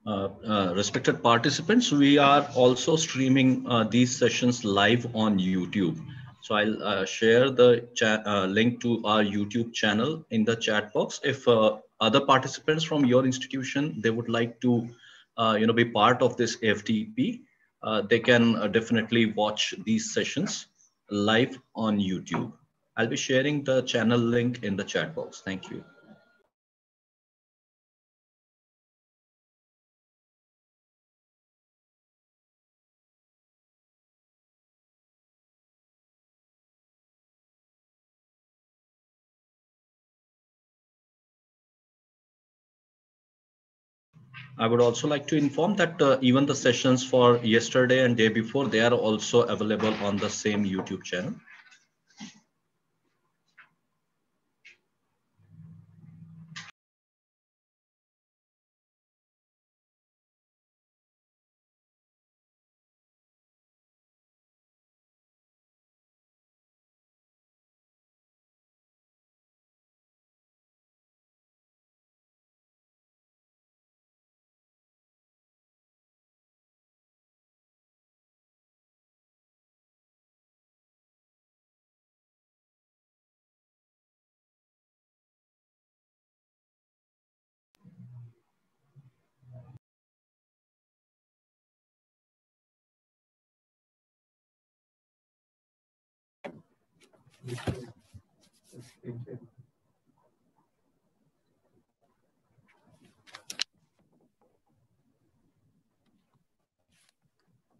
Respected participants, we are also streaming these sessions live on YouTube. So I'll share the link to our YouTube channel in the chat box. If other participants from your institution, they would like to be part of this FDP, they can definitely watch these sessions live on YouTube. I'll be sharing the channel link in the chat box. Thank you. I would also like to inform that even the sessions for yesterday and day before, they are also available on the same YouTube channel.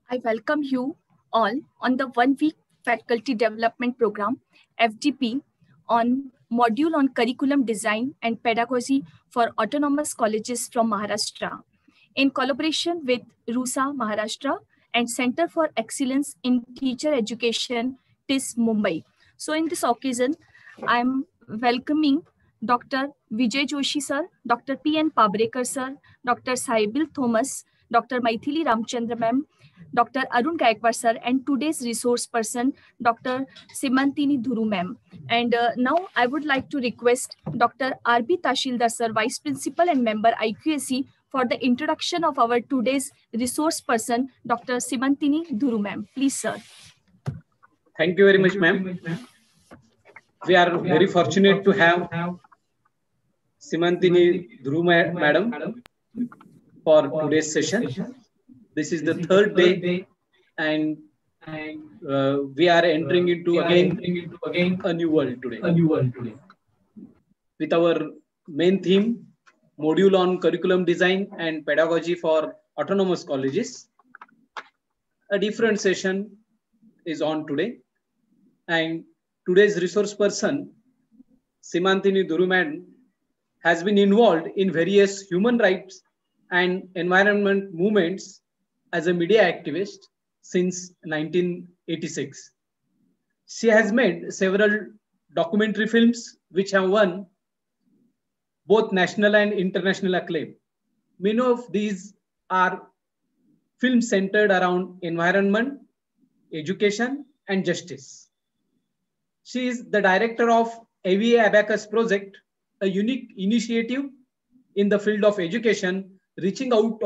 I welcome you all on the 1-week faculty development program, FDP, on module on curriculum design and pedagogy for autonomous colleges from Maharashtra, in collaboration with RUSA Maharashtra and Center for Excellence in Teacher Education, TISS Mumbai. So in this occasion, I'm welcoming Dr. Vijay Joshi sir, Dr. P.N. Pabrekar sir, Dr. Saibil Thomas, Dr. Maithili Ramchandra ma'am, Dr. Arun Gaikwad sir, and today's resource person, Dr. Simantini Dhuru ma'am. And now I would like to request Dr. R.B. Tashildar sir, Vice Principal and Member IQAC, for the introduction of our today's resource person, Dr. Simantini Dhuru ma'am. Please, sir. Thank you very much, ma'am. We are very fortunate to have Simantini Dhuru madam for today's session. This is the third day, and we are entering into again a new world today. With our main theme, module on curriculum design and pedagogy for autonomous colleges. A different session is on today, and today's resource person, Simantini Dhuru madam, has been involved in various human rights and environment movements as a media activist since 1986. She has made several documentary films which have won both national and international acclaim. Many of these are films centered around environment, education, and justice. She is the director of AVA Abacus Project, a unique initiative in the field of education, reaching out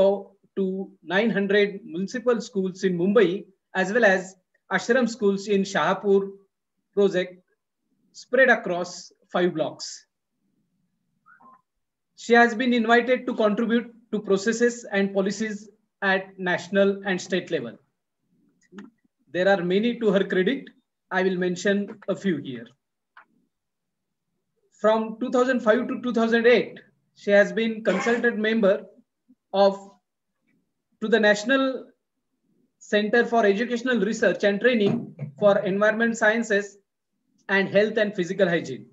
to 900 municipal schools in Mumbai, as well as ashram schools in Shahapur project spread across 5 blocks. She has been invited to contribute to processes and policies at national and state level. There are many to her credit. I will mention a few here. From 2005 to 2008, she has been consultant member to the National Center for Educational Research and Training for Environment Sciences and Health and Physical Hygiene.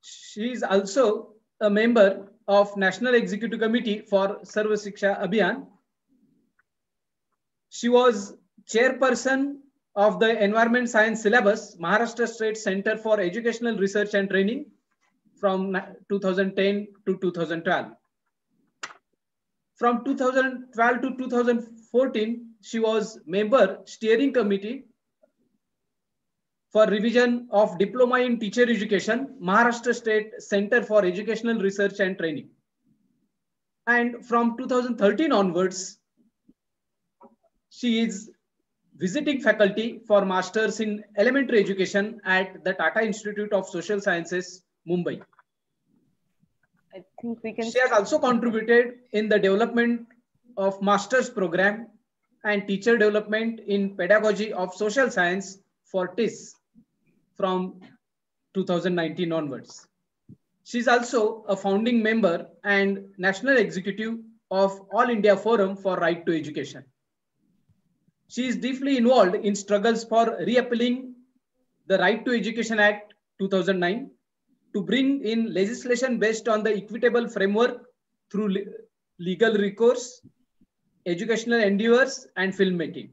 She is also a member of National Executive Committee for Sarva Shiksha Abhiyan. She was chairperson of the Environment Science Syllabus, Maharashtra State Center for Educational Research and Training from 2010 to 2012. From 2012 to 2014, she was member steering committee for revision of Diploma in Teacher Education, Maharashtra State Center for Educational Research and Training. And from 2013 onwards, she is visiting faculty for Masters in Elementary Education at the Tata Institute of Social Sciences, Mumbai. I think we can. She has also contributed in the development of Master's program and teacher development in Pedagogy of Social Science for TISS from 2019 onwards. She is also a founding member and national executive of All India Forum for Right to Education. She is deeply involved in struggles for reappealing the Right to Education Act 2009 to bring in legislation based on the equitable framework through legal recourse, educational endeavors, and filmmaking.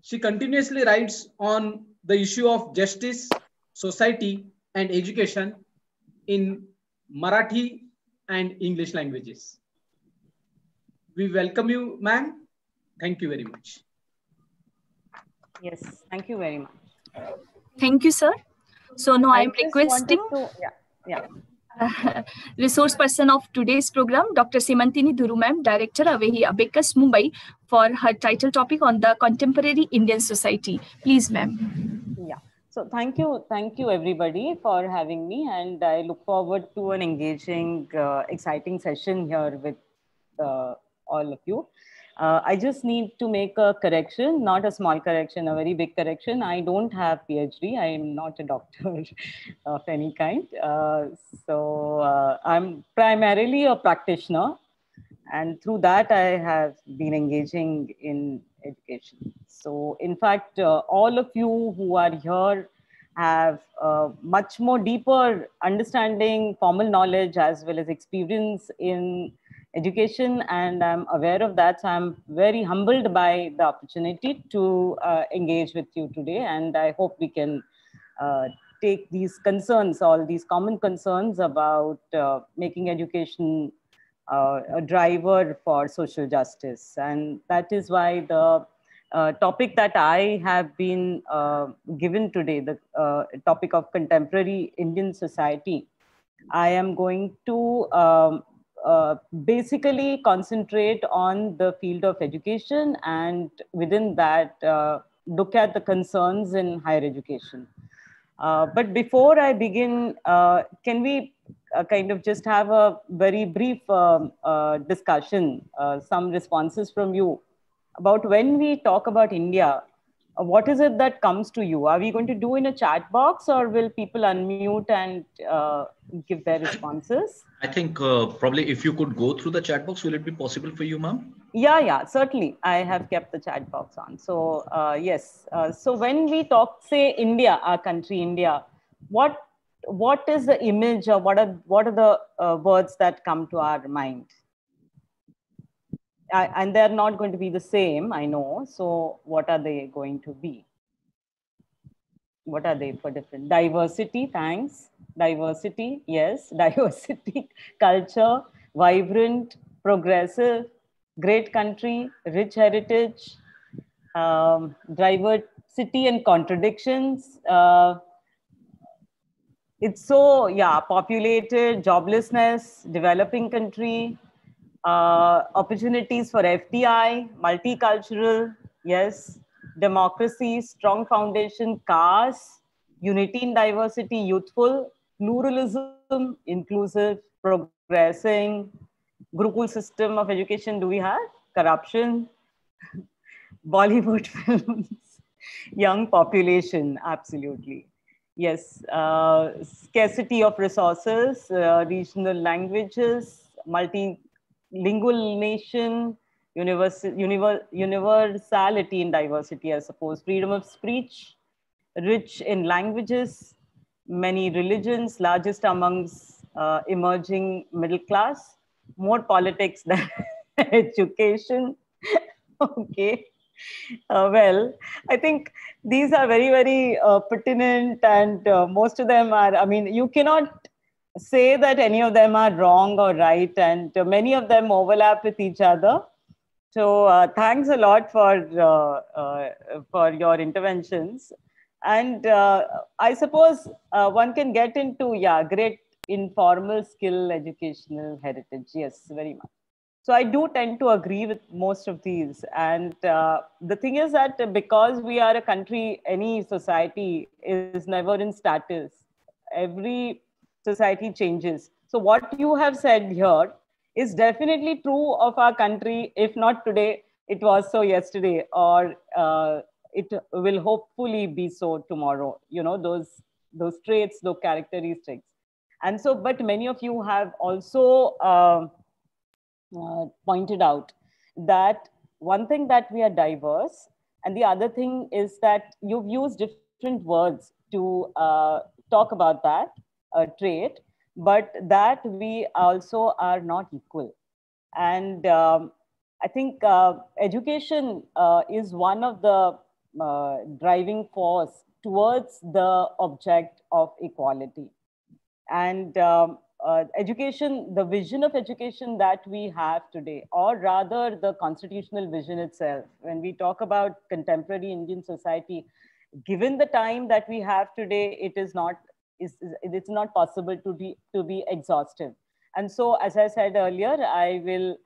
She continuously writes on the issue of justice, society, and education in Marathi and English languages. We welcome you, ma'am. Thank you very much. Yes, thank you very much. Thank you, sir. So now I'm requesting resource person of today's program, Dr. Simantini Duru ma'am, Director Avehi Abacus Mumbai, for her title topic on the contemporary Indian society. Please, ma'am. Yeah. So thank you everybody for having me, and I look forward to an engaging, exciting session here with all of you. I just need to make a correction, not a small correction, a very big correction. I don't have PhD. I am not a doctor of any kind. I'm primarily a practitioner, and through that I have been engaging in education. So in fact, all of you who are here have much more deeper understanding, formal knowledge, as well as experience in education, and I'm aware of that. So I'm very humbled by the opportunity to engage with you today, and I hope we can take these concerns, all these common concerns about making education a driver for social justice. And that is why the topic that I have been given today, the topic of contemporary Indian society, I am going to basically concentrate on the field of education, and within that look at the concerns in higher education. But before I begin, can we kind of just have a very brief discussion, some responses from you about when we talk about India, what is it that comes to you? Are we going to do in a chat box, or will people unmute and give their responses? I think probably if you could go through the chat box, will it be possible for you, ma'am? Yeah, certainly. I have kept the chat box on. So yes. So when we talk, say, India, our country, India, what is the image, or what are the words that come to our mind? And they're not going to be the same, I know. So what are they going to be? What are they for different? Diversity, thanks. Diversity, yes. Diversity, culture, vibrant, progressive, great country, rich heritage, diversity and contradictions. It's so, yeah, populated, joblessness, developing country, opportunities for FDI, multicultural, yes, democracy, strong foundation, caste, unity in diversity, youthful, pluralism, inclusive, progressing, Gurukul system of education do we have? Corruption, Bollywood films, young population, absolutely. Yes, scarcity of resources, regional languages, multilingual nation, universality in diversity, I suppose, freedom of speech, rich in languages, many religions, largest amongst emerging middle class, more politics than education. Okay. Well, I think these are very, very pertinent, and most of them are, I mean, you cannot say that any of them are wrong or right, and many of them overlap with each other. So thanks a lot for your interventions. And I suppose one can get into, yeah, great informal skill educational heritage. Yes, very much. So I do tend to agree with most of these. And the thing is that because we are a country, any society is never in status. Every society changes. So what you have said here is definitely true of our country. If not today, it was so yesterday, or it will hopefully be so tomorrow. You know, those traits, those characteristics. And so, but many of you have also pointed out that one thing that we are diverse, and the other thing is that you've used different words to talk about that trait, but that we also are not equal. And I think education is one of the driving force towards the object of equality. And education, the vision of education that we have today, or rather the constitutional vision itself, when we talk about contemporary Indian society, given the time that we have today, it's not possible to be exhaustive. And so, as I said earlier, I will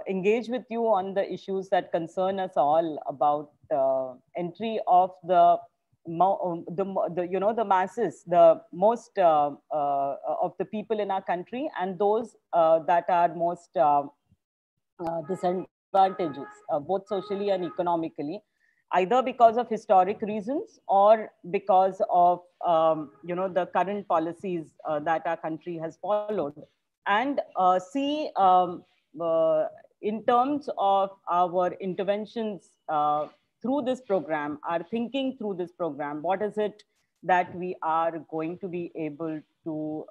engage with you on the issues that concern us all about entry of the masses, the most of the people in our country, and those that are most disadvantages, both socially and economically, either because of historic reasons or because of the current policies that our country has followed, and see in terms of our interventions through this program, our thinking through this program, what is it that we are going to be able to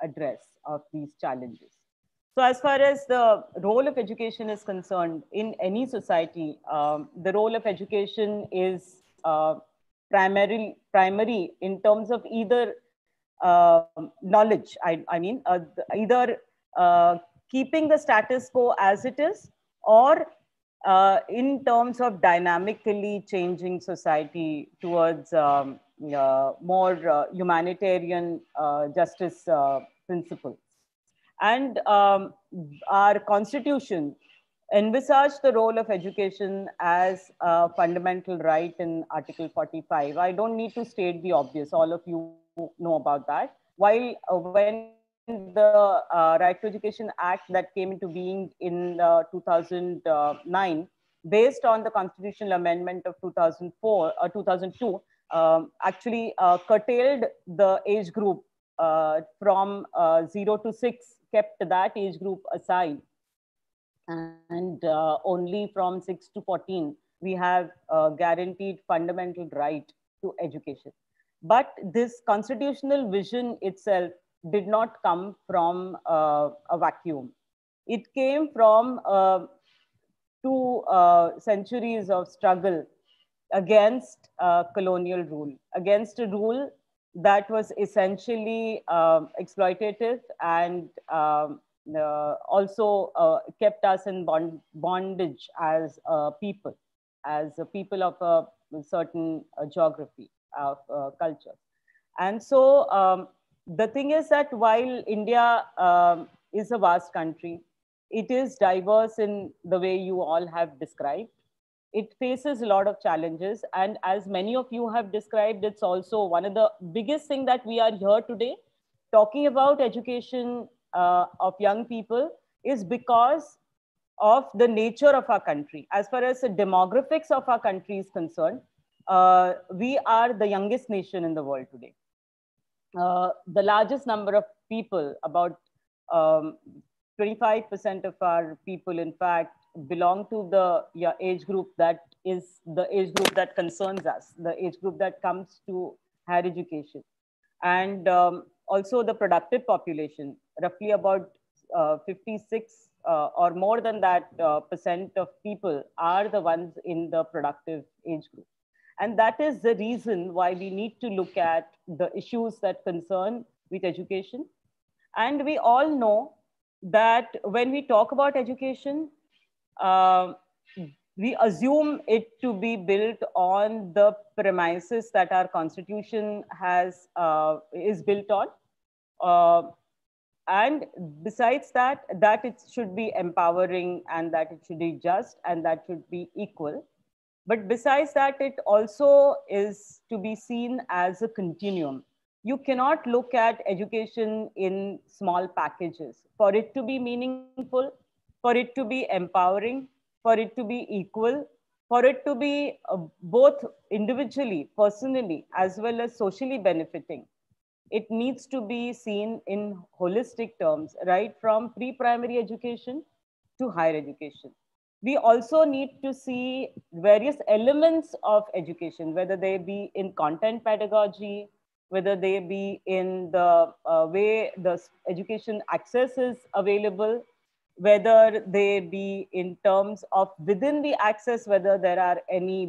address of these challenges. So as far as the role of education is concerned in any society, the role of education is primary in terms of either knowledge, either keeping the status quo as it is, or in terms of dynamically changing society towards more humanitarian justice principles. And our constitution envisaged the role of education as a fundamental right in Article 45. I don't need to state the obvious. All of you know about that. While when the Right to Education Act that came into being in 2009, based on the constitutional amendment of 2002, actually curtailed the age group from 0 to 6, kept that age group aside. And only from 6 to 14, we have guaranteed fundamental right to education. But this constitutional vision itself did not come from a vacuum. It came from 2 centuries of struggle against colonial rule, against a rule that was essentially exploitative and also kept us in bondage as a people of a certain geography, of culture. And so the thing is that while India is a vast country, it is diverse in the way you all have described. It faces a lot of challenges. And as many of you have described, it's also one of the biggest things that we are here today talking about education of young people is because of the nature of our country. As far as the demographics of our country is concerned, we are the youngest nation in the world today. The largest number of people, about 25% of our people, in fact, belong to the age group that is the age group that concerns us, the age group that comes to higher education. And also the productive population, roughly about 56 or more than that percent of people are the ones in the productive age group. And that is the reason why we need to look at the issues that concern with education. And we all know that when we talk about education, we assume it to be built on the premises that our constitution is built on, And besides that, that it should be empowering, and that it should be just, and that should be equal. But besides that, it also is to be seen as a continuum. You cannot look at education in small packages. For it to be meaningful, for it to be empowering, for it to be equal, for it to be both individually, personally, as well as socially benefiting, it needs to be seen in holistic terms, right from pre-primary education to higher education. We also need to see various elements of education, whether they be in content pedagogy, whether they be in the way the education access is available, whether they be in terms of within the access, whether there are any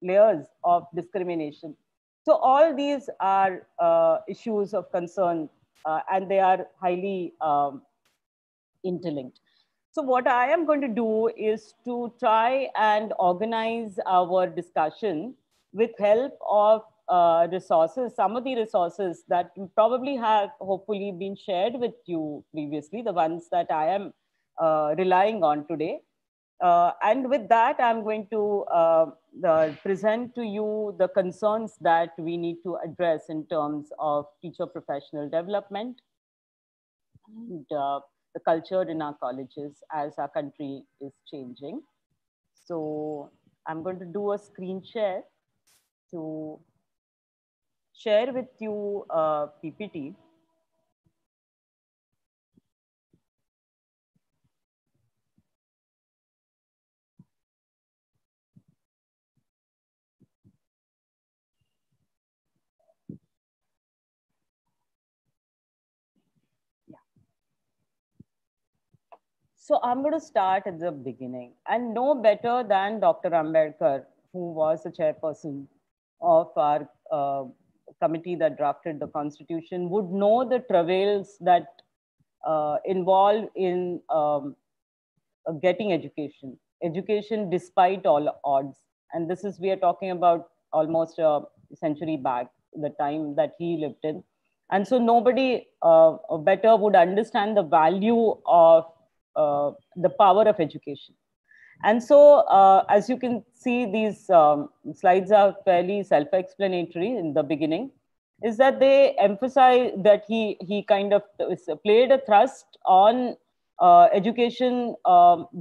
layers of discrimination. So all these are issues of concern, and they are highly interlinked. So what I am going to do is to try and organize our discussion with help of resources, some of the resources that probably have hopefully been shared with you previously, the ones that I am relying on today. And with that, I'm going to present to you the concerns that we need to address in terms of teacher professional development and the culture in our colleges as our country is changing. So I'm going to do a screen share to share with you PPT. So I'm going to start at the beginning, and no better than Dr. Ambedkar, who was the chairperson of our committee that drafted the constitution, would know the travails that involve in getting education despite all odds. And this is, we are talking about almost a century back, the time that he lived in. And so nobody better would understand the value of the power of education. And so, as you can see, these slides are fairly self-explanatory in the beginning, is that they emphasize that he kind of played a thrust on education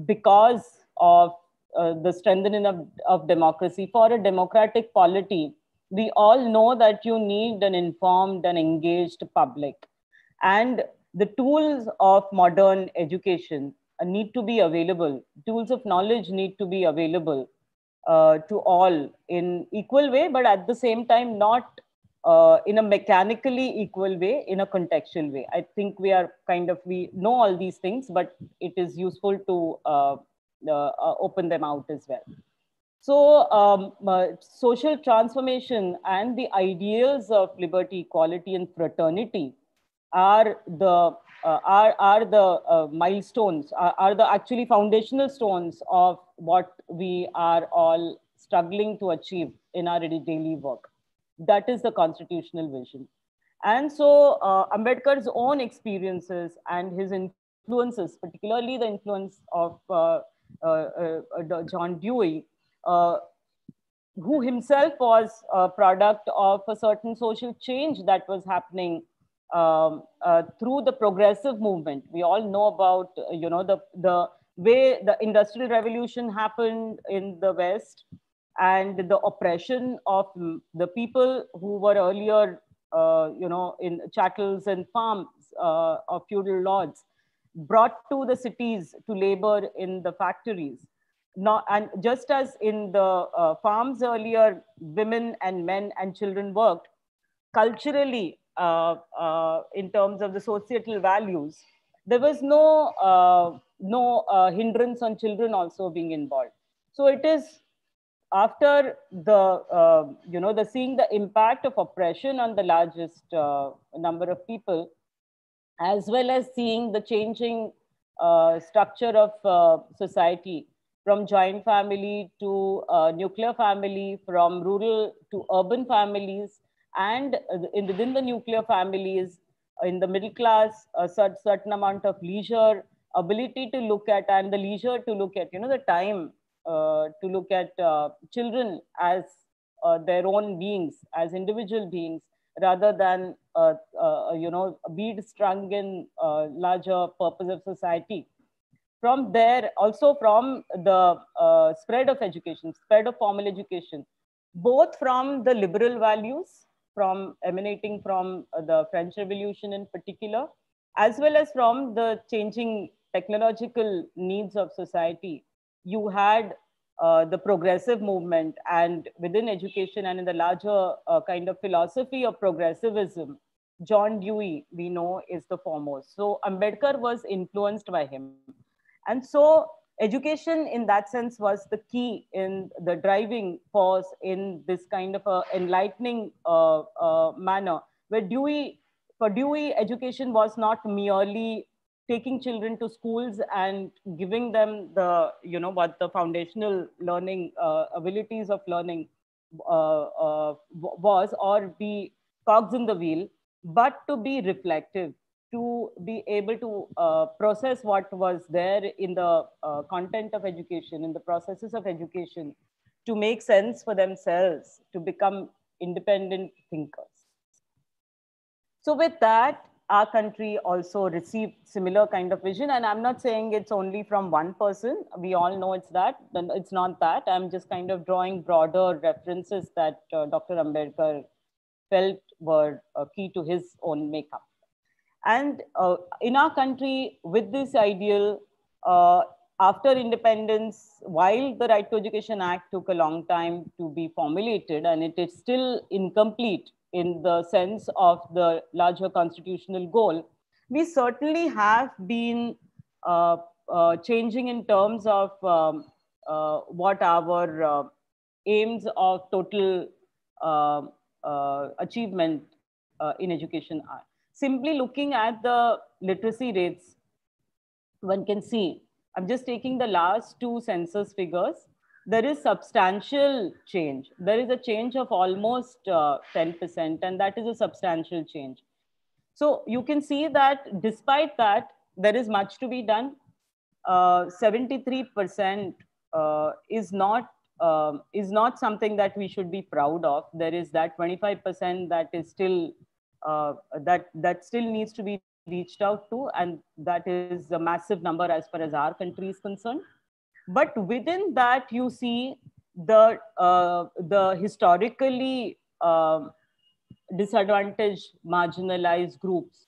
because of the strengthening of democracy. For a democratic polity, we all know that you need an informed and engaged public. And the tools of modern education need to be available. Tools of knowledge need to be available to all in equal way, but at the same time, not in a mechanically equal way, in a contextual way. I think we know all these things, but it is useful to open them out as well. So social transformation and the ideals of liberty, equality, and fraternity are the milestones, are the actually foundational stones of what we are all struggling to achieve in our daily work. That is the constitutional vision. And so Ambedkar's own experiences and his influences, particularly the influence of John Dewey, who himself was a product of a certain social change that was happening through the progressive movement. We all know about the way the Industrial Revolution happened in the West, and the oppression of the people who were earlier in chattels and farms of feudal lords, brought to the cities to labor in the factories. And just as in the farms earlier, women and men and children worked, culturally, in terms of the societal values, there was no hindrance on children also being involved. So it is after the seeing the impact of oppression on the largest number of people, as well as seeing the changing structure of society, from joint family to nuclear family, from rural to urban families, and within the nuclear families, in the middle class, a certain amount of leisure, ability to look at, and the leisure to look at, the time to look at children as their own beings, as individual beings, rather than bead strung in larger purpose of society. From there, also from the spread of education, spread of formal education, both from the liberal values, from emanating from the French Revolution in particular, as well as from the changing technological needs of society. You had the progressive movement, and within education and in the larger kind of philosophy of progressivism, John Dewey, we know, is the foremost. So Ambedkar was influenced by him. And so education in that sense was the key in the driving force in this kind of a enlightening manner, where for Dewey, education was not merely taking children to schools and giving them the, what the foundational learning abilities of learning was, or be cogs in the wheel, but to be reflective, to be able to process what was there in the content of education, in the processes of education, to make sense for themselves, to become independent thinkers. So with that, our country also received similar kind of vision. And I'm not saying it's only from one person. We all know it's that. It's not that. I'm just kind of drawing broader references that Dr. Ambedkar felt were key to his own makeup. And in our country, with this ideal, after independence, while the Right to Education Act took a long time to be formulated, and it is still incomplete in the sense of the larger constitutional goal, we certainly have been changing in terms of what our aims of total achievement in education are. Simply looking at the literacy rates, one can see, I'm just taking the last two census figures, there is substantial change. There is a change of almost 10%, and that is a substantial change. So you can see that despite that, there is much to be done. 73% is not something that we should be proud of. There is that 25% that is still that still needs to be reached out to, and that is a massive number as far as our country is concerned. But within that, you see the historically disadvantaged, marginalized groups.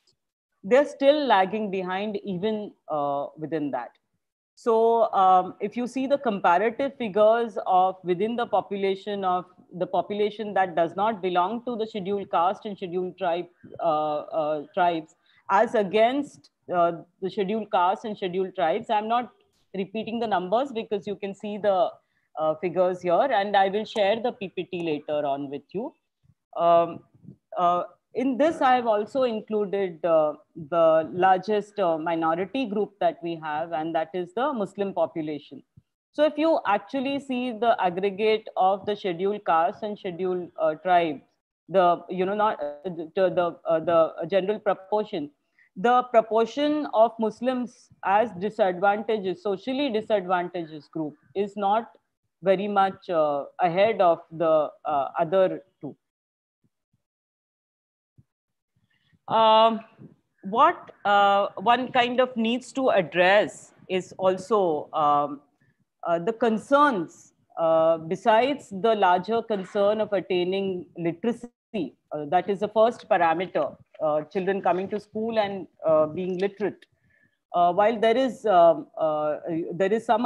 They're still lagging behind even within that. So if you see the comparative figures of within the population that does not belong to the scheduled caste and scheduled tribes, as against the scheduled caste and scheduled tribes, I'm not repeating the numbers because you can see the figures here, and I will share the PPT later on with you. In this, I have also included the largest minority group that we have, and that is the Muslim population. So if you actually see the aggregate of the scheduled caste and scheduled tribes, the general proportion, the proportion of Muslims as disadvantaged, socially disadvantaged group is not very much ahead of the other two. What one kind of needs to address is also the concerns, besides the larger concern of attaining literacy. That is the first parameter, children coming to school and being literate. While there is some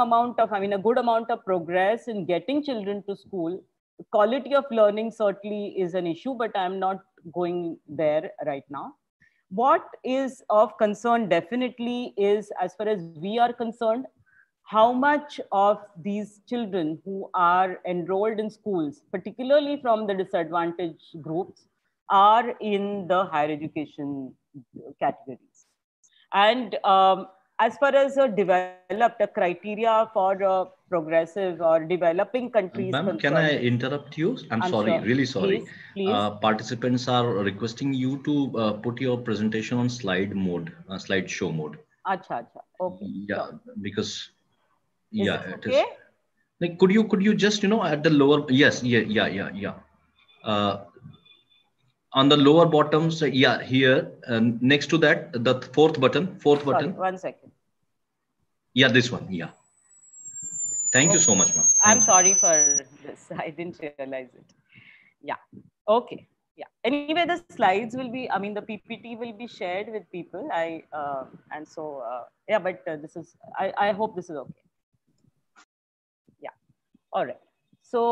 amount of, a good amount of progress in getting children to school, quality of learning certainly is an issue, but I'm not going there right now. What is of concern definitely is, as far as we are concerned, how much of these children who are enrolled in schools, particularly from the disadvantaged groups, are in the higher education categories. And as far as developed a criteria for progressive or developing countries Ma'am, can I concerned. interrupt you? I'm I'm sorry, sure. really sorry. Please, please. Participants are requesting you to put your presentation on slide mode, slideshow mode. Acha, acha. Okay. Yeah, Sure. because Is yeah, it it okay? is. Like, could you just, at the lower, yes, yeah. Uh, on the lower bottom, so yeah, here, next to that, the fourth Sorry, button. 1 second. Yeah, this one. Yeah. Thank you Okay. so much, ma'am. I'm Thank you. sorry for this. I didn't realize it. Yeah. Okay. Yeah. Anyway, the slides will be, I mean, the PPT will be shared with people. And so, yeah, but this is, I hope this is okay. Yeah. All right. So,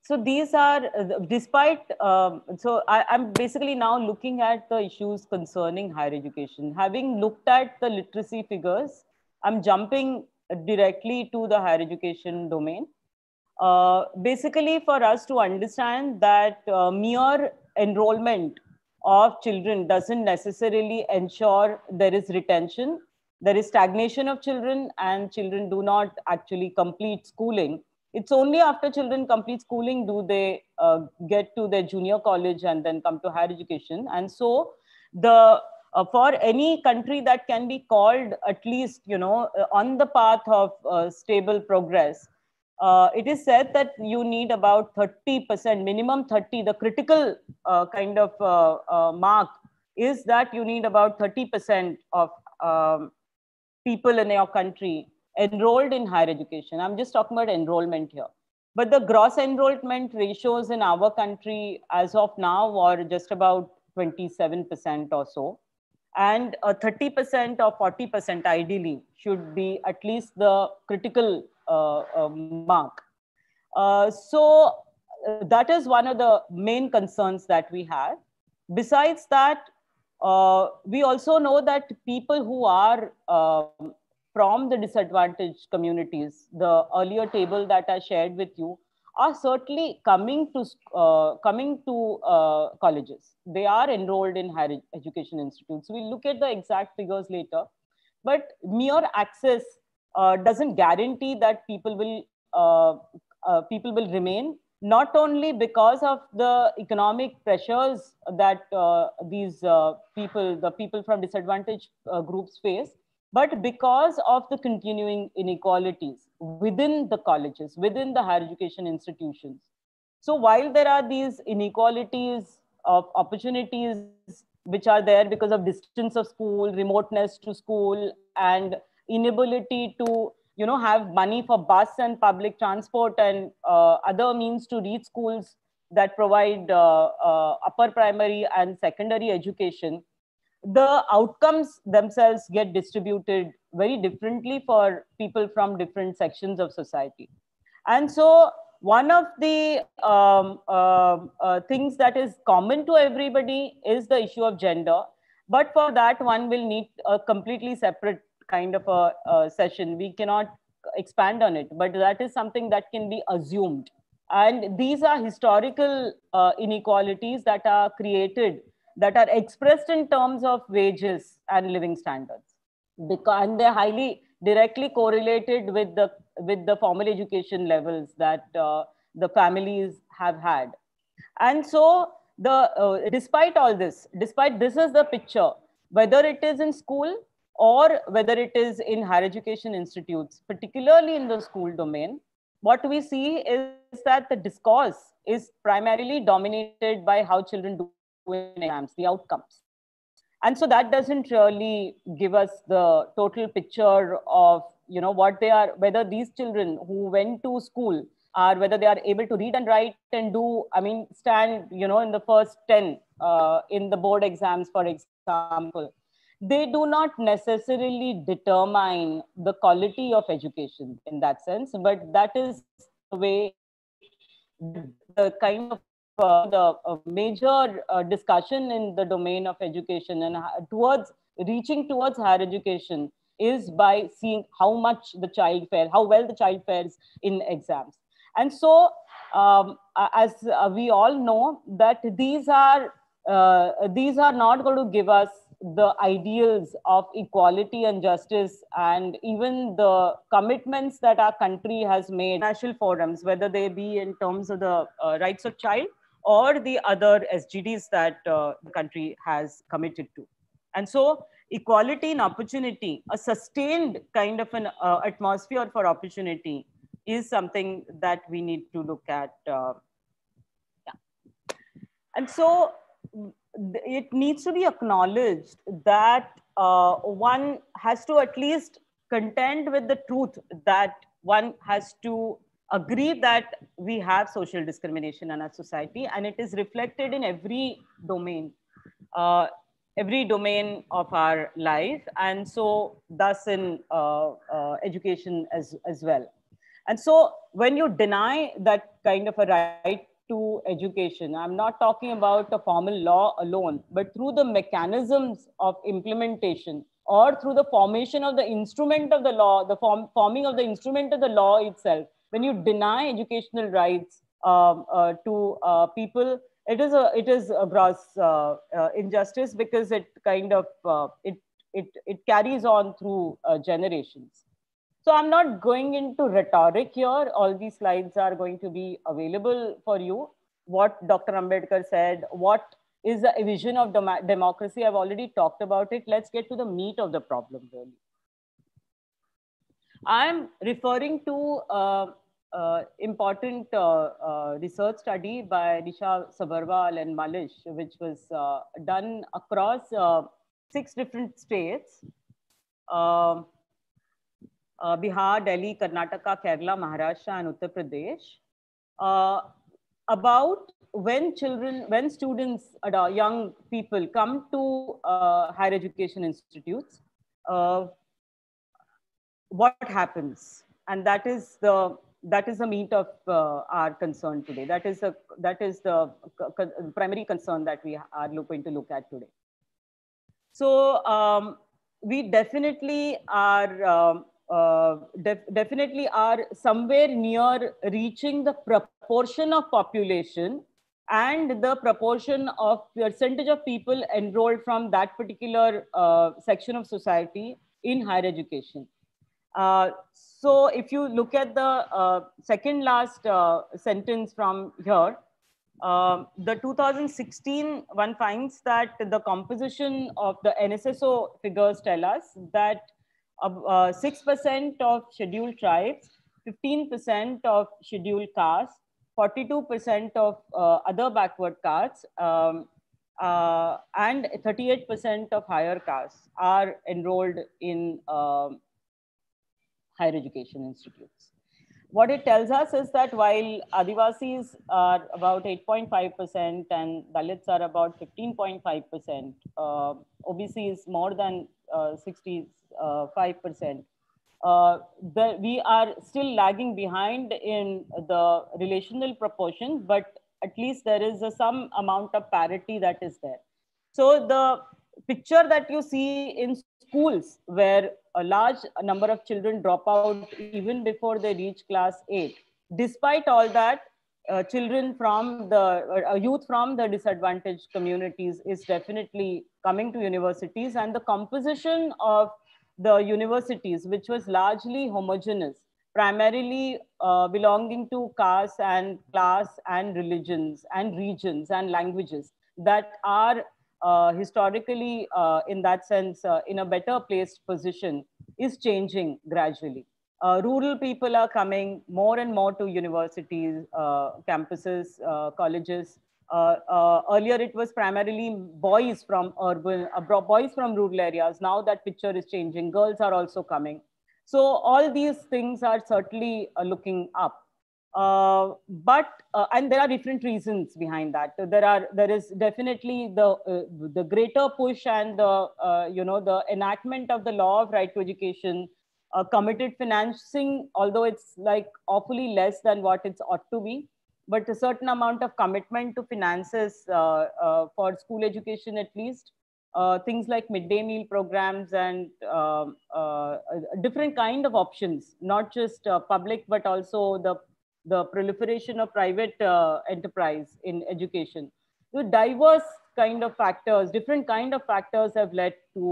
so these are, despite, I'm basically now looking at the issues concerning higher education. Having looked at the literacy figures, I'm jumping directly to the higher education domain. Basically, for us to understand that mere enrollment of children doesn't necessarily ensure there is retention. There is stagnation of children, and children do not actually complete schooling. It's only after children complete schooling do they get to their junior college and then come to higher education. And so, the for any country that can be called at least on the path of stable progress, it is said that you need about 30%, minimum 30. The critical kind of mark is that you need about 30% of people in your country enrolled in higher education. I'm just talking about enrollment here. But the gross enrollment ratios in our country as of now are just about 27% or so. And 30% or 40% ideally should be at least the critical mark. That is one of the main concerns that we have. Besides that, we also know that people who are from the disadvantaged communities, the earlier table that I shared with you, are certainly coming to colleges. They are enrolled in higher education institutes. We'll look at the exact figures later. But mere access doesn't guarantee that people will remain, not only because of the economic pressures that the people from disadvantaged groups face, but because of the continuing inequalities within the colleges, within the higher education institutions. So while there are these inequalities of opportunities which are there because of distance of school, remoteness to school, and inability to have money for bus and public transport and other means to reach schools that provide upper primary and secondary education, the outcomes themselves get distributed very differently for people from different sections of society. And so one of the things that is common to everybody is the issue of gender. But for that, one will need a completely separate kind of a session. We cannot expand on it, but that is something that can be assumed. And these are historical inequalities that are created, that are expressed in terms of wages and living standards, and they're highly directly correlated with the formal education levels that the families have had. And so despite all this, despite this is the picture, whether it is in school or whether it is in higher education institutes, particularly in the school domain, what we see is that the discourse is primarily dominated by how children do in exams, the outcomes. And so that doesn't really give us the total picture of what they are, whether these children who went to school are, whether they are able to read and write and stand in the first 10 in the board exams, for example. They do not necessarily determine the quality of education in that sense, but that is the way the kind of the major discussion in the domain of education and towards reaching towards higher education is by seeing how much the child fares, how well the child fares in exams. And so, as we all know, that these are not going to give us the ideals of equality and justice, and even the commitments that our country has made, national forums, whether they be in terms of the rights of child or the other SDGs that the country has committed to. And so equality in opportunity, a sustained kind of an atmosphere for opportunity is something that we need to look at. And so it needs to be acknowledged that one has to at least contend with the truth that one has to agree that we have social discrimination in our society, and it is reflected in every domain of our life, and so thus in education as well. And so when you deny that kind of a right to education, I'm not talking about a formal law alone, but through the mechanisms of implementation or through the formation of the instrument of the law, the forming of the instrument of the law itself, when you deny educational rights to people, it is a gross injustice, because it kind of it carries on through generations. So I'm not going into rhetoric here. All these slides are going to be available for you. What Dr. Ambedkar said, what is the vision of democracy? I've already talked about it. Let's get to the meat of the problem, really. I'm referring to important research study by Risha Sabarwal and Malish, which was done across 6 different states. Bihar, Delhi, Karnataka, Kerala, Maharashtra, and Uttar Pradesh, about when students, young people come to higher education institutes, what happens? And that is the meat of our concern today. That is the primary concern that we are going to look at today. So we definitely are. Definitely are somewhere near reaching the proportion of population and the proportion of percentage of people enrolled from that particular section of society in higher education. So if you look at the second last sentence from here, the 2016 one finds that the composition of the NSSO figures tell us that 6% of scheduled tribes, 15% of scheduled castes, 42% of other backward castes, and 38% of higher castes are enrolled in higher education institutes. What it tells us is that while Adivasis are about 8.5% and Dalits are about 15.5%, OBC is more than 65%. We are still lagging behind in the relational proportion, but at least there is some amount of parity that is there. So the picture that you see in schools where a large number of children drop out even before they reach class 8, despite all that, children from the youth from the disadvantaged communities is definitely coming to universities, and the composition of the universities, which was largely homogeneous, primarily belonging to castes and class and religions and regions and languages that are historically, in that sense, in a better placed position, is changing gradually. Rural people are coming more and more to universities, campuses, colleges. Earlier, it was primarily boys from boys from rural areas. Now that picture is changing. Girls are also coming. So all these things are certainly looking up. And there are different reasons behind that. There is definitely the greater push and the enactment of the law of right to education, committed financing, although it's like awfully less than what it ought to be, but a certain amount of commitment to finances for school education at least. Things like midday meal programs and different kind of options, not just public, but also the proliferation of private enterprise in education. So diverse kind of factors, different kind of factors have led to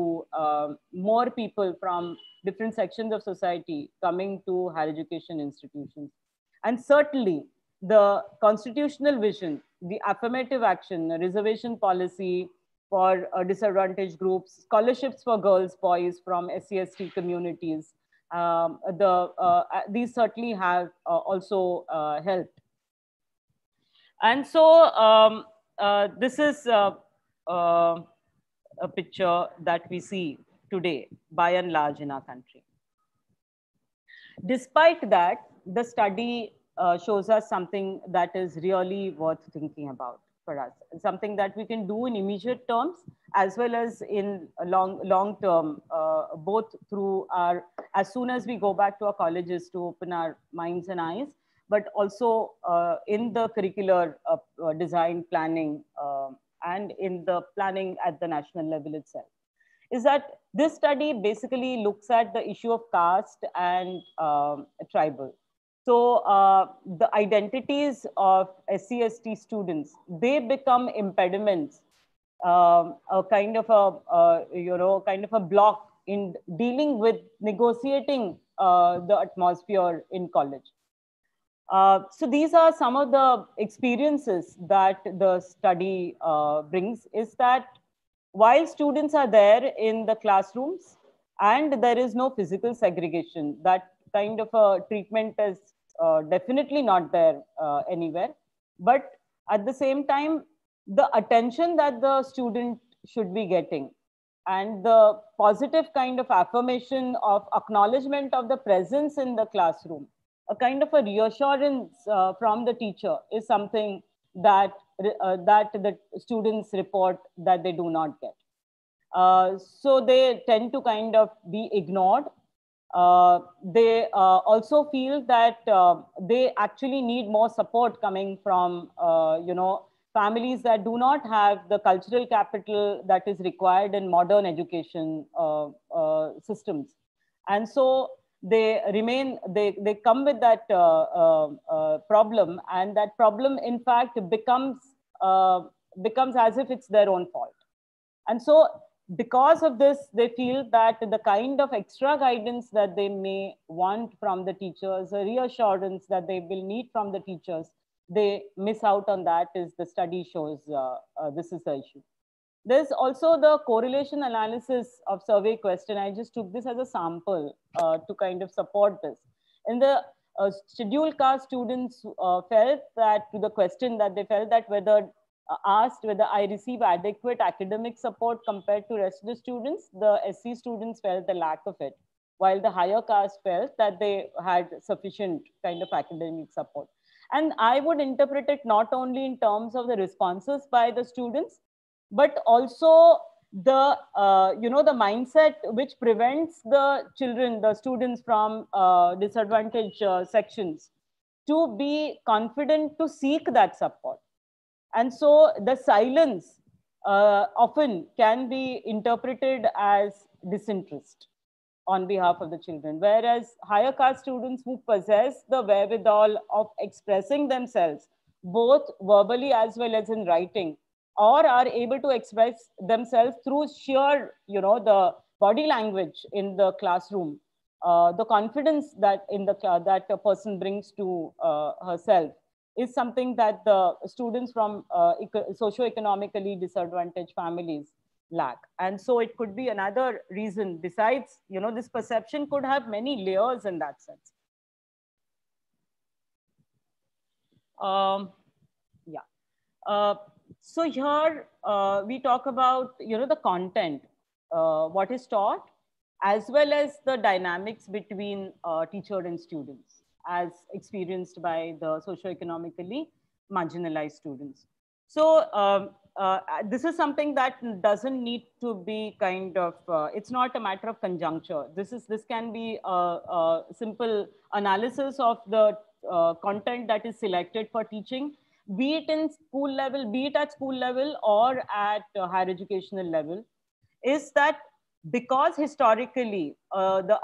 more people from different sections of society coming to higher education institutions. And certainly the constitutional vision, the affirmative action, reservation policy for disadvantaged groups, scholarships for girls, boys from SC/ST communities, these certainly have also helped. And so this is a picture that we see today by and large in our country. Despite that, the study shows us something that is really worth thinking about for us, something that we can do in immediate terms as well as in long term, both through our, as soon as we go back to our colleges to open our minds and eyes, but also in the curricular design planning and in the planning at the national level itself, is that this study basically looks at the issue of caste and tribal. So the identities of SC/ST students, they become impediments, a kind of a block in dealing with negotiating the atmosphere in college. So these are some of the experiences that the study brings, is that while students are there in the classrooms and there is no physical segregation, that kind of a treatment is definitely not there anywhere. But at the same time, the attention that the student should be getting and the positive kind of affirmation of acknowledgement of the presence in the classroom, a kind of a reassurance from the teacher, is something that the students report that they do not get. So they tend to kind of be ignored. They also feel that they actually need more support coming from families that do not have the cultural capital that is required in modern education systems. And so they come with that problem, and that problem in fact becomes as if it's their own fault. And so because of this, they feel that the kind of extra guidance that they may want from the teachers, a reassurance that they will need from the teachers, they miss out on that, as the study shows. This is the issue. There's also the correlation analysis of survey question. I just took this as a sample to kind of support this. In the scheduled caste students felt that, to the question that they felt that whether asked whether I receive adequate academic support compared to rest of the students, the SC students felt the lack of it, while the higher caste felt that they had sufficient kind of academic support. And I would interpret it not only in terms of the responses by the students, but also the the mindset which prevents the children, the students from disadvantaged sections to be confident to seek that support. And so the silence often can be interpreted as disinterest on behalf of the children, whereas higher caste students who possess the wherewithal of expressing themselves both verbally as well as in writing, or are able to express themselves through sheer, the body language in the classroom, the confidence that that a person brings to herself, is something that the students from socioeconomically disadvantaged families lack. And so it could be another reason. Besides, this perception could have many layers in that sense. So here we talk about, the content, what is taught, as well as the dynamics between teacher and students, as experienced by the socioeconomically marginalized students. So this is something that doesn't need to be kind of, it's not a matter of conjuncture. This can be a simple analysis of the content that is selected for teaching, be it in school level, be it at school level or at higher educational level, is that because historically the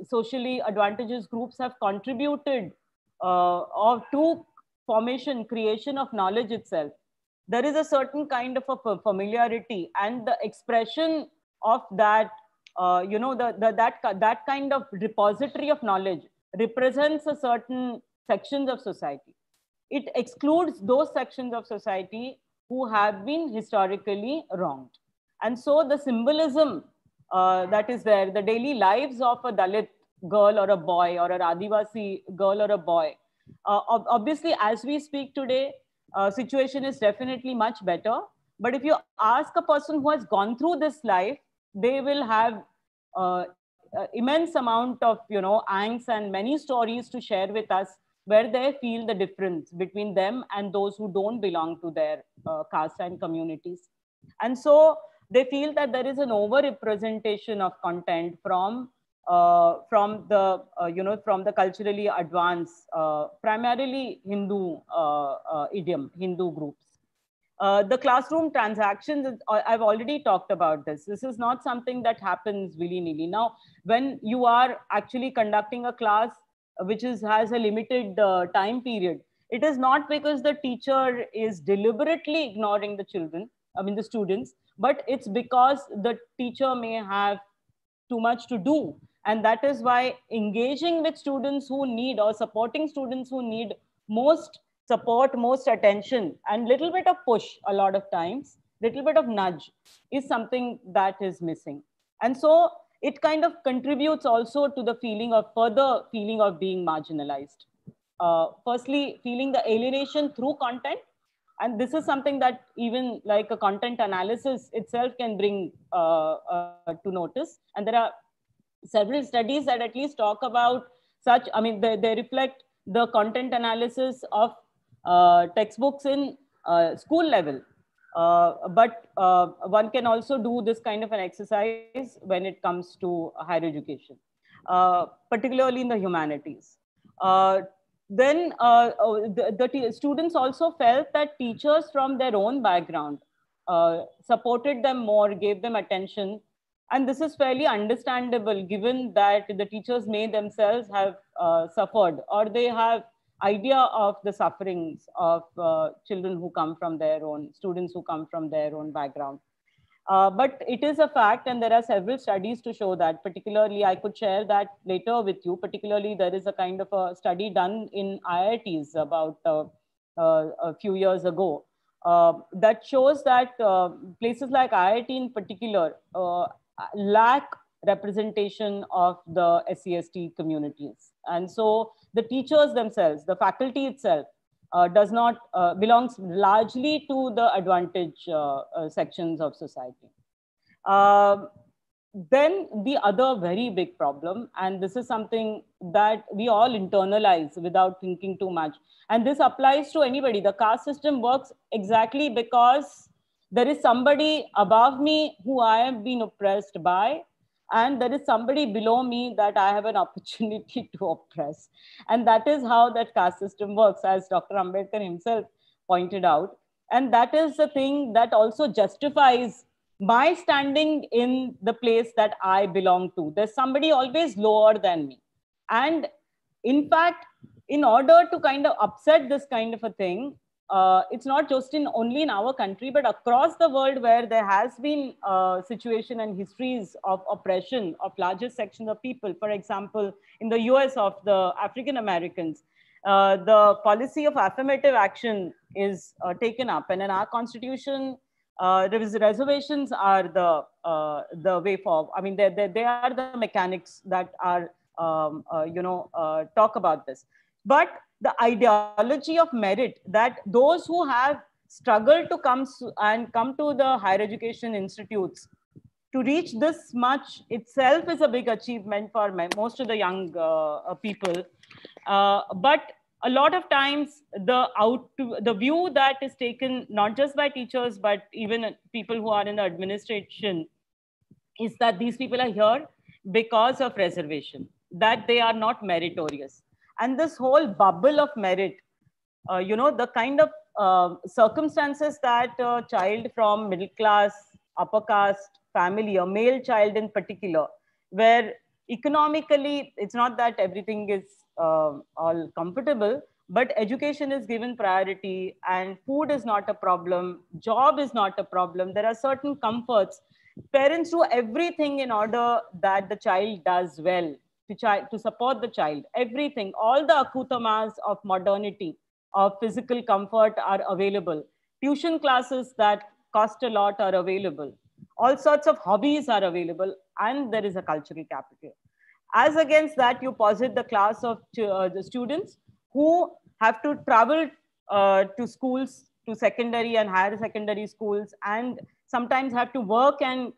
socially advantageous groups have contributed to creation of knowledge itself, there is a certain kind of a familiarity, and the expression of that, that kind of repository of knowledge represents a certain sections of society. It excludes those sections of society who have been historically wronged. And so the symbolism that is there, the daily lives of a Dalit girl or a boy, or an Adivasi girl or a boy, obviously, as we speak today, situation is definitely much better. But if you ask a person who has gone through this life, they will have immense amount of, angst and many stories to share with us, where they feel the difference between them and those who don't belong to their caste and communities. And so they feel that there is an over-representation of content from the culturally advanced, primarily Hindu idiom, Hindu groups. The classroom transactions, I've already talked about this. This is not something that happens willy-nilly. Now, when you are actually conducting a class which has a limited time period, it is not because the teacher is deliberately ignoring the students, but it's because the teacher may have too much to do. And that is why engaging with students who need, or supporting students who need most support, most attention, and little bit of push, a lot of times, little bit of nudge, is something that is missing. And so it kind of contributes also to the further feeling of being marginalized. Firstly, feeling the alienation through content. And this is something that even like a content analysis itself can bring to notice. And there are several studies that at least talk about such, they reflect the content analysis of textbooks in school level. But one can also do this kind of an exercise when it comes to higher education, particularly in the humanities. Then the students also felt that teachers from their own background supported them more, gave them attention. And this is fairly understandable, given that the teachers may themselves have suffered, or they have idea of the sufferings of children who come from their own, students who come from their own background. But it is a fact, and there are several studies to show that. Particularly, I could share that later with you. Particularly, there is a kind of a study done in IITs about a few years ago that shows that places like IIT in particular lack representation of the SC/ST communities. And so the teachers themselves, the faculty itself, does not belongs largely to the advantaged sections of society. Then the other very big problem, and this is something that we all internalize without thinking too much, and this applies to anybody. The caste system works exactly because there is somebody above me who I have been oppressed by, and there is somebody below me that I have an opportunity to oppress. And that is how that caste system works, as Dr. Ambedkar himself pointed out. And that is the thing that also justifies my standing in the place that I belong to. There's somebody always lower than me. And in fact, in order to kind of upset this kind of a thing, it's not just only in our country, but across the world, where there has been situation and histories of oppression of larger sections of people. For example, in the US of the African Americans, the policy of affirmative action is taken up, and in our constitution, reservations are the way forward. I mean, they are the mechanics that are talk about this. But the ideology of merit, that those who have struggled to come to the higher education institutes to reach this much itself is a big achievement for most of the young people. But a lot of times the view that is taken not just by teachers, but even people who are in the administration, is that these people are here because of reservation, that they are not meritorious. And this whole bubble of merit, the kind of circumstances that a child from middle class, upper caste family, a male child in particular, where economically, it's not that everything is all comfortable, but education is given priority and food is not a problem, job is not a problem. There are certain comforts. Parents do everything in order that the child does well, to support the child. Everything, all the akutamas of modernity, of physical comfort are available. Tuition classes that cost a lot are available. All sorts of hobbies are available, and there is a cultural capital. As against that, you posit the class of the students who have to travel to schools, to secondary and higher secondary schools, and sometimes have to work and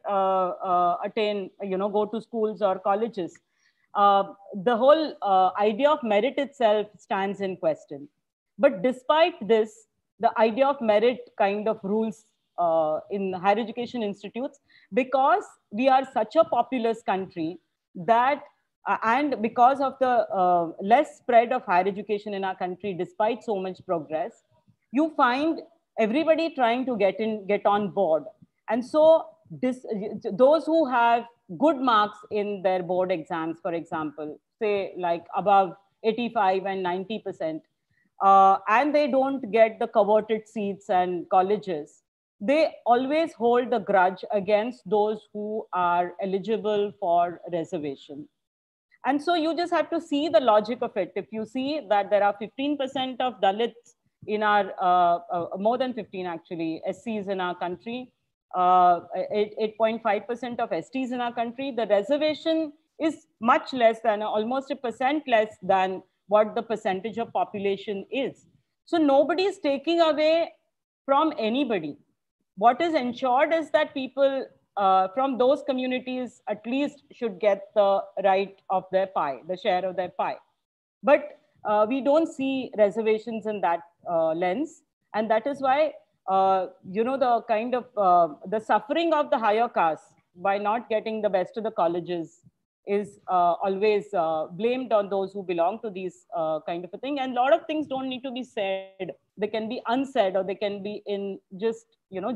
attain, go to schools or colleges. The whole idea of merit itself stands in question. But despite this, the idea of merit kind of rules in higher education institutes, because we are such a populous country that and because of the less spread of higher education in our country, despite so much progress, you find everybody trying to get on board. And so those who have good marks in their board exams, for example, say like above 85 and 90%, and they don't get the coveted seats and colleges, they always hold the grudge against those who are eligible for reservation. And so you just have to see the logic of it. If you see that there are 15% of Dalits in our, more than 15 actually, SCs in our country, 8.5% of STs in our country, the reservation is much less than, almost 1% less than what the percentage of population is. So nobody is taking away from anybody. What is ensured is that people from those communities at least should get the right of their pie, the share of their pie. But we don't see reservations in that lens. And that is why, the kind of the suffering of the higher caste by not getting the best of the colleges is always blamed on those who belong to these kind of a thing. And a lot of things don't need to be said. They can be unsaid, or they can be in just,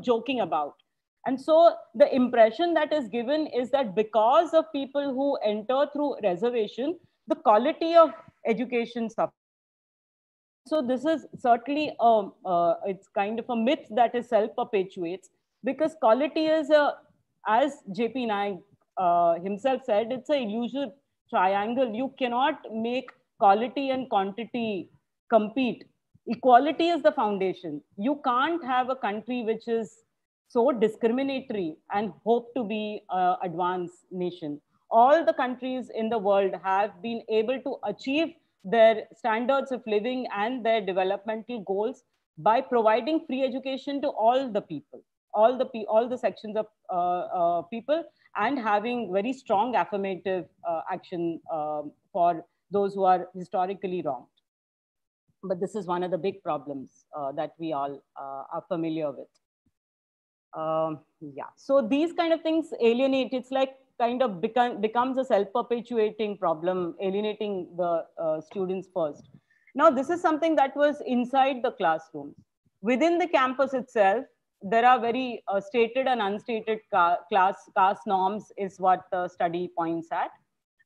joking about. And so the impression that is given is that because of people who enter through reservation, the quality of education suffers. So this is certainly it's kind of a myth that is self-perpetuates, because quality is as JP Naik himself said, it's an illusory triangle. You cannot make quality and quantity compete. Equality is the foundation. You can't have a country which is so discriminatory and hope to be an advanced nation. All the countries in the world have been able to achieve their standards of living and their developmental goals by providing free education to all the people, all the sections of people, and having very strong affirmative action for those who are historically wronged. But this is one of the big problems that we all are familiar with. Yeah, so these kind of things alienate. It's like kind of becomes a self-perpetuating problem, alienating the students first. Now, this is something that was inside the classroom. Within the campus itself, there are very stated and unstated caste norms is what the study points at.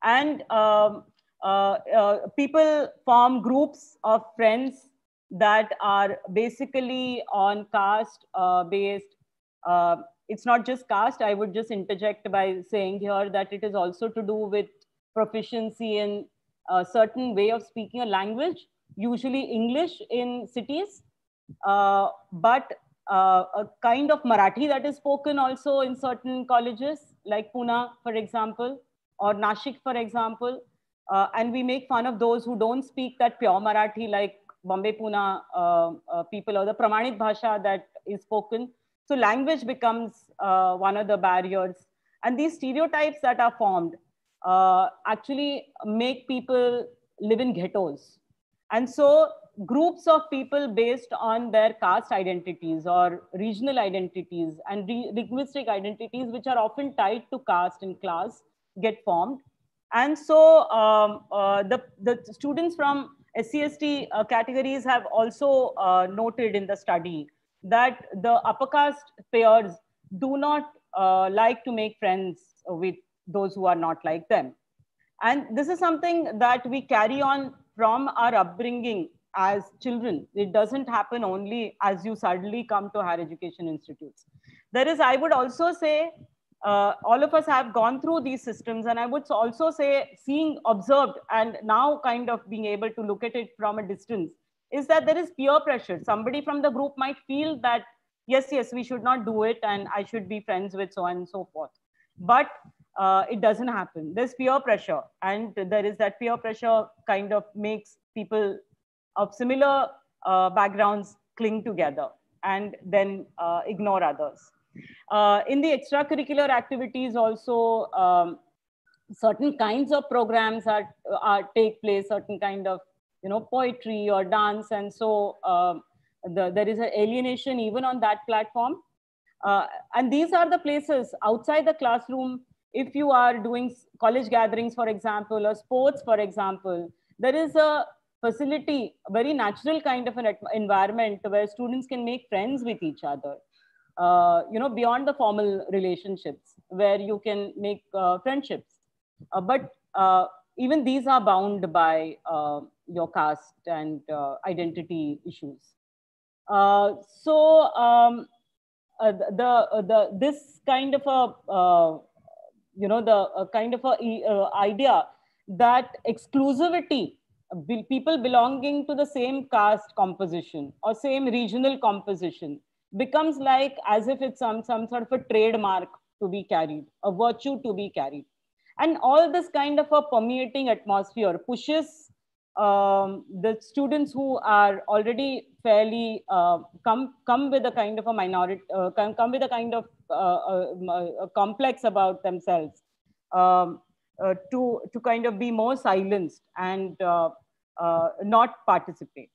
And people form groups of friends that are basically on caste based. It's not just caste. I would just interject by saying here that it is also to do with proficiency in a certain way of speaking a language, usually English in cities, but a kind of Marathi that is spoken also in certain colleges like Pune, for example, or Nashik, for example. And we make fun of those who don't speak that pure Marathi like Bombay, Pune people, or the Pramanit Bhasha that is spoken. So language becomes one of the barriers. And these stereotypes that are formed actually make people live in ghettos. And so groups of people based on their caste identities or regional identities and linguistic identities, which are often tied to caste and class, get formed. And so the students from SC/ST categories have also noted in the study that the upper caste peers do not like to make friends with those who are not like them. And this is something that we carry on from our upbringing as children. It doesn't happen only as you suddenly come to higher education institutes. There is, I would also say, all of us have gone through these systems, and I would also say, observed, and now kind of being able to look at it from a distance, is that there is peer pressure. Somebody from the group might feel that, yes, we should not do it, and I should be friends with so on and so forth. But it doesn't happen. There's peer pressure, and there is that peer pressure kind of makes people of similar backgrounds cling together and then ignore others. In the extracurricular activities also, certain kinds of programs take place, certain kind of, poetry or dance. And so there is an alienation even on that platform. And these are the places outside the classroom. If you are doing college gatherings, for example, or sports, for example, there is a facility, a very natural kind of an environment where students can make friends with each other, beyond the formal relationships, where you can make friendships. But even these are bound by your caste and identity issues. This kind of a idea that exclusivity, people belonging to the same caste composition or same regional composition, becomes like as if it's some sort of a trademark to be carried, a virtue to be carried. And all this kind of a permeating atmosphere pushes the students who are already fairly come with a kind of a minority, come with a kind of a complex about themselves, to kind of be more silenced and not participate.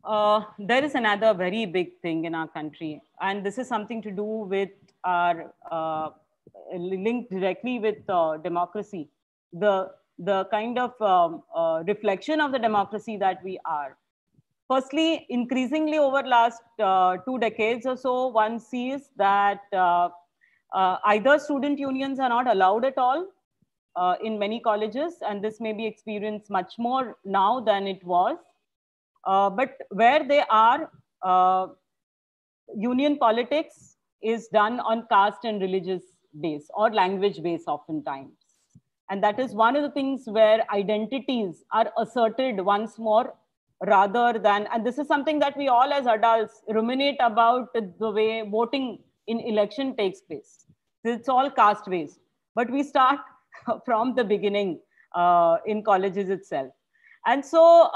There is another very big thing in our country, and this is something to do with our linked directly with democracy, the kind of reflection of the democracy that we are. Firstly, increasingly over last 2 decades or so, one sees that either student unions are not allowed at all in many colleges, and this may be experienced much more now than it was. But where they are, union politics is done on caste and religious base or language base oftentimes. And that is one of the things where identities are asserted once more, rather than, and this is something that we all as adults ruminate about, the way voting in election takes place. It's all caste based, but we start from the beginning in colleges itself. And so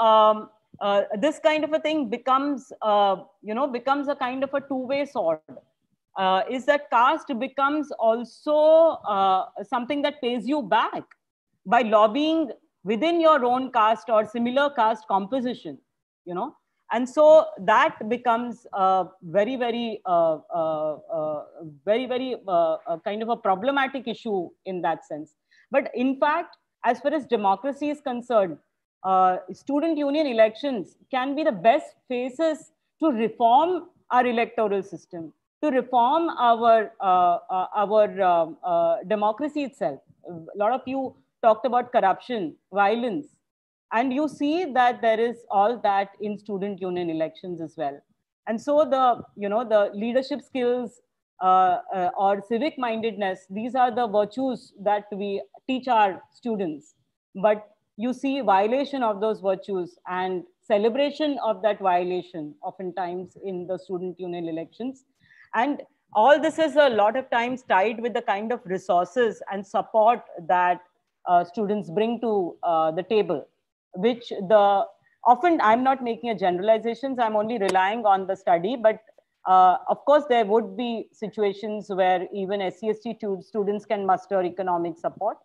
this kind of a thing becomes, becomes a kind of a two-way sword. Is that caste becomes also something that pays you back by lobbying within your own caste or similar caste composition, and so that becomes very, very kind of a problematic issue in that sense. But in fact, as far as democracy is concerned, student union elections can be the best phases to reform our electoral system, to reform our democracy itself. A lot of you talked about corruption, violence, and you see that there is all that in student union elections as well. And so the leadership skills or civic mindedness, these are the virtues that we teach our students. But you see violation of those virtues and celebration of that violation oftentimes in the student union elections. And all this is a lot of times tied with the kind of resources and support that students bring to the table, which often, I'm not making a generalizations, I'm only relying on the study, but of course there would be situations where even SC/ST students can muster economic support,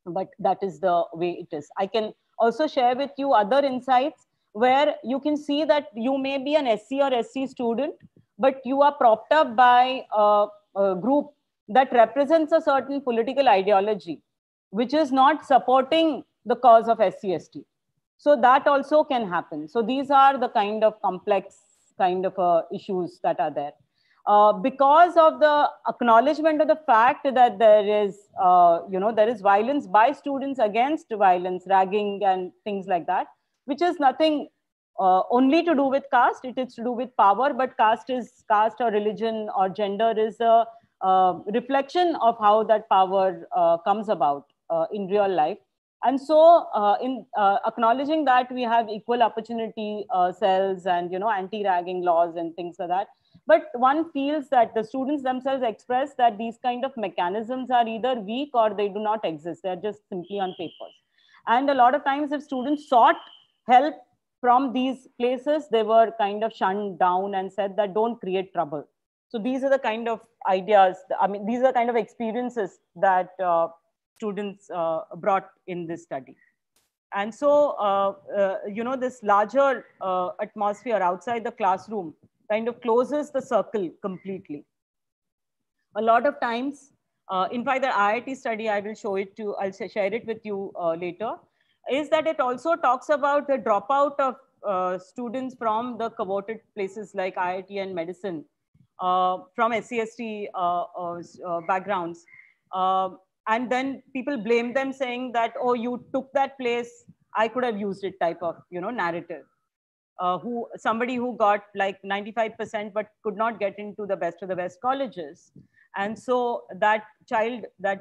but that is the way it is. I can also share with you other insights where you can see that you may be an SC or SC student, but you are propped up by a group that represents a certain political ideology, which is not supporting the cause of SC/ST. So that also can happen. So these are the kind of complex kind of issues that are there. because of the acknowledgement of the fact that there is, there is violence by students against violence, ragging and things like that, which is nothing only to do with caste. It is to do with power, but caste or religion or gender is a reflection of how that power comes about in real life. And so in acknowledging that we have equal opportunity cells and, anti-ragging laws and things like that, but one feels that the students themselves express that these kind of mechanisms are either weak or they do not exist. They're just simply on papers. And a lot of times if students sought help from these places, they were kind of shunned down and said that don't create trouble. So these are the kind of ideas, these are kind of experiences that students brought in this study. And so, this larger atmosphere outside the classroom kind of closes the circle completely. A lot of times, in fact, the IIT study, I will show it to, I'll share it with you later, is that it also talks about the dropout of students from the coveted places like IIT and medicine, from SC/ST backgrounds. And then people blame them saying that, oh, you took that place, I could have used it type of, narrative. Somebody who got like 95% but could not get into the best of the best colleges. And so that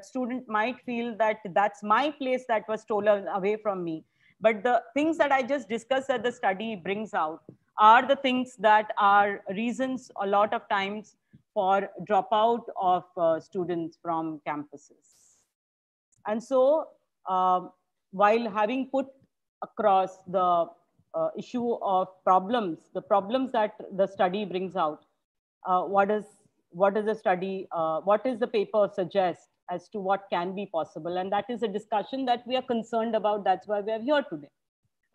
student might feel that that's my place that was stolen away from me. But the things that I just discussed that the study brings out are the things that are reasons a lot of times for dropout of students from campuses. And so while having put across the issue of the problems that the study brings out, what is the study, what is the paper suggest as to what can be possible? And that is a discussion that we are concerned about. That's why we are here today.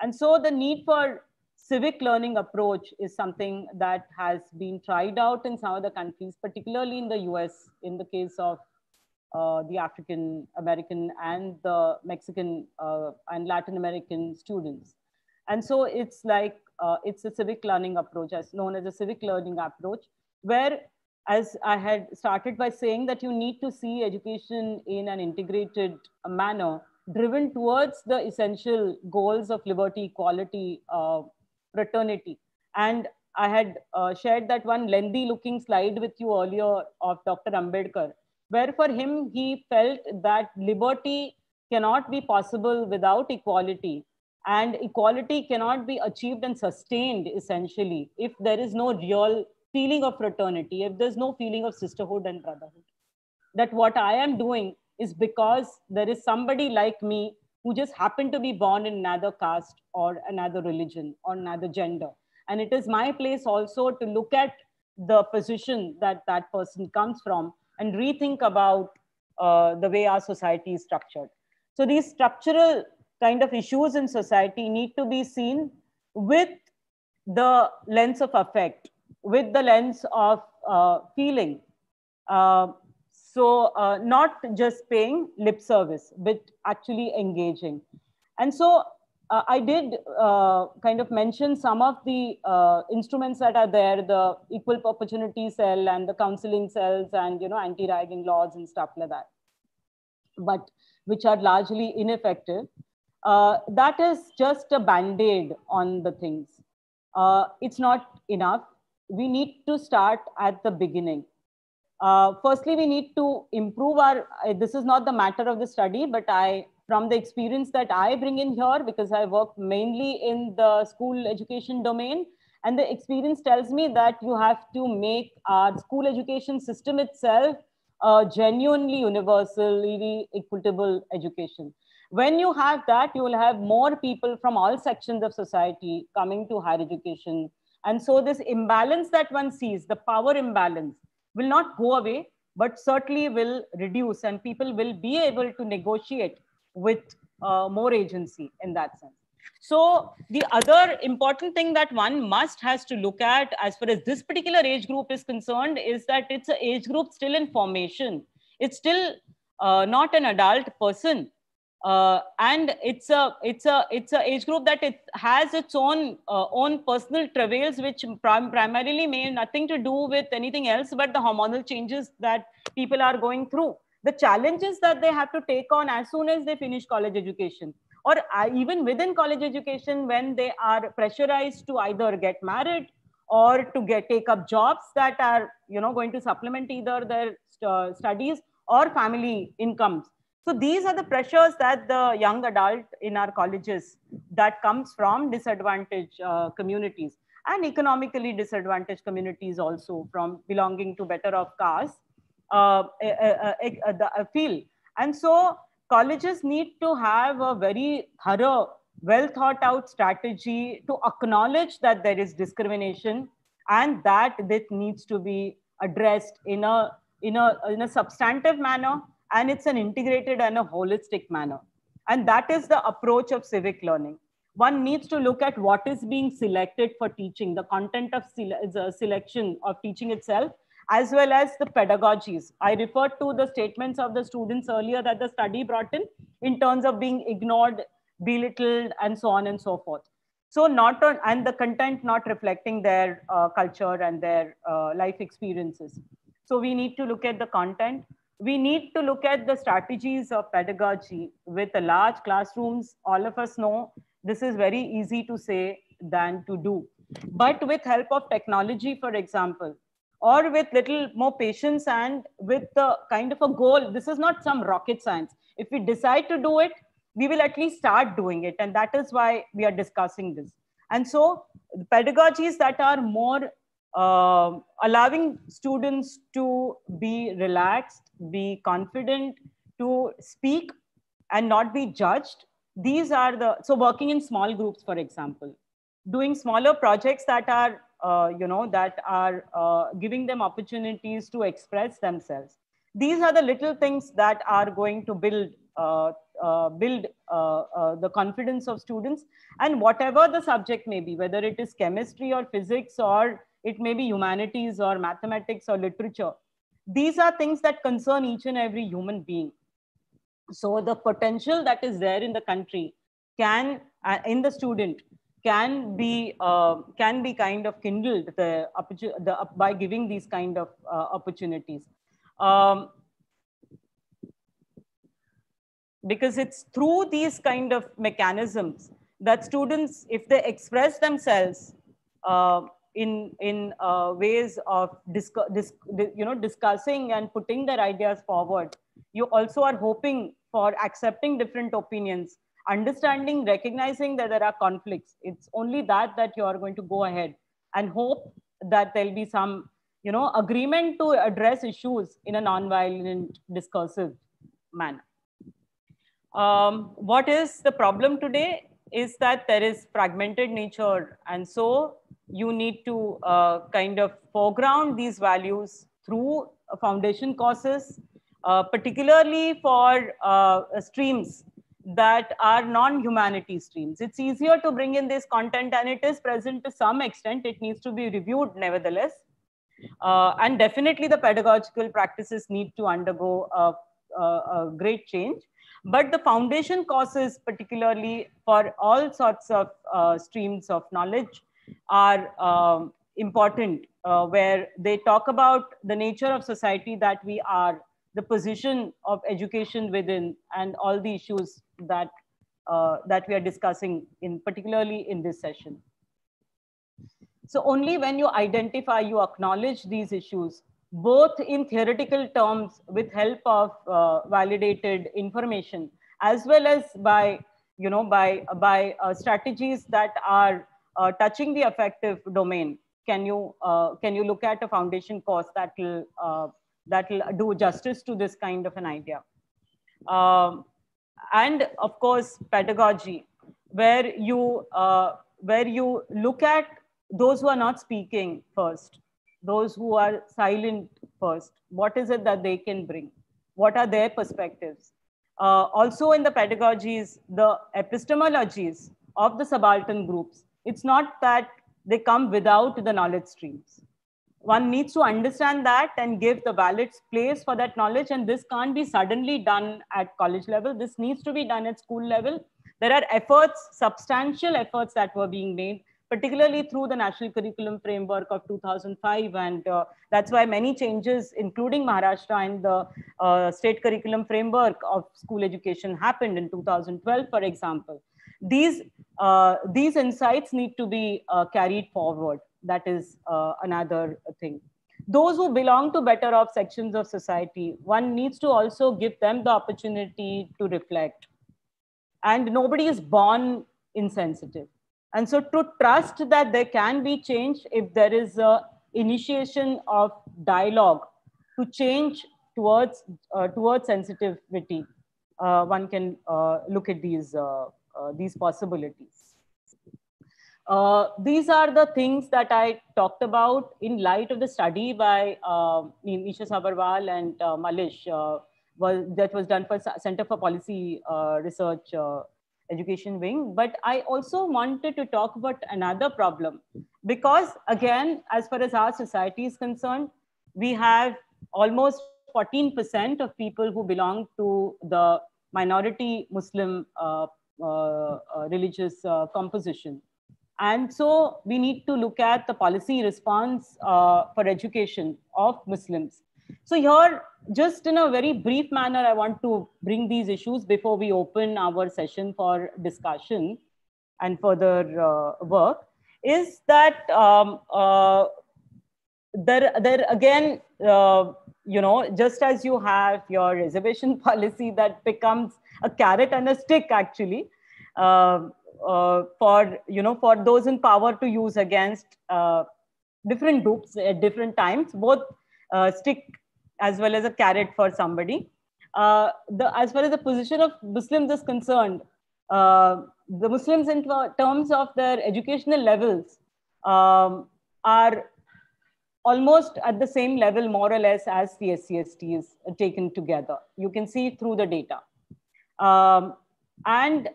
And so the need for civic learning approach is something that has been tried out in some of the countries, particularly in the US, in the case of the African American and the Mexican and Latin American students. And so it's like, it's a civic learning approach, as known as a civic learning approach, where, as I had started by saying, that you need to see education in an integrated manner, driven towards the essential goals of liberty, equality, fraternity. And I had shared that one lengthy looking slide with you earlier of Dr. Ambedkar, where for him, he felt that liberty cannot be possible without equality. And equality cannot be achieved and sustained, essentially, if there is no real feeling of fraternity, if there's no feeling of sisterhood and brotherhood. That what I am doing is because there is somebody like me who just happened to be born in another caste or another religion or another gender. And it is my place also to look at the position that that person comes from and rethink about the way our society is structured. So these structural kind of issues in society need to be seen with the lens of affect, with the lens of feeling. Not just paying lip service, but actually engaging. And so I did kind of mention some of the instruments that are there, the equal opportunity cell and the counseling cells and, anti-ragging laws and stuff like that, but which are largely ineffective. That is just a band-aid on the things. It's not enough. We need to start at the beginning. Firstly, we need to improve this is not the matter of the study, but from the experience that I bring in here, because I work mainly in the school education domain, and the experience tells me that you have to make our school education system itself a genuinely universally equitable education. When you have that, you will have more people from all sections of society coming to higher education. And so this imbalance that one sees, the power imbalance, will not go away, but certainly will reduce, and people will be able to negotiate with more agency in that sense. So the other important thing that one has to look at as far as this particular age group is concerned is that it's an age group still in formation. It's still not an adult person. And it's a age group that it has its own personal travails, which primarily may have nothing to do with anything else but the hormonal changes that people are going through, the challenges that they have to take on as soon as they finish college education, or even within college education, when they are pressurized to either get married or to take up jobs that are going to supplement either their studies or family incomes. So these are the pressures that the young adult in our colleges that comes from disadvantaged communities and economically disadvantaged communities also, from belonging to better off castes, feel. And so colleges need to have a very thorough, well thought out strategy to acknowledge that there is discrimination and that this needs to be addressed in a substantive manner, and it's an integrated and a holistic manner. And that is the approach of civic learning. One needs to look at what is being selected for teaching, the content of selection of teaching itself, as well as the pedagogies. I referred to the statements of the students earlier that the study brought in terms of being ignored, belittled, and so on and so forth. So and the content not reflecting their culture and their life experiences. So we need to look at the content. We need to look at the strategies of pedagogy with the large classrooms. All of us know this is very easy to say than to do. But with help of technology, for example, or with little more patience and with the kind of a goal, this is not some rocket science. If we decide to do it, we will at least start doing it. And that is why we are discussing this. And so pedagogies that are more allowing students to be relaxed, be confident, to speak and not be judged. These are so working in small groups, for example, doing smaller projects that are, giving them opportunities to express themselves. These are the little things that are going to build the confidence of students. And whatever the subject may be, whether it is chemistry or physics, or it may be humanities or mathematics or literature, these are things that concern each and every human being. So the potential that is there in the country can, in the student, can be kind of kindled by giving these kind of opportunities. Because it's through these kind of mechanisms that students, if they express themselves in ways of discussing and putting their ideas forward, you also are hoping for accepting different opinions, understanding, recognizing that there are conflicts. It's only that you are going to go ahead and hope that there'll be some, agreement to address issues in a non-violent, discursive manner. What is the problem today is that there is fragmented nature. And so you need to kind of foreground these values through foundation courses, particularly for streams that are non-humanity streams. It's easier to bring in this content, and it is present to some extent. It needs to be reviewed nevertheless. And definitely the pedagogical practices need to undergo a great change. But the foundation courses, particularly for all sorts of streams of knowledge, are important, where they talk about the nature of society that we are, the position of education within, and all the issues that we are discussing particularly in this session. So only when you identify, you acknowledge these issues, both in theoretical terms with help of validated information, as well as by strategies that are touching the affective domain, can you look at a foundation course that will do justice to this kind of an idea. And of course, pedagogy, where you look at those who are not speaking first, those who are silent first. What is it that they can bring? What are their perspectives? Also in the pedagogies, the epistemologies of the subaltern groups, it's not that they come without the knowledge streams. one needs to understand that and give the valid place for that knowledge. And this can't be suddenly done at college level. This needs to be done at school level. There are efforts, substantial efforts that were being made, particularly through the National Curriculum Framework of 2005. And that's why many changes, including Maharashtra and the State Curriculum Framework of school education happened in 2012, for example. These insights need to be carried forward. That is another thing. Those who belong to better off sections of society, one needs to also give them the opportunity to reflect. And nobody is born insensitive. And so to trust that there can be change if there is a initiation of dialogue to change towards sensitivity, one can look at these possibilities. These are the things that I talked about in light of the study by Nisha Sabarwal and Malish that was done for Center for Policy Research Education Wing. But I also wanted to talk about another problem, because again, as far as our society is concerned, we have almost 14% of people who belong to the minority Muslim religious composition. And so we need to look at the policy response for education of Muslims. So here, just in a very brief manner, I want to bring these issues before we open our session for discussion and further work, is that there again, you know, just as you have your reservation policy that becomes a carrot and a stick, actually, for those in power to use against different groups at different times, both stick as well as a carrot for somebody. As far as the position of Muslims is concerned, the Muslims in terms of their educational levels are almost at the same level, more or less, as the SC/ST is taken together. You can see through the data. And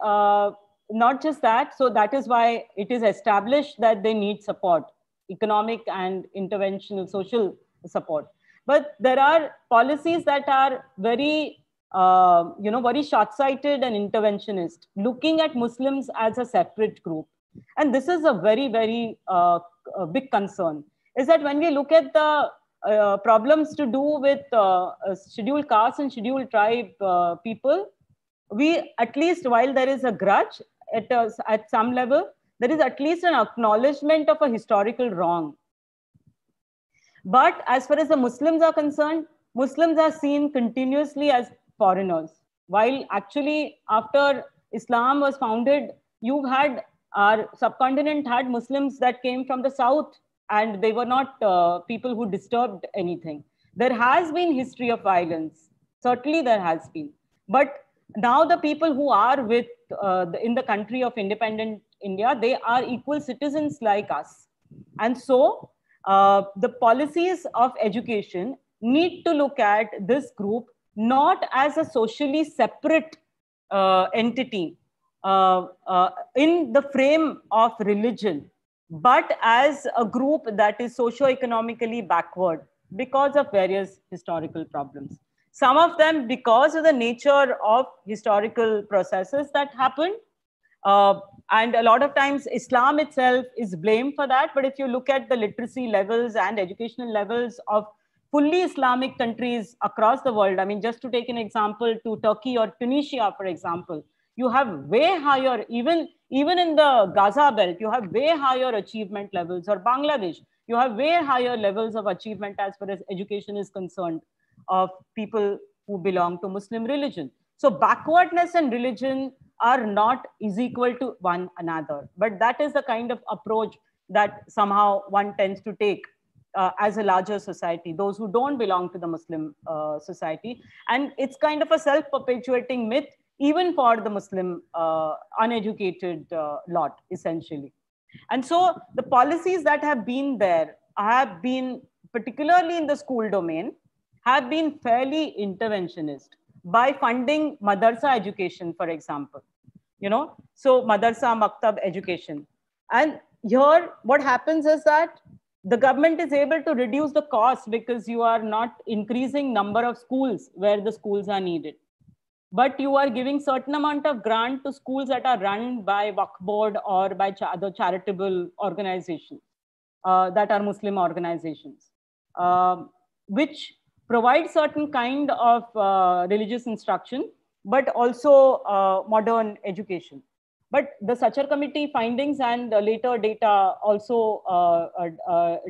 not just that, so that is why it is established that they need support, economic and interventional social support. But there are policies that are very, very short-sighted and interventionist, looking at Muslims as a separate group. And this is a very, very big concern, is that when we look at the problems to do with scheduled caste and scheduled tribe people, we, at least while there is a grudge at some level, there is at least an acknowledgement of a historical wrong. But as far as the Muslims are concerned, Muslims are seen continuously as foreigners. While actually after Islam was founded, our subcontinent had Muslims that came from the south, and they were not people who disturbed anything. There has been history of violence. Certainly there has been. But now the people who are in the country of independent India, they are equal citizens like us. And so the policies of education need to look at this group not as a socially separate entity in the frame of religion, but as a group that is socio-economically backward because of various historical problems. Some of them because of the nature of historical processes that happened. And a lot of times Islam itself is blamed for that. But if you look at the literacy levels and educational levels of fully Islamic countries across the world, I mean, just to take an example, to Turkey or Tunisia, for example, you have way higher, even in the Gaza belt, you have way higher achievement levels, or Bangladesh, you have way higher levels of achievement as far as education is concerned of people who belong to Muslim religion. So backwardness and religion are not is equal to one another, but that is the kind of approach that somehow one tends to take as a larger society, those who don't belong to the Muslim society. And it's kind of a self-perpetuating myth, even for the Muslim uneducated lot, essentially. And so the policies that have been there have been, particularly in the school domain, have been fairly interventionist by funding madrasa education, for example. So madrasa, maktab education. And here what happens is that the government is able to reduce the cost because you are not increasing number of schools where the schools are needed, but you are giving certain amount of grant to schools that are run by Waqf board or by other charitable organizations that are Muslim organizations, which provide certain kind of religious instruction, but also modern education. But the Sachar committee findings and later data also,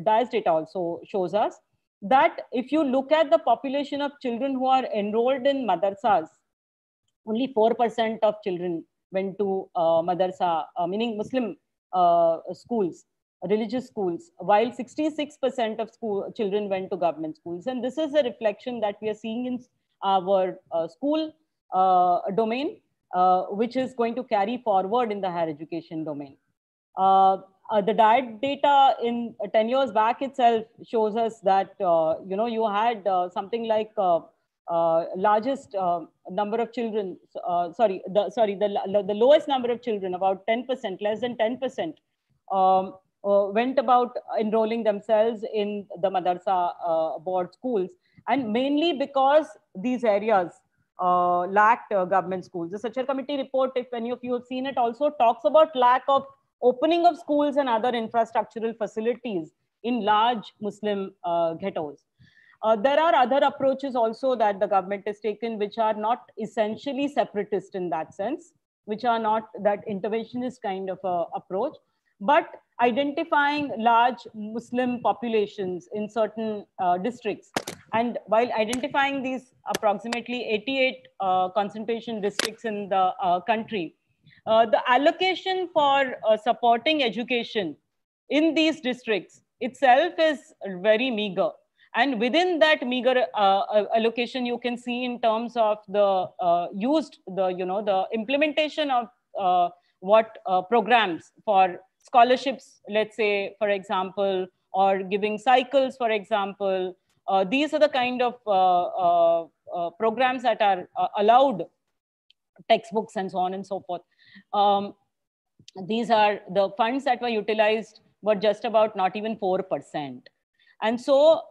DIAS data also shows us that if you look at the population of children who are enrolled in madrasas, only 4% of children went to madrasa, meaning Muslim schools, religious schools, while 66% of children went to government schools. And this is a reflection that we are seeing in our school domain, which is going to carry forward in the higher education domain. The DIET data in 10 years back itself shows us that, you had something like largest number of children, the lowest number of children, about 10%, less than 10%, went about enrolling themselves in the madrasa board schools, and mainly because these areas lacked government schools. The Sachar committee report, if any of you have seen it, also talks about lack of opening of schools and other infrastructural facilities in large Muslim ghettos. There are other approaches also that the government has taken, which are not essentially separatist in that sense, which are not that interventionist kind of approach, but identifying large Muslim populations in certain districts. And while identifying these approximately 88 concentration districts in the country, the allocation for supporting education in these districts itself is very meager. And within that meager allocation, you can see in terms of the the implementation of what programs for scholarships, let's say, for example, or giving cycles, for example. These are the kind of programs that are allowed, textbooks and so on and so forth. These are the funds that were utilized were just about not even 4%. And so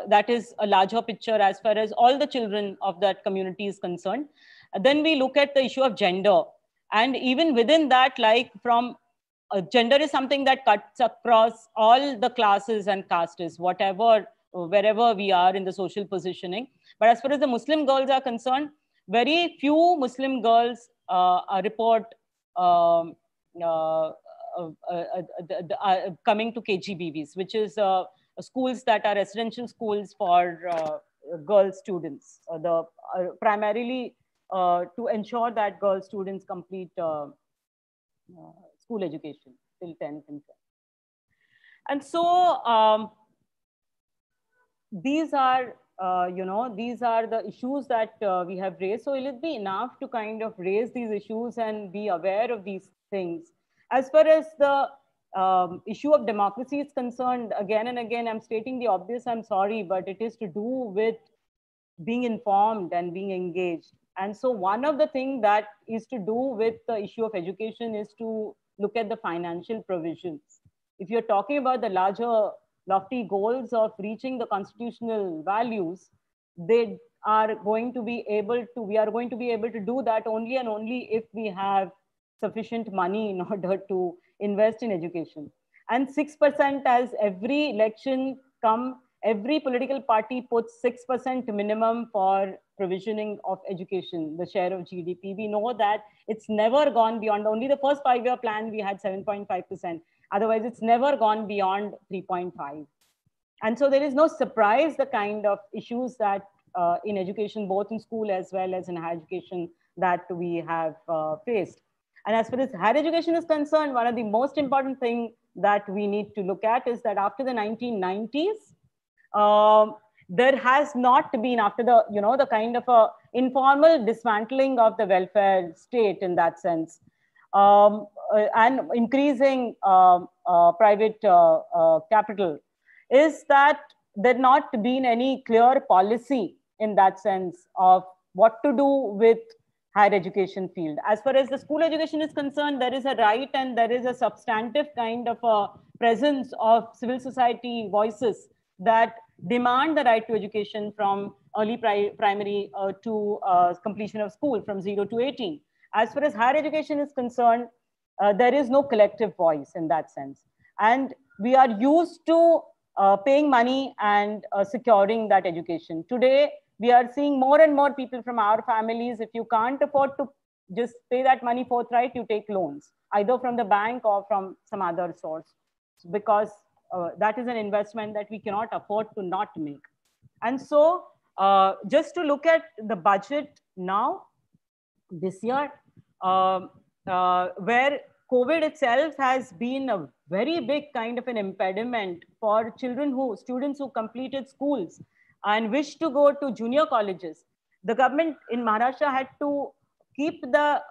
that is a larger picture as far as all the children of that community is concerned. Then we look at the issue of gender. And even within that, like from gender is something that cuts across all the classes and castes, wherever we are in the social positioning. But as far as the Muslim girls are concerned, very few Muslim girls report coming to KGBVs, which is schools that are residential schools for girl students, primarily to ensure that girl students complete school education till 10th and 12th. And so these are the issues that we have raised. So will it be enough to kind of raise these issues and be aware of these things? As far as the issue of democracy is concerned, again and again, I'm stating the obvious, I'm sorry, but it is to do with being informed and being engaged. And so one of the things that is to do with the issue of education is to look at the financial provisions. If you're talking about the larger lofty goals of reaching the constitutional values, we are going to be able to do that only and only if we have sufficient money in order to invest in education. And 6%, as every election every political party puts 6% minimum for provisioning of education, the share of GDP. We know that it's never gone beyond, only the first 5-year plan we had 7.5%. Otherwise, it's never gone beyond 3.5. And so there is no surprise the kind of issues that in education, both in school as well as in higher education, that we have faced. And as far as higher education is concerned, one of the most important things that we need to look at is that after the 1990s, there has not been, after the kind of a informal dismantling of the welfare state in that sense, and increasing private capital, is that there not been any clear policy in that sense of what to do with higher education field. As far as the school education is concerned, there is a right and there is a substantive kind of a presence of civil society voices that demand the right to education from early primary to completion of school from 0 to 18. As far as higher education is concerned, there is no collective voice in that sense. And we are used to paying money and securing that education. Today, we are seeing more and more people from our families, if you can't afford to just pay that money forthright, you take loans, either from the bank or from some other source, because that is an investment that we cannot afford to not make. And so just to look at the budget now, this year, where COVID itself has been a very big kind of an impediment for students who completed schools and wish to go to junior colleges. The government in Maharashtra had to keep the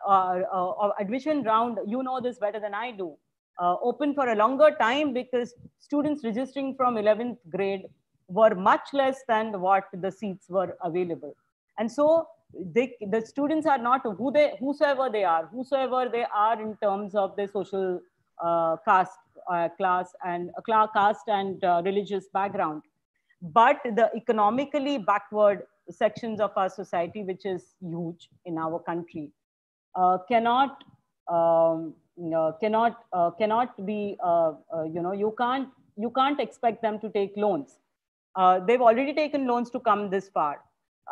admission round, you know this better than I do, open for a longer time, because students registering from 11th grade were much less than what the seats were available. And so the students are not whosoever they are in terms of their social caste and religious background, but the economically backward sections of our society, which is huge in our country, cannot be, you can't expect them to take loans. They've already taken loans to come this far.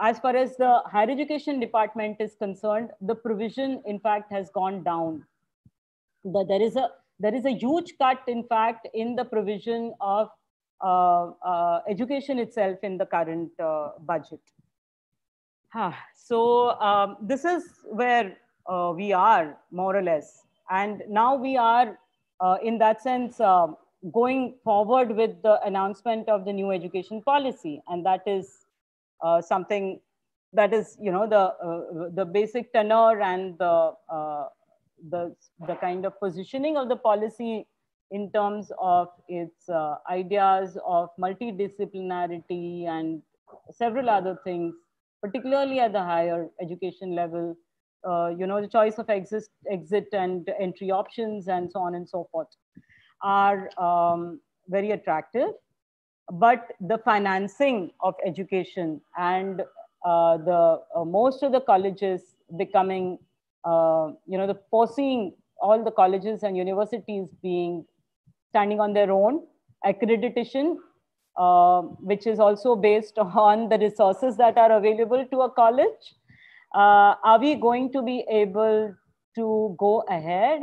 As far as the higher education department is concerned, the provision, in fact, has gone down. There is a huge cut, in fact, in the provision of education itself in the current budget. So this is where we are, more or less. And now we are, in that sense, going forward with the announcement of the new education policy. And that is something that is, the basic tenor and the kind of positioning of the policy in terms of its ideas of multidisciplinarity and several other things, particularly at the higher education level, the choice of exit and entry options and so on and so forth are very attractive. But the financing of education and most of the colleges becoming, foreseeing all the colleges and universities standing on their own, accreditation, which is also based on the resources that are available to a college. Are we going to be able to go ahead,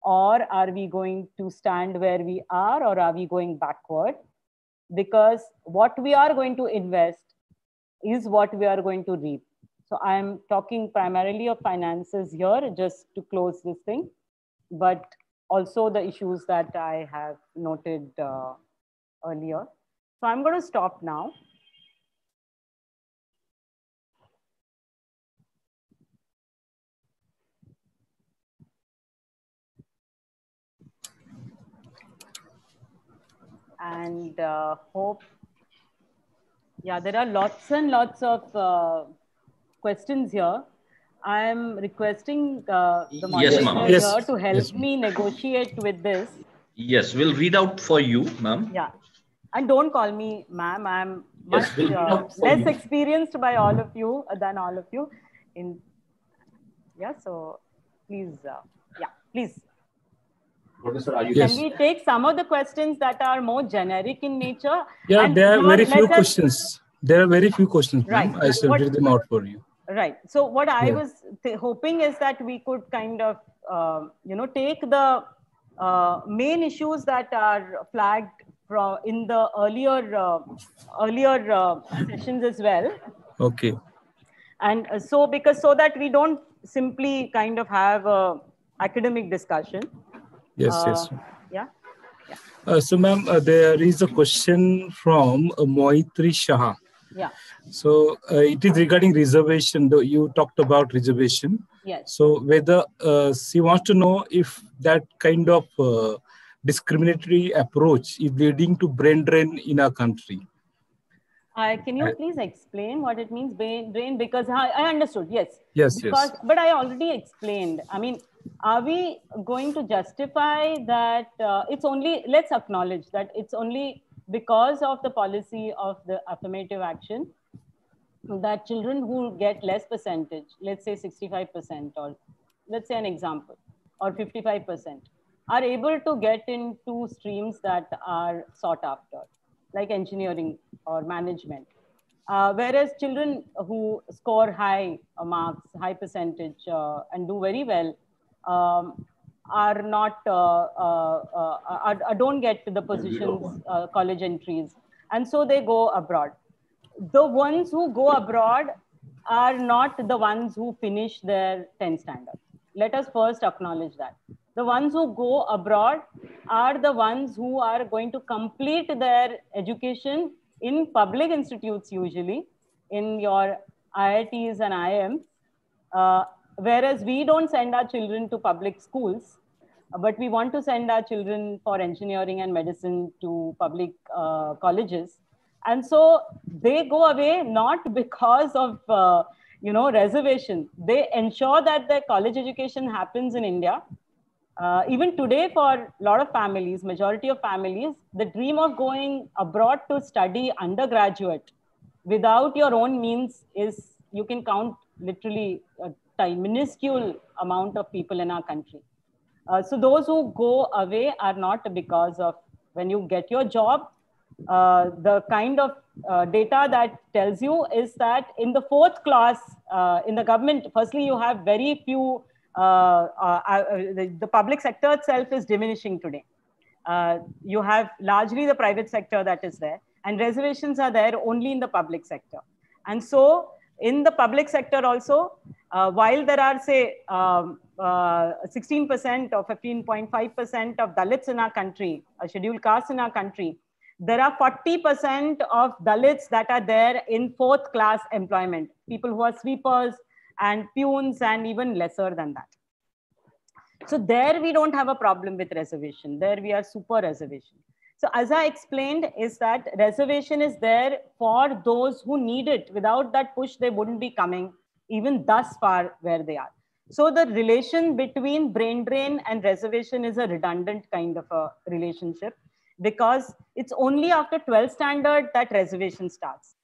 or are we going to stand where we are, or are we going backward? Because what we are going to invest is what we are going to reap. So I'm talking primarily of finances here, just to close this thing, but also the issues that I have noted earlier. So I'm going to stop now. And hope, there are lots and lots of questions here. I'm requesting the moderator here to help me negotiate with this. Yes, we'll read out for you, ma'am. Yeah, and don't call me ma'am. I'm much less experienced by all of you than all of you. So please, please. Can we take some of the questions that are more generic in nature? Yeah, there are very few questions. There are very few questions. Right. I shall read them out for you. Right. So what I was hoping is that we could kind of, take the main issues that are flagged in the earlier sessions as well. Okay. And so that we don't simply kind of have a academic discussion. Yes. Yeah. So, ma'am, there is a question from Moitri Shah. Yeah. So it is regarding reservation. Though you talked about reservation. Yes. So whether she wants to know if that kind of discriminatory approach is leading to brain drain in our country. Can you please explain what it means, brain? Because I understood, yes. Yes, because, yes. But I already explained. I mean, are we going to justify that it's only, let's acknowledge that it's only because of the policy of the affirmative action that children who get less percentage, let's say 65%, or let's say an example, or 55%, are able to get into streams that are sought after, like engineering or management. Whereas children who score high marks, high percentage, and do very well, are not, don't get to the positions, college entries, and so they go abroad. The ones who go abroad are not the ones who finish their 10th standard. Let us first acknowledge that. The ones who go abroad are the ones who are going to complete their education in public institutes, usually in your IITs and IIMs, whereas we don't send our children to public schools, but we want to send our children for engineering and medicine to public colleges. And so they go away not because of reservation. They ensure that their college education happens in India. Even today, for a lot of families, majority of families, the dream of going abroad to study undergraduate without your own means is, you can count literally a minuscule amount of people in our country. So those who go away are not because of, when you get your job, the kind of data that tells you is that in the 4th class in the government, firstly, you have very few, the public sector itself is diminishing today. You have largely the private sector that is there, and reservations are there only in the public sector. And so in the public sector also, while there are, say, 16% or 15.5% of Dalits in our country, scheduled castes in our country, there are 40% of Dalits that are there in 4th class employment, people who are sweepers and peons and even lesser than that. So there we don't have a problem with reservation. There we are super reservation. So as I explained, is that reservation is there for those who need it. Without that push, they wouldn't be coming even thus far where they are. So the relation between brain drain and reservation is a redundant kind of a relationship, because it's only after 12th standard that reservation starts.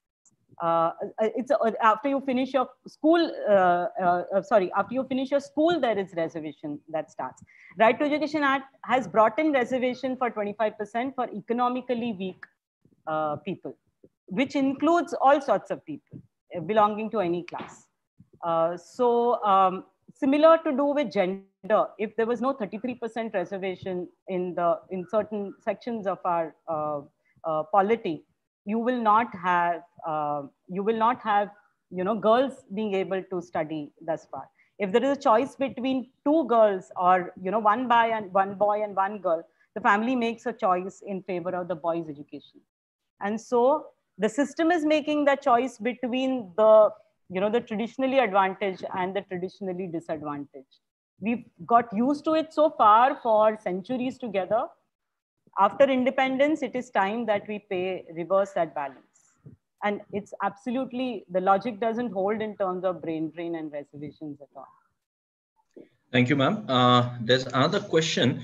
It's after you finish your school, after you finish your school, there is reservation that starts. Right to Education Act has brought in reservation for 25% for economically weak people, which includes all sorts of people belonging to any class. Similar to do with gender, if there was no 33% reservation in certain sections of our polity, you will not have girls being able to study thus far. If there is a choice between 2 girls or one boy and one girl, the family makes a choice in favor of the boy's education. And so the system is making the choice between the traditionally advantaged and the traditionally disadvantaged. We've got used to it so far for centuries together. After independence, it is time that we reverse that balance. And it's absolutely, the logic doesn't hold in terms of brain drain and reservations at all. Thank you, ma'am. There's another question.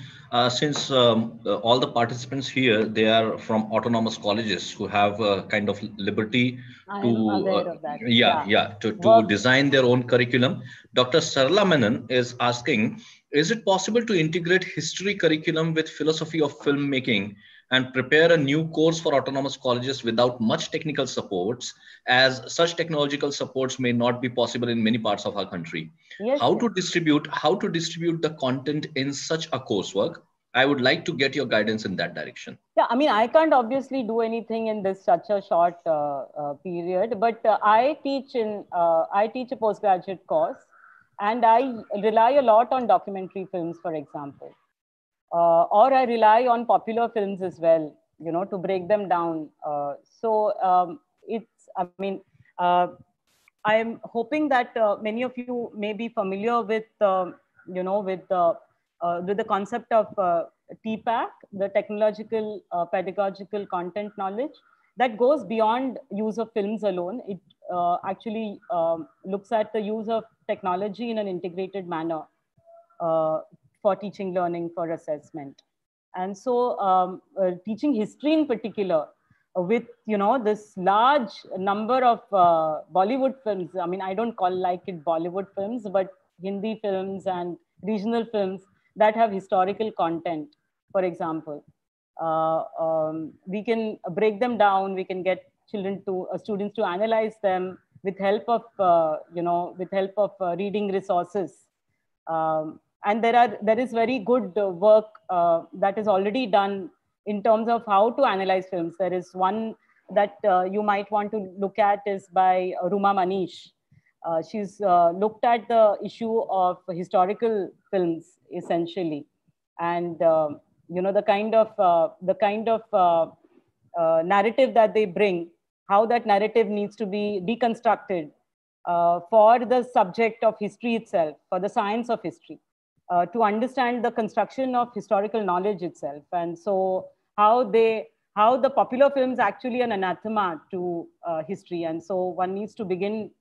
Since all the participants here, they are from autonomous colleges who have kind of liberty to design their own curriculum. Dr. Sarla Menon is asking, is it possible to integrate history curriculum with philosophy of filmmaking and prepare a new course for autonomous colleges without much technical supports, as such technological supports may not be possible in many parts of our country? Yes, how to distribute the content in such a coursework? I would like to get your guidance in that direction. Yeah, I mean, I can't obviously do anything in such a short period, but I teach a postgraduate course, and I rely a lot on documentary films, for example. Or I rely on popular films as well, to break them down. I'm hoping that many of you may be familiar with, with the concept of TPAC, the technological pedagogical content knowledge. that goes beyond use of films alone. It actually looks at the use of technology in an integrated manner for teaching, learning, for assessment. And so teaching history in particular, with this large number of Bollywood films. I mean, I don't like it Bollywood films, but Hindi films and regional films that have historical content, for example. We can break them down. We can get students to analyze them with help of reading resources. And there is very good work that is already done in terms of how to analyze films. There is one that you might want to look at is by Ruma Manish. She's looked at the issue of historical films essentially, and the kind of narrative that they bring, how that narrative needs to be deconstructed for the subject of history itself, for the science of history, to understand the construction of historical knowledge itself. And so how the popular films actually an anathema to history. And so one needs to begin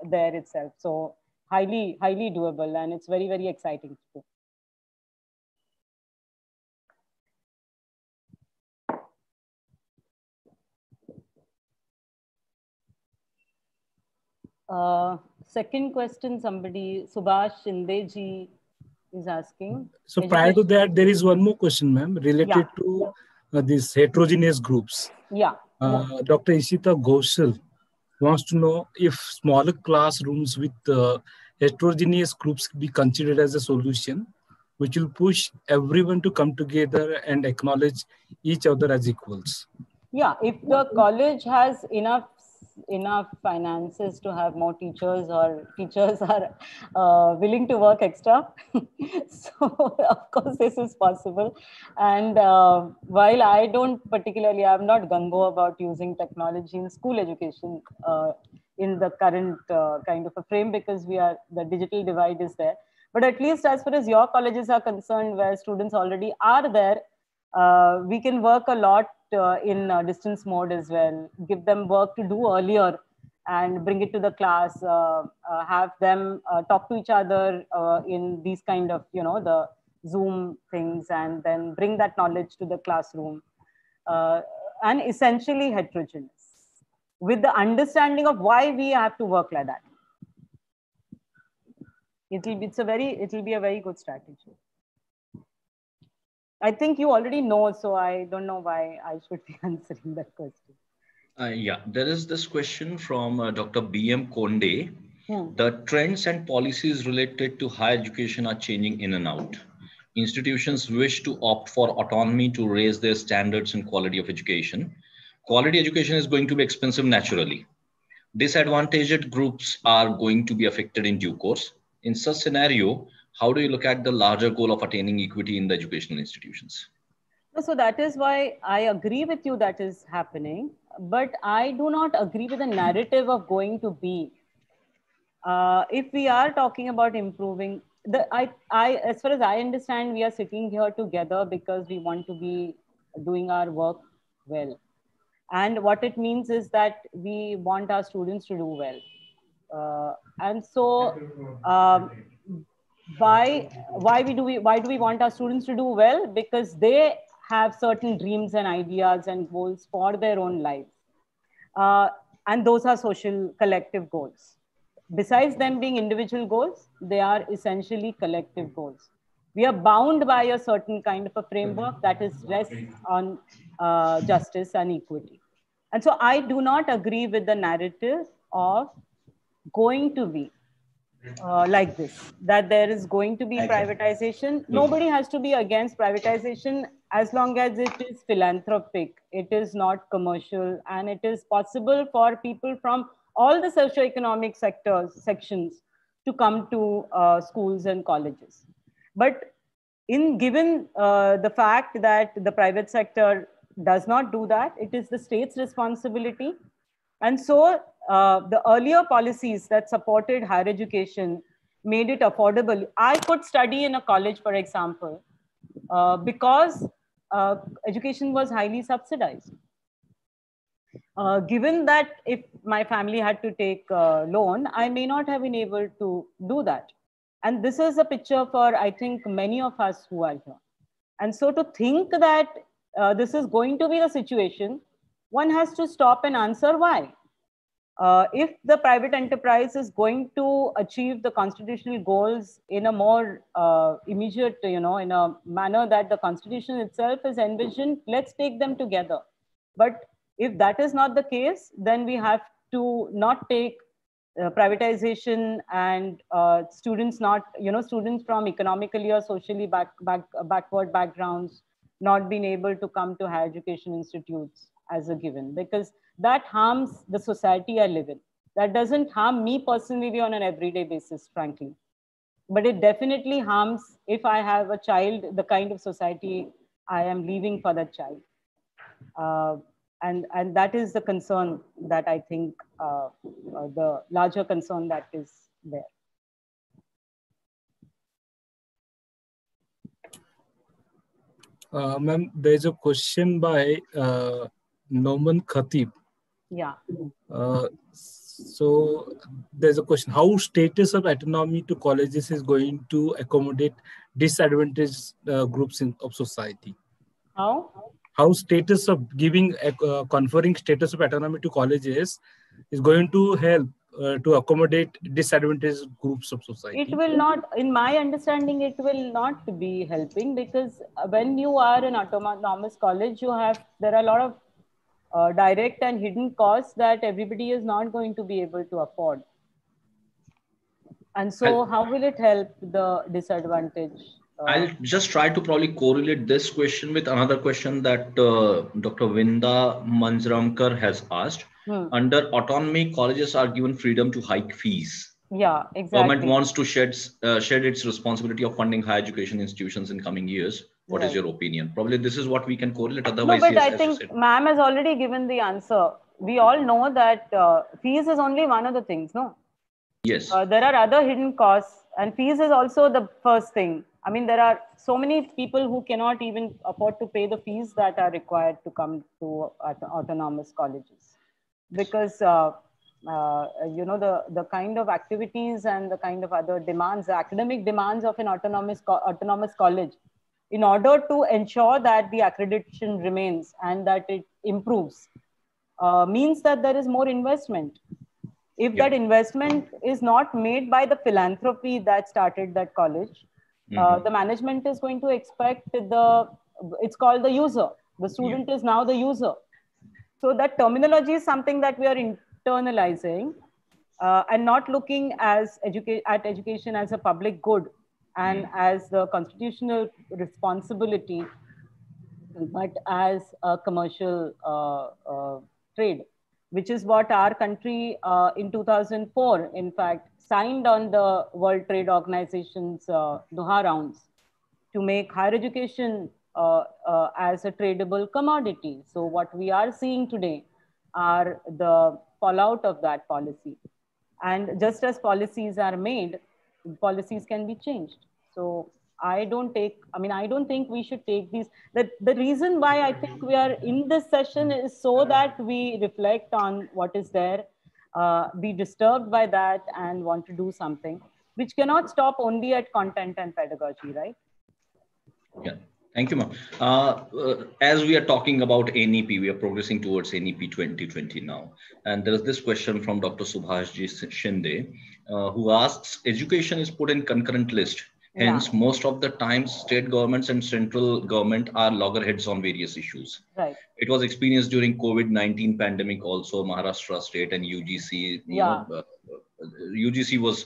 there itself. So highly doable, and it's very, very exciting to do. Second question, somebody, Subhash Shinde-ji is asking. So prior to that, there is one more question, ma'am, related to these heterogeneous groups. Yeah. Dr. Ishita Ghoshal wants to know if smaller classrooms with heterogeneous groups be considered as a solution, which will push everyone to come together and acknowledge each other as equals. Yeah, if the college has enough finances to have more teachers, or teachers are willing to work extra, so of course this is possible. And while I don't particularly, I'm not gung-ho about using technology in school education in the current kind of a frame, because the digital divide is there. But at least as far as your colleges are concerned, where students already are there, we can work a lot in distance mode as well, give them work to do earlier and bring it to the class, have them talk to each other in these kind of, the Zoom things, and then bring that knowledge to the classroom. And essentially heterogeneous, with the understanding of why we have to work like that. It will be a very good strategy. I think you already know, so I don't know why I should be answering that question. Yeah, there is this question from Dr. B.M. Konde. The trends and policies related to higher education are changing in and out. Institutions wish to opt for autonomy to raise their standards and quality of education. Quality education is going to be expensive naturally. Disadvantaged groups are going to be affected in due course. In such scenario, how do you look at the larger goal of attaining equity in the educational institutions? So that is why I agree with you that is happening, but I do not agree with the narrative of going to be. If we are talking about improving, as far as I understand, we are sitting here together because we want to be doing our work well. And what it means is that we want our students to do well. And so why do we want our students to do well? Because they have certain dreams and ideas and goals for their own lives. And those are social collective goals. Besides them being individual goals, they are essentially collective goals. We are bound by a certain kind of a framework that is rests on justice and equity. And so I do not agree with the narrative of going to be like this, that there is going to be privatization. Nobody has to be against privatization as long as it is philanthropic, it is not commercial, and it is possible for people from all the socioeconomic sections to come to schools and colleges. But given the fact that the private sector does not do that, it is the state's responsibility. And so the earlier policies that supported higher education made it affordable. I could study in a college, for example, because education was highly subsidized. Given that if my family had to take a loan, I may not have been able to do that. And this is a picture for, I think, many of us who are here. And so to think that this is going to be the situation, one has to stop and answer why. If the private enterprise is going to achieve the constitutional goals in a more immediate, in a manner that the constitution itself is envisioned, let's take them together. But if that is not the case, then we have to not take privatization and students students from economically or socially backward backgrounds not being able to come to higher education institutes as a given, because that harms the society I live in. That doesn't harm me personally on an everyday basis, frankly. But it definitely harms, if I have a child, the kind of society I am leaving for that child. And that is the concern that I think, the larger concern that is there. Ma'am, there's a question by Noman Khatib. Yeah. So there's a question: how status of autonomy to colleges is going to accommodate disadvantaged groups of society? How status of giving conferring status of autonomy to colleges is going to help to accommodate disadvantaged groups of society? It will not, in my understanding, it will not be helping, because when you are an autonomous college, there are a lot of direct and hidden costs that everybody is not going to be able to afford. And so how will it help the disadvantaged? I'll just try to probably correlate this question with another question that Dr. Vinda Manjramkar has asked. Under autonomy, colleges are given freedom to hike fees. Yeah, exactly. Government wants to shed its responsibility of funding higher education institutions in coming years. What is your opinion? Probably this is what we can correlate. Otherwise, no, but I think ma'am has already given the answer. We all know that fees is only one of the things, no? Yes. There are other hidden costs, and fees is also the first thing. I mean, there are so many people who cannot even afford to pay the fees that are required to come to autonomous colleges, because the kind of activities and the kind of other demands, the academic demands of an autonomous college, in order to ensure that the accreditation remains and that it improves, means that there is more investment. If that investment is not made by the philanthropy that started that college, the management is going to expect it's called the user. The student is now the user. So that terminology is something that we are internalizing and not looking at education as a public good and as the constitutional responsibility, but as a commercial trade, which is what our country in 2004, in fact, signed on the World Trade Organization's Doha rounds to make higher education as a tradable commodity. So what we are seeing today are the fallout of that policy. And just as policies are made, policies can be changed. So I don't think we should take these. The reason why I think we are in this session is so that we reflect on what is there, be disturbed by that and want to do something, which cannot stop only at content and pedagogy, right? Yeah. Thank you, ma'am. As we are talking about NEP, we are progressing towards NEP 2020 now. And there is this question from Dr. Subhashji Shinde, who asks, education is put in concurrent list. Hence, most of the times, state governments and central government are loggerheads on various issues. Right. It was experienced during COVID-19 pandemic also, Maharashtra state and UGC. UGC was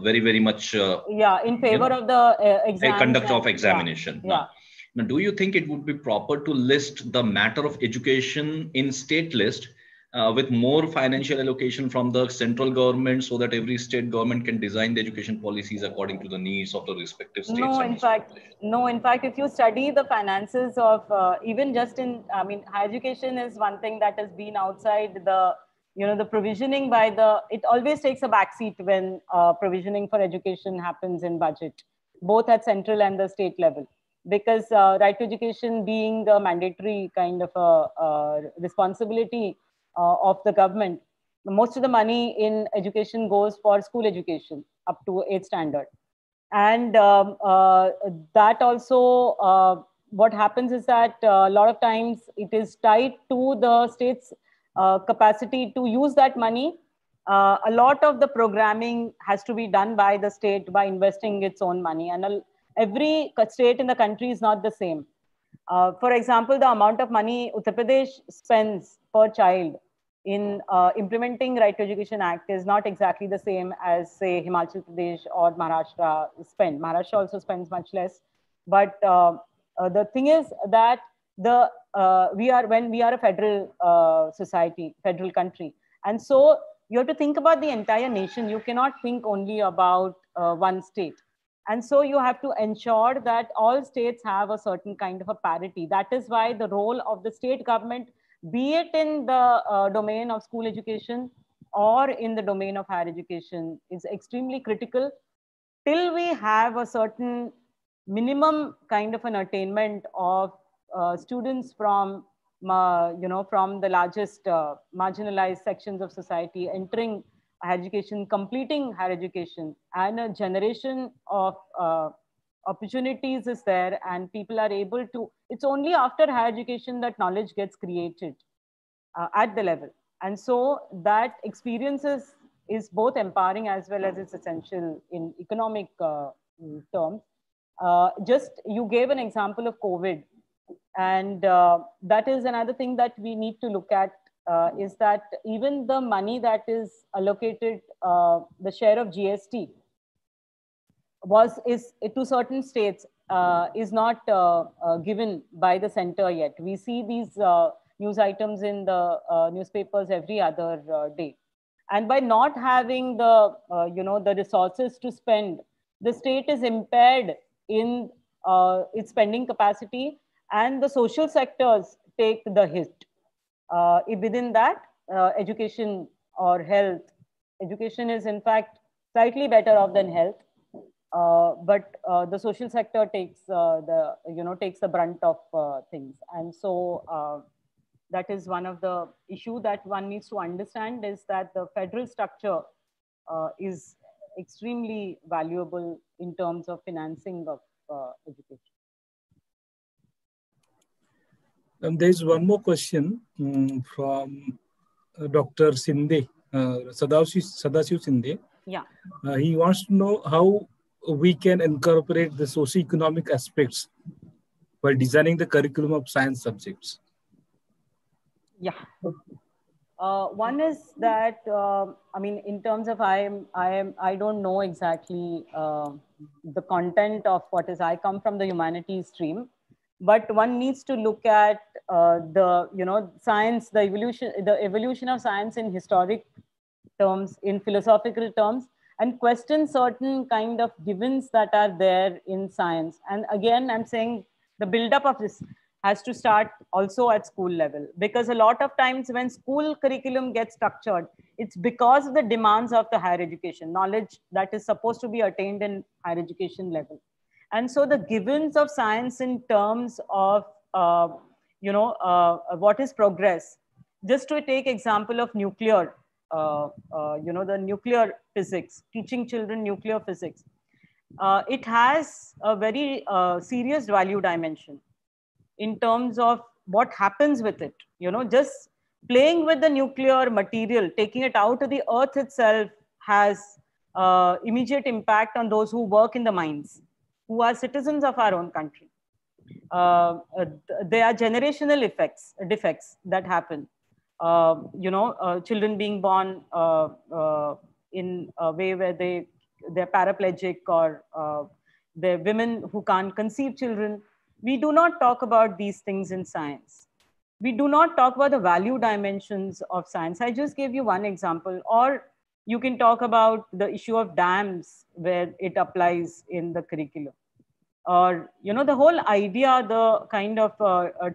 very, very much in favor of the conduct of examination. Now, do you think it would be proper to list the matter of education in state list with more financial allocation from the central government, so that every state government can design the education policies according to the needs of the respective states? No, in fact, if you study the finances of even just in, higher education is one thing that has been outside the provisioning by it always takes a backseat when provisioning for education happens in budget, both at central and the state level. Because right to education being a mandatory kind of a responsibility, of the government. Most of the money in education goes for school education up to 8th standard. And that also, what happens is that a lot of times it is tied to the state's capacity to use that money. A lot of the programming has to be done by the state by investing its own money. And every state in the country is not the same. For example, the amount of money Uttar Pradesh spends per child in implementing Right to Education Act is not exactly the same as, say, Himachal Pradesh or Maharashtra spend. Maharashtra also spends much less. But the thing is that when we are a federal society, federal country. And so you have to think about the entire nation. You cannot think only about one state. And so you have to ensure that all states have a certain kind of a parity. That is why the role of the state government, be it in the domain of school education or in the domain of higher education, is extremely critical till we have a certain minimum kind of an attainment of students from, from the largest marginalized sections of society entering higher education, completing higher education, and a generation of opportunities is there, and people are able to, it's only after higher education that knowledge gets created at the level. And so that experience is both empowering as well as it's essential in economic terms. Just you gave an example of COVID, and that is another thing that we need to look at, is that even the money that is allocated, the share of GST is to certain states is not given by the center yet. We see these news items in the newspapers every other day. And by not having the, the resources to spend, the state is impaired in its spending capacity, and the social sectors take the hit. Within that, education or health, education is in fact slightly better off than health, but the social sector takes takes the brunt of things. And so that is one of the issue that one needs to understand, is that the federal structure is extremely valuable in terms of financing of education. There's one more question from Dr. Sinde, Sadashiv Sinde. Yeah. He wants to know how we can incorporate the socio-economic aspects while designing the curriculum of science subjects. Yeah. One is that, I mean, in terms of I don't know exactly the content of what is, I come from the humanities stream, but one needs to look at the, science, the evolution of science in historic terms, in philosophical terms, and question certain kind of givens that are there in science. And again, I'm saying the buildup of this has to start also at school level, because a lot of times when school curriculum gets structured, it's because of the demands of the higher education, knowledge that is supposed to be attained in higher education level. And so the givens of science in terms of, what is progress, just to take example of nuclear, the nuclear physics, teaching children nuclear physics, it has a very serious value dimension in terms of what happens with it. Just playing with the nuclear material, taking it out of the earth itself has immediate impact on those who work in the mines, who are citizens of our own country. There are generational defects that happen. Children being born in a way where they're paraplegic, or they're women who can't conceive children. We do not talk about these things in science. We do not talk about the value dimensions of science. I just gave you one example. Or you can talk about the issue of dams, where it applies in the curriculum. Or, the whole idea, the kind of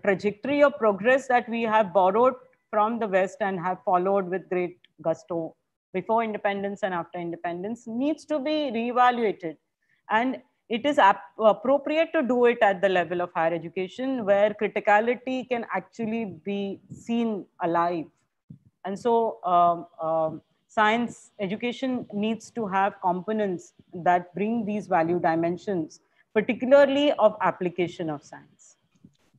trajectory of progress that we have borrowed from the West and have followed with great gusto before independence and after independence, needs to be reevaluated. And it is appropriate to do it at the level of higher education, where criticality can actually be seen alive. And so science education needs to have components that bring these value dimensions, particularly of application of science.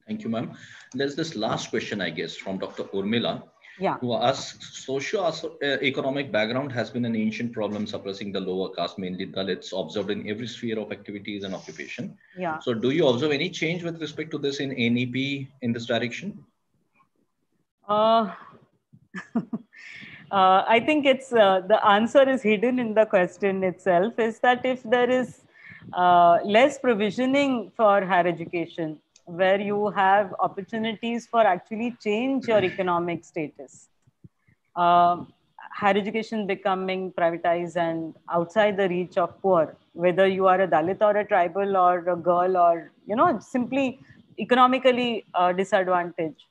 Thank you, ma'am. There's this last question, I guess, from Dr. Urmila, Yeah. who asks, socio-economic background has been an ancient problem suppressing the lower caste, mainly Dalits, observed in every sphere of activities and occupation. Yeah. So do you observe any change with respect to this in NEP in this direction? I think it's the answer is hidden in the question itself, is that if there is less provisioning for higher education, where you have opportunities for actually change your economic status, higher education becoming privatized and outside the reach of poor, whether you are a Dalit or a tribal or a girl or, you know, simply economically disadvantaged,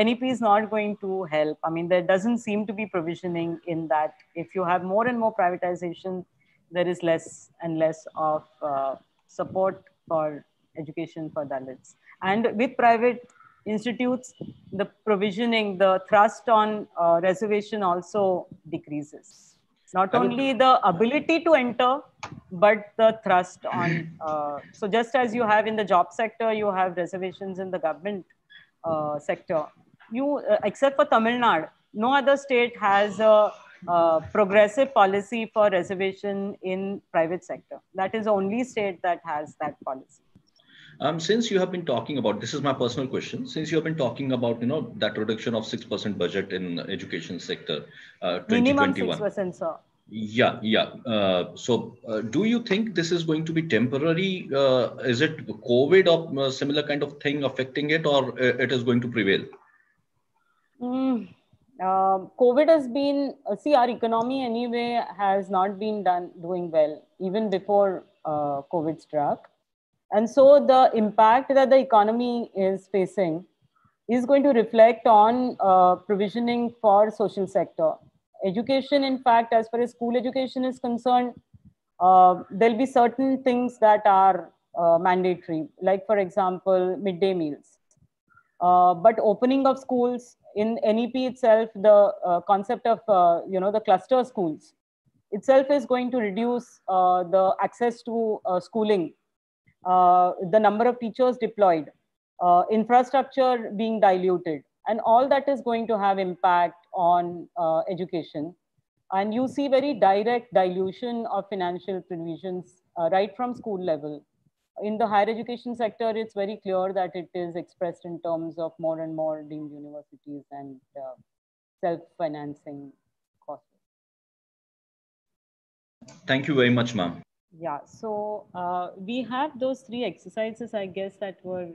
NEP is not going to help. I mean, there doesn't seem to be provisioning in that. If you have more and more privatization, there is less and less of support for education for Dalits. And with private institutes, the provisioning, the thrust on reservation also decreases. Not only the ability to enter, but the thrust on. So just as you have in the job sector, you have reservations in the government sector. Except for Tamil Nadu, no other state has a progressive policy for reservation in private sector. That is the only state that has that policy. Since you have been talking about, this is my personal question, since you have been talking about, you know, that reduction of 6% budget in education sector, 2021. Minimum 6%, sir. Yeah. Do you think this is going to be temporary? Is it COVID or similar kind of thing affecting it, or it is going to prevail? COVID has been, see, our economy anyway has not been doing well, even before COVID struck. And so the impact that the economy is facing is going to reflect on provisioning for social sector. Education, in fact, as far as school education is concerned, there'll be certain things that are mandatory, like, for example, midday meals. But opening of schools in NEP itself, the concept of, the cluster schools itself is going to reduce the access to schooling, the number of teachers deployed, infrastructure being diluted, and all that is going to have impact on education. And you see very direct dilution of financial provisions right from school level. In the higher education sector, it's very clear that it is expressed in terms of more and more deemed universities and self-financing costs. Thank you very much, ma'am. Yeah, so we have those 3 exercises, I guess, that were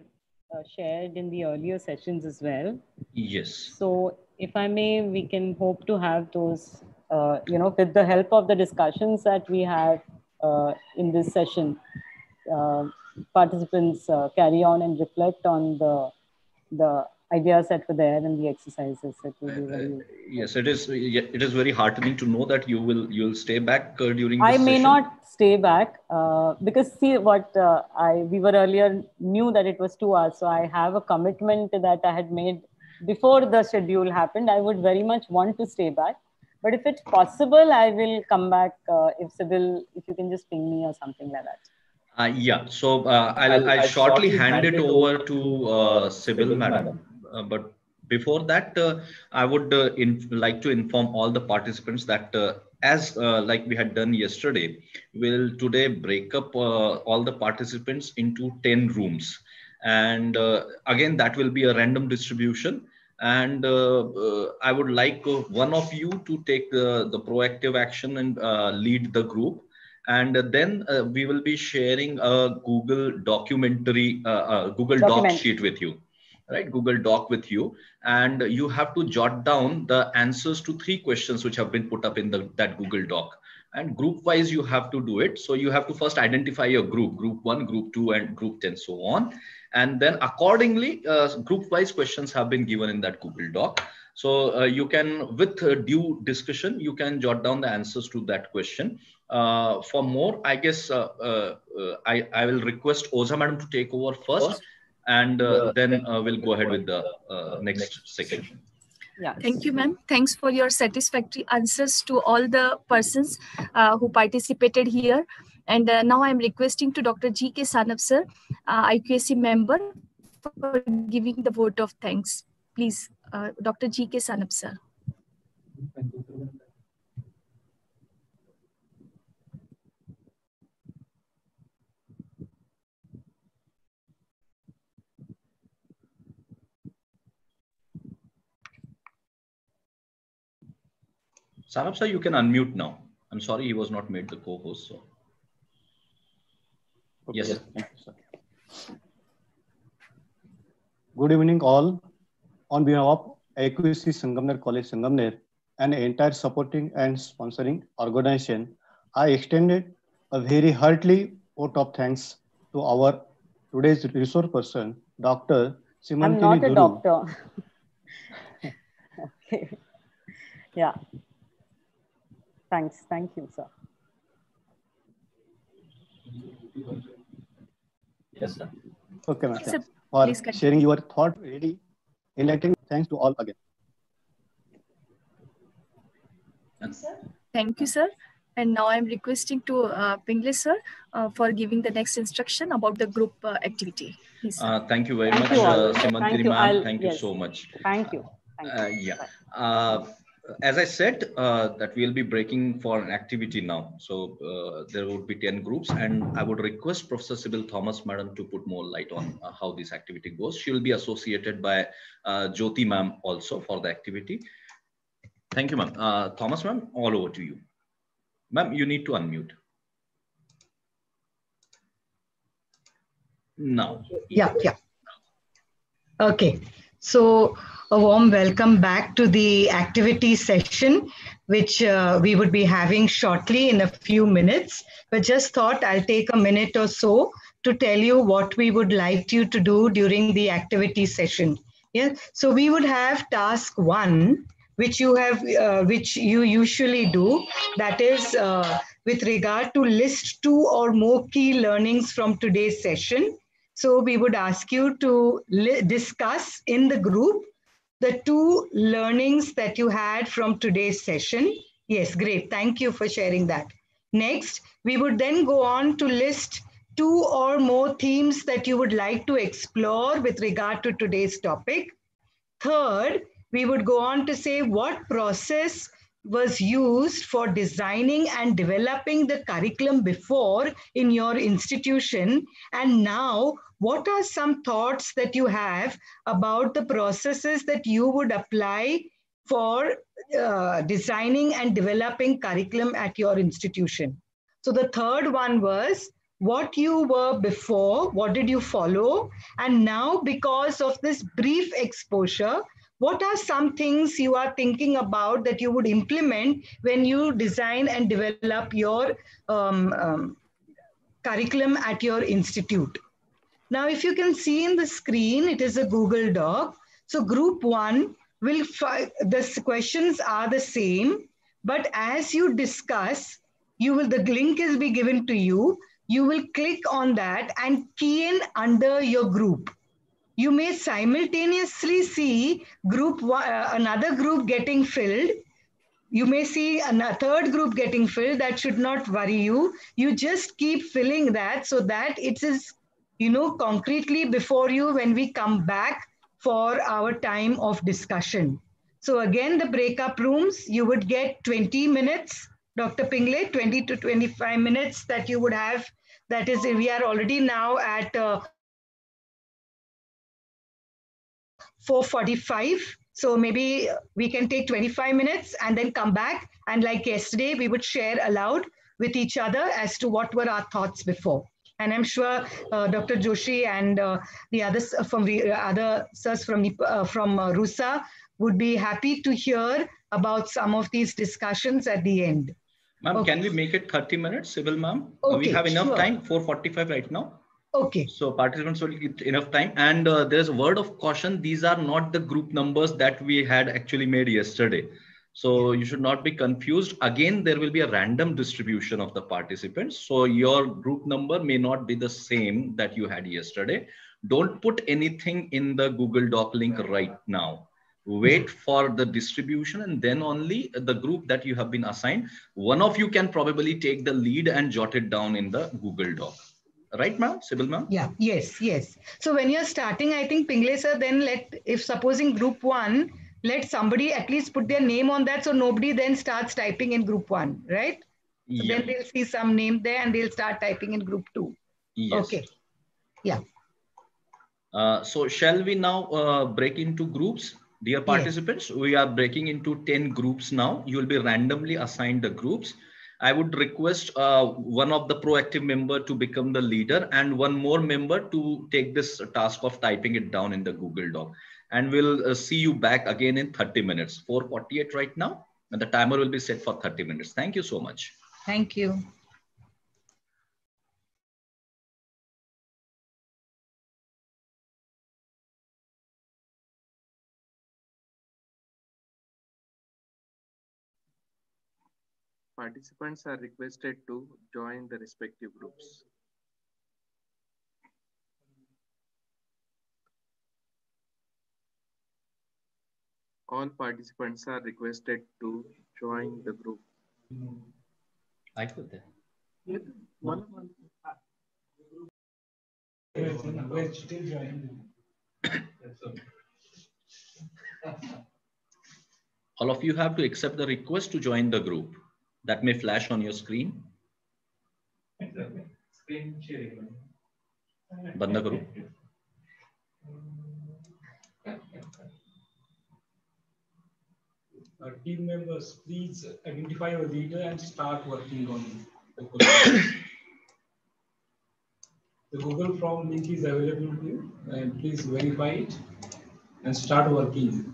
shared in the earlier sessions as well. Yes. So if I may, we can hope to have those, with the help of the discussions that we have in this session, participants carry on and reflect on the ideas that were there and the exercises that will be very yes, it is very heartening to know that you'll stay back during this I may session. not stay back because see what we were earlier knew that it was 2 hours, so I have a commitment that I had made before the schedule happened. I would very much want to stay back, but if it's possible, I will come back. If Sybil, if you can just ping me or something like that. Yeah, so I'll shortly hand it over to Sybil, madam. But before that, I would like to inform all the participants that as like we had done yesterday, we'll today break up all the participants into 10 rooms. And again, that will be a random distribution. And I would like one of you to take the proactive action and lead the group. And then we will be sharing a Google Google Doc sheet with you, right? Google Doc with you. And you have to jot down the answers to 3 questions which have been put up in that Google Doc. And group wise, you have to do it. So you have to first identify your group 1, group 2, and group 10, so on. And then accordingly, group wise questions have been given in that Google Doc. So you can, with due discussion, you can jot down the answers to that question. For more, I guess I will request Oza madam to take over first, and then we'll go ahead with the next section. Yes. Thank you, ma'am. Thanks for your satisfactory answers to all the persons who participated here. And now I'm requesting to Dr. G.K. Sanab, sir, IQAC member, for giving the vote of thanks. Please, Dr. G.K. Sanab, sir. Sanab sir, you can unmute now. I'm sorry he was not made the co-host. So. Okay. Yes, sir. Thank you, sir. Good evening, all. On behalf of IQAC Sangamner College, Sangamner, and entire supporting and sponsoring organization, I extended a very heartily vote of thanks to our today's resource person, Dr. Simantini I'm not a Duru. doctor. Okay. Yeah. Thanks. Thank you, sir. Yes, sir. Okay, ma'am. Sir, For please continue. sharing your thought, really enlightening. Thanks to all again. Thank you, sir. And now I'm requesting to Pingle, sir, for giving the next instruction about the group activity. Please, Thank you very Thank much, you all. Simantini Thank you. ma'am. Thank you Yes. so much. Thank you. Thank you. Yeah. As I said, that we'll be breaking for an activity now. So there would be 10 groups, and I would request Professor Sybil Thomas, madam, to put more light on how this activity goes. She will be associated by Jyoti ma'am also for the activity. Thank you, ma'am. Thomas ma'am, all over to you. Ma'am, you need to unmute. Now. Yeah. Okay. So a warm welcome back to the activity session, which we would be having shortly in a few minutes. But just thought I'll take a minute or so to tell you what we would like you to do during the activity session. Yeah. So we would have task 1, which you usually do. That is with regard to list 2 or more key learnings from today's session. So we would ask you to discuss in the group the 2 learnings that you had from today's session. Yes, great. Thank you for sharing that. Next, we would then go on to list 2 or more themes that you would like to explore with regard to today's topic. Third, we would go on to say what process was used for designing and developing the curriculum before in your institution, and now what are some thoughts that you have about the processes that you would apply for designing and developing curriculum at your institution. So the third one was what you were before, what did you follow, and now because of this brief exposure, what are some things you are thinking about that you would implement when you design and develop your curriculum at your institute? Now, if you can see in the screen, it is a Google Doc. So group 1 will, the questions are the same, but as you discuss, the link is be given to you. You will click on that and key in under your group. You may simultaneously see another group getting filled. You may see a third group getting filled. That should not worry you. You just keep filling that so that it is, concretely before you when we come back for our time of discussion. So again, the breakup rooms, you would get 20 minutes, Dr. Pingle, 20 to 25 minutes that you would have. That is, we are already now at 4:45. So maybe we can take 25 minutes and then come back. And like yesterday, we would share aloud with each other as to what were our thoughts before. And I'm sure Dr. Joshi and the others from the other sirs from RUSA would be happy to hear about some of these discussions at the end. Ma'am, can we make it 30 minutes, Sybil ma'am? Okay, we have enough sure. time, 4:45 right now. Okay. So participants will get enough time. And there's a word of caution. These are not the group numbers that we had actually made yesterday. So you should not be confused. Again, there will be a random distribution of the participants. So your group number may not be the same that you had yesterday. Don't put anything in the Google Doc link right now. wait for the distribution, and then only the group that you have been assigned, one of you can probably take the lead and jot it down in the Google Doc. Right, ma'am? Sibyl, ma'am? Yeah, yes, yes. So when you're starting, I think Pingle sir, then if supposing group 1, let somebody at least put their name on that, so nobody then starts typing in group 1, right? So Yeah. then they'll see some name there and they'll start typing in group 2. Yes. Okay. Yeah. So shall we now break into groups? Dear participants, yes. We are breaking into 10 groups now. You will be randomly assigned the groups. I would request one of the proactive member to become the leader and one more member to take this task of typing it down in the Google Doc. And we'll see you back again in 30 minutes, 4:48 right now. And the timer will be set for 30 minutes. Thank you so much. Thank you. Participants are requested to join the respective groups. All participants are requested to join the group. I put that. All of you have to accept the request to join the group. That may flash on your screen. Banda karo. Team members, please identify your leader and start working on it. The Google Form link is available to you, and please verify it and start working.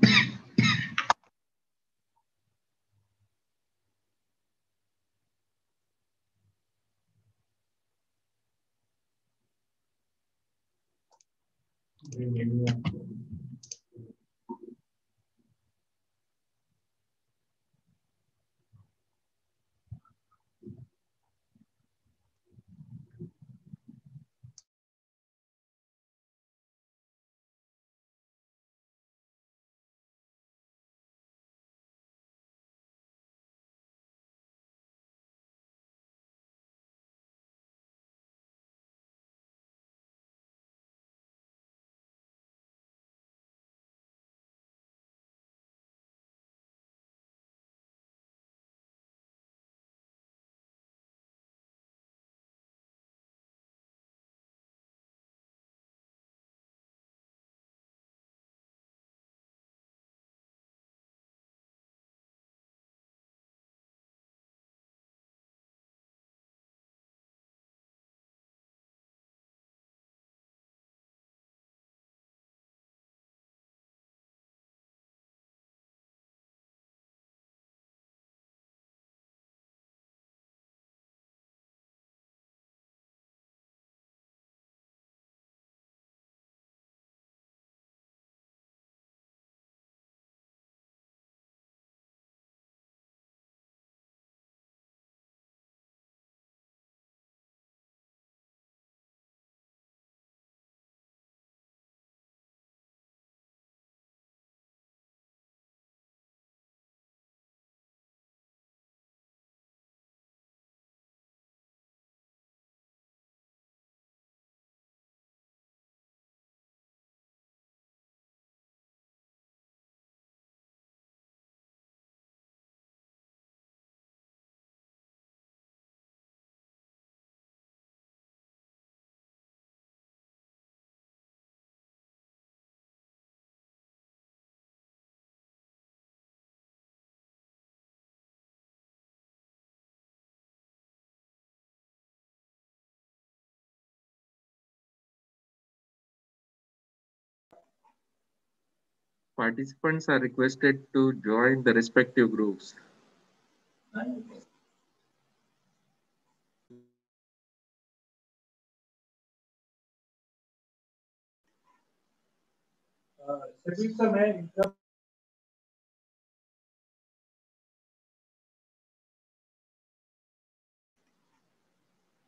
Participants are requested to join the respective groups.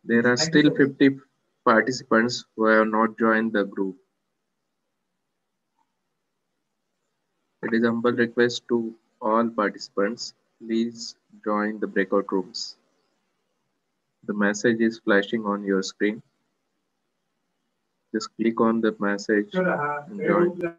There are still 50 participants who have not joined the group. It is humble request to all participants. Please join the breakout rooms. The message is flashing on your screen. Just click on the message and join.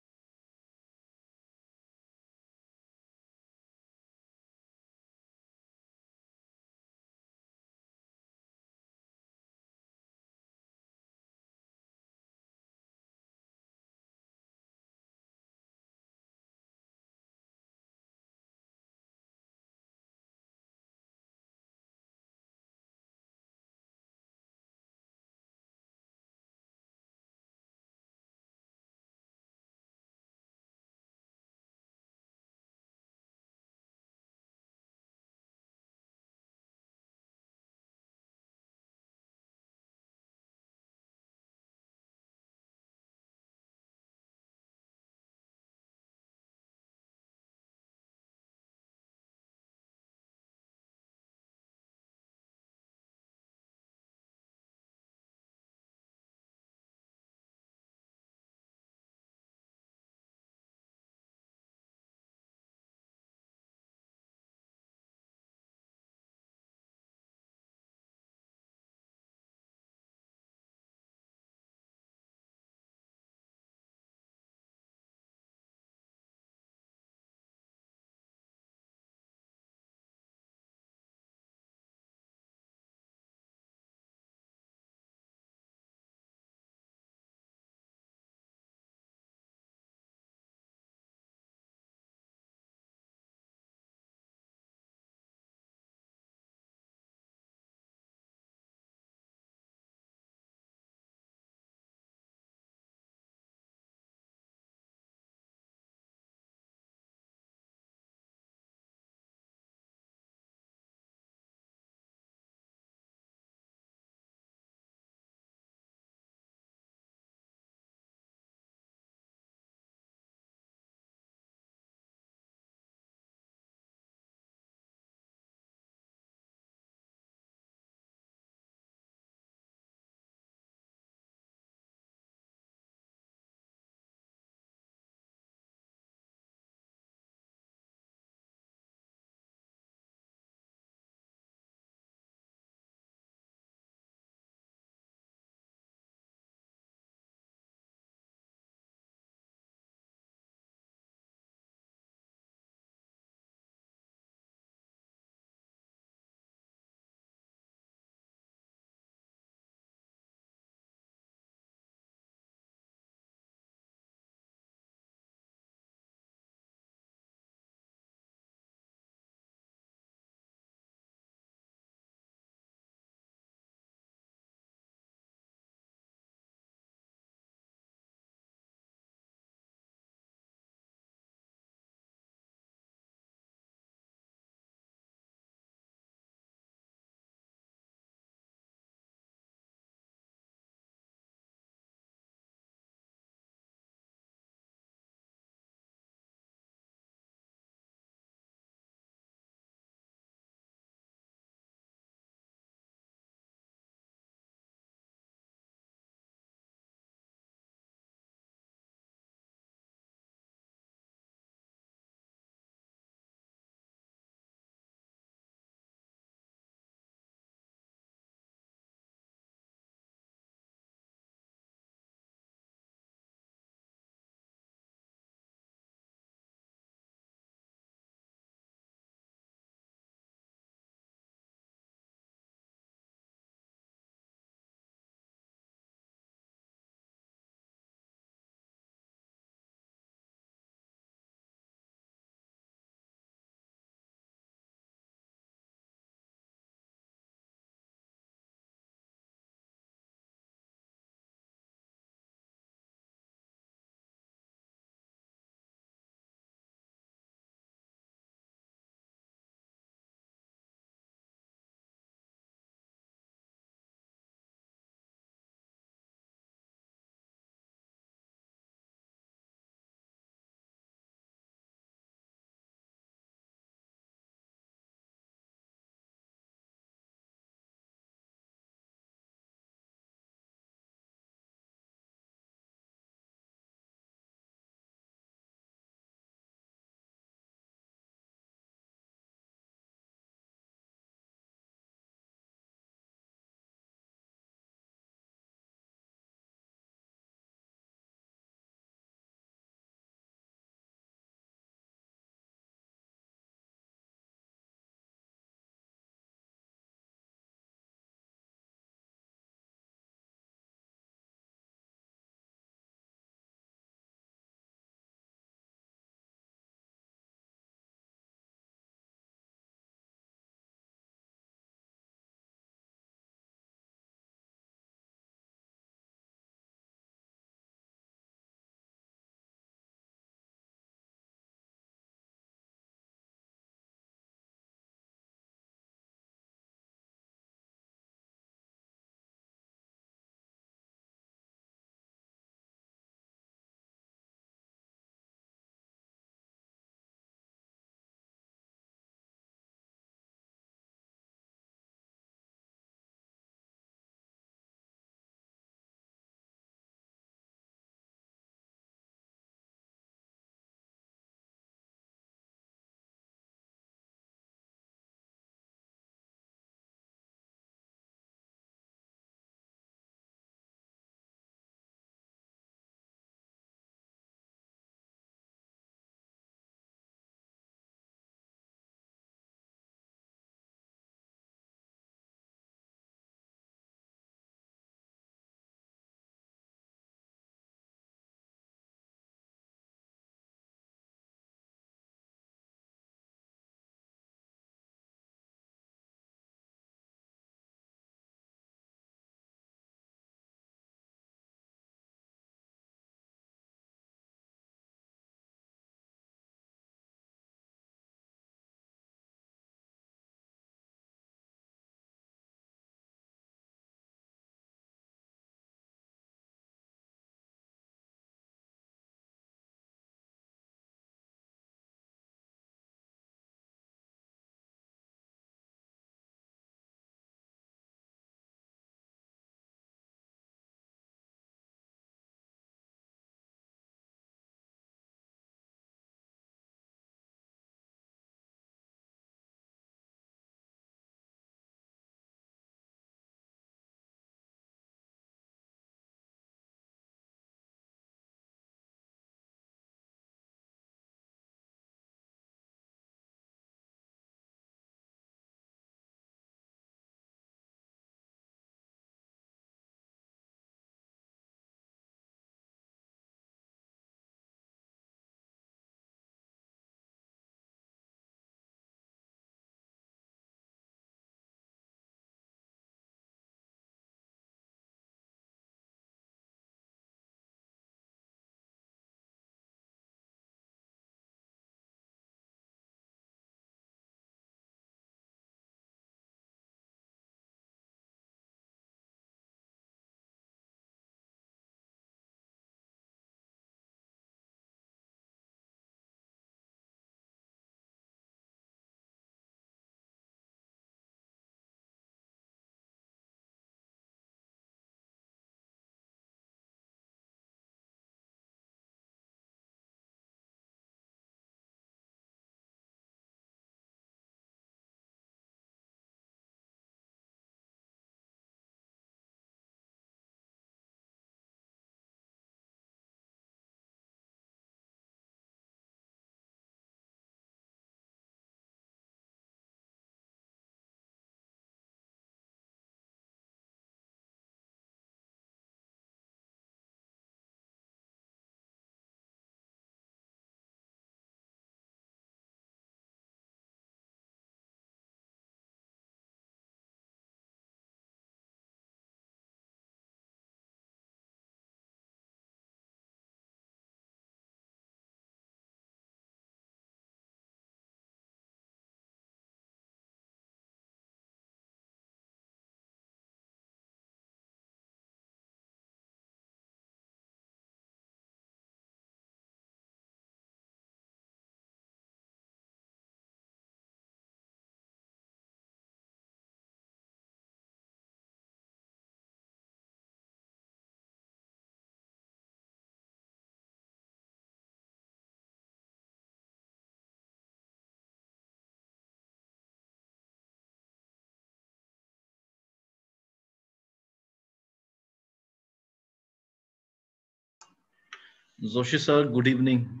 Joshi sir, good evening.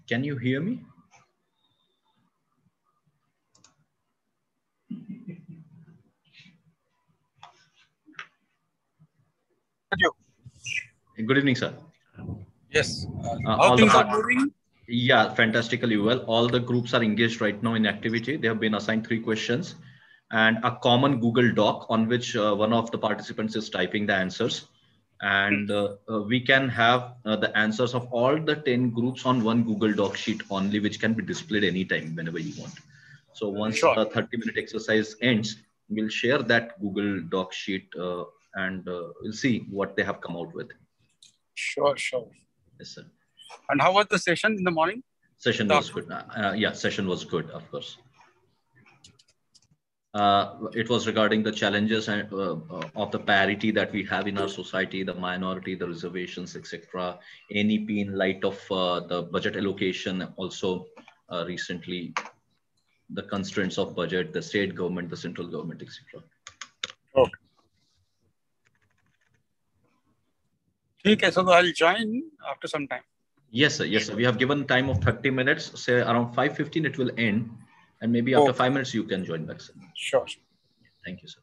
Can you hear me? Good evening, sir. Yes. How things are moving? Yeah, fantastically well. All the groups are engaged right now in activity. They have been assigned 3 questions and a common Google Doc on which one of the participants is typing the answers. And we can have the answers of all the 10 groups on one Google Doc sheet only, which can be displayed anytime, whenever you want. So once the 30-minute exercise ends, we'll share that Google Doc sheet and we'll see what they have come out with. Sure, sure. Yes, sir. And how was the session in the morning? Session was good. Yeah, session was good, of course. It was regarding the challenges and, of the parity that we have in our society, the minority, the reservations, etc. NEP in light of the budget allocation, also recently the constraints of budget, the state government, the central government, etc. Okay. Okay, so I'll join after some time. Yes, sir. Yes, sir. We have given time of 30 minutes. Say around 5:15 it will end. And maybe after 5 minutes you can join back, sir. Sure. Thank you, sir.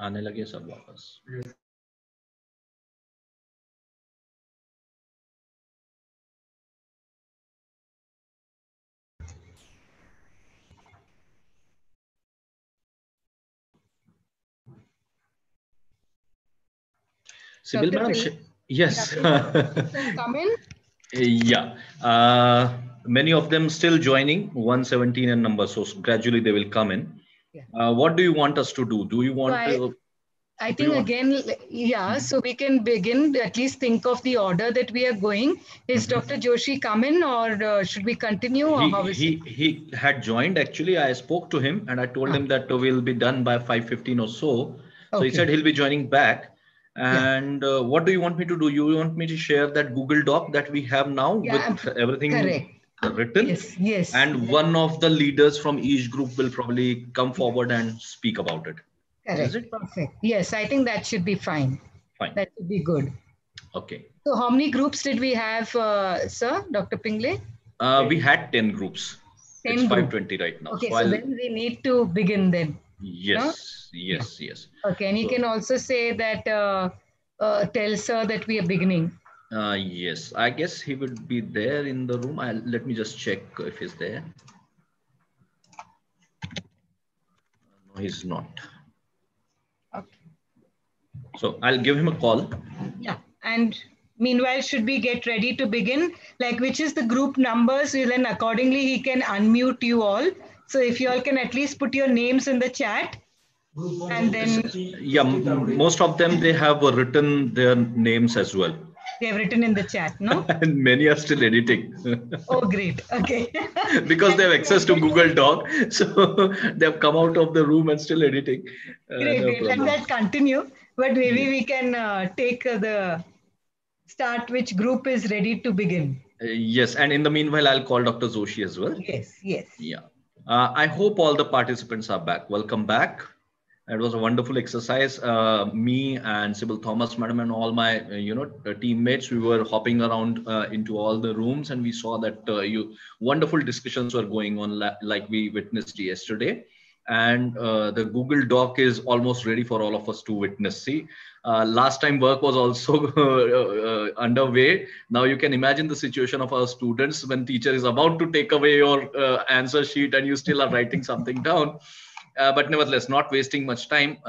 आने लगे सब वापस. Sibyl madam, yes. Come in. Yeah. Many of them still joining, 117 and number, so gradually they will come in. Yeah. What do you want us to do? Do you want to? I think again, yeah, so we can begin, at least think of the order that we are going. Is Dr. Joshi come in, or should we continue, or how is it? He had joined, actually. I spoke to him and I told him that we'll be done by 5:15 or so. So he said he'll be joining back. And what do you want me to do? You want me to share that Google Doc that we have now with everything written? Yes. And one of the leaders from each group will probably come forward and speak about it. Correct. Is it? Perfect. Yes, I think that should be fine. Fine. That should be good. Okay. So how many groups did we have, sir, Dr. Pingle? We had 10 groups. 10 it's 5:20 right now. Okay, so then we need to begin then. Yes, no? Yes. Okay, and you can also say that, tell sir that we are beginning. Yes, I guess he would be there in the room. Let me just check if he's there. No, he's not. Okay. So I'll give him a call. Yeah, and meanwhile, should we get ready to begin? Like, which is the group numbers? Then accordingly, he can unmute you all. So if you all can at least put your names in the chat. And then... Yeah, most of them, they have written their names as well. They have written in the chat, no? And many are still editing. Oh, great. Okay. Because they have access to Google Doc. So they have come out of the room and still editing. Great. Let that continue. But maybe we can take the start which group is ready to begin. Yes. And in the meanwhile, I'll call Dr. Joshi as well. Yes. Yeah. I hope all the participants are back. Welcome back. It was a wonderful exercise. Me and Sybil Thomas, madam, and all my teammates, we were hopping around into all the rooms, and we saw that wonderful discussions were going on, like we witnessed yesterday. And the Google Doc is almost ready for all of us to witness. See, last time work was also underway. Now you can imagine the situation of our students when teacher is about to take away your answer sheet and you still are writing something down. But nevertheless, not wasting much time,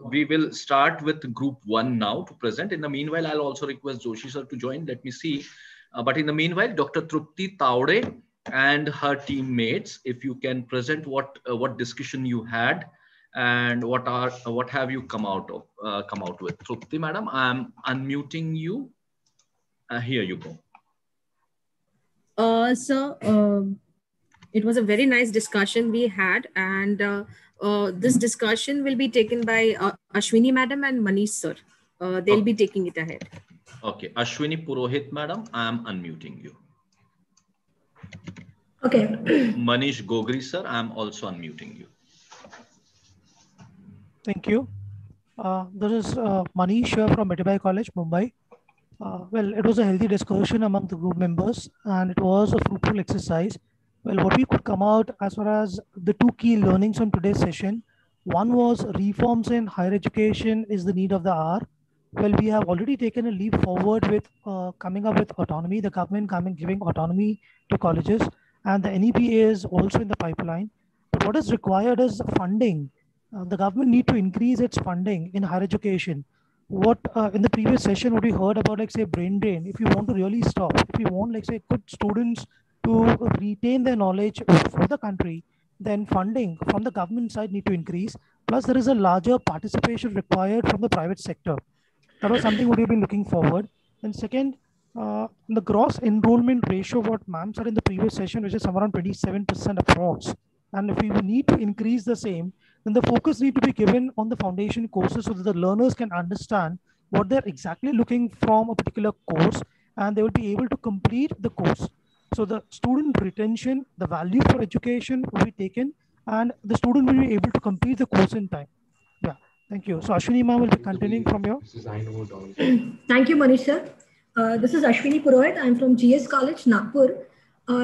we will start with group 1 now to present. In the meanwhile, I'll also request Joshi sir to join. Let me see. But in the meanwhile, Dr. Trupti Taude and her teammates, if you can present what discussion you had and what have you come out with. Trupti madam, I'm unmuting you. Here you go. It was a very nice discussion we had, and this discussion will be taken by Ashwini madam and Manish sir. They'll be taking it ahead. Okay, Ashwini Purohit madam, I am unmuting you. Okay. Manish Gogri sir, I am also unmuting you. Thank you. This is Manish here from Metibai College, Mumbai. Well, it was a healthy discussion among the group members, and it was a fruitful exercise. Well, what we could come out as far as the 2 key learnings from today's session, one was reforms in higher education is the need of the hour. Well, we have already taken a leap forward with coming up with autonomy, the government giving autonomy to colleges, and the NEP is also in the pipeline. But what is required is funding. The government need to increase its funding in higher education. What in the previous session, what we heard about, like say brain drain, if you want to really stop, if you want like say good students to retain their knowledge for the country, then funding from the government side need to increase. Plus, there is a larger participation required from the private sector. That was something we've been looking forward. And second, the gross enrollment ratio, what ma'am said in the previous session, which is somewhere around 27% approx. And if we need to increase the same, then the focus need to be given on the foundation courses so that the learners can understand what they're exactly looking from a particular course, and they will be able to complete the course. So the student retention, the value for education will be taken, and the student will be able to complete the course in time. Yeah, thank you. So Ashwini ma'am will be continuing from here. Thank you, Manish sir. This is Ashwini Purohit. I'm from GS College, Nagpur.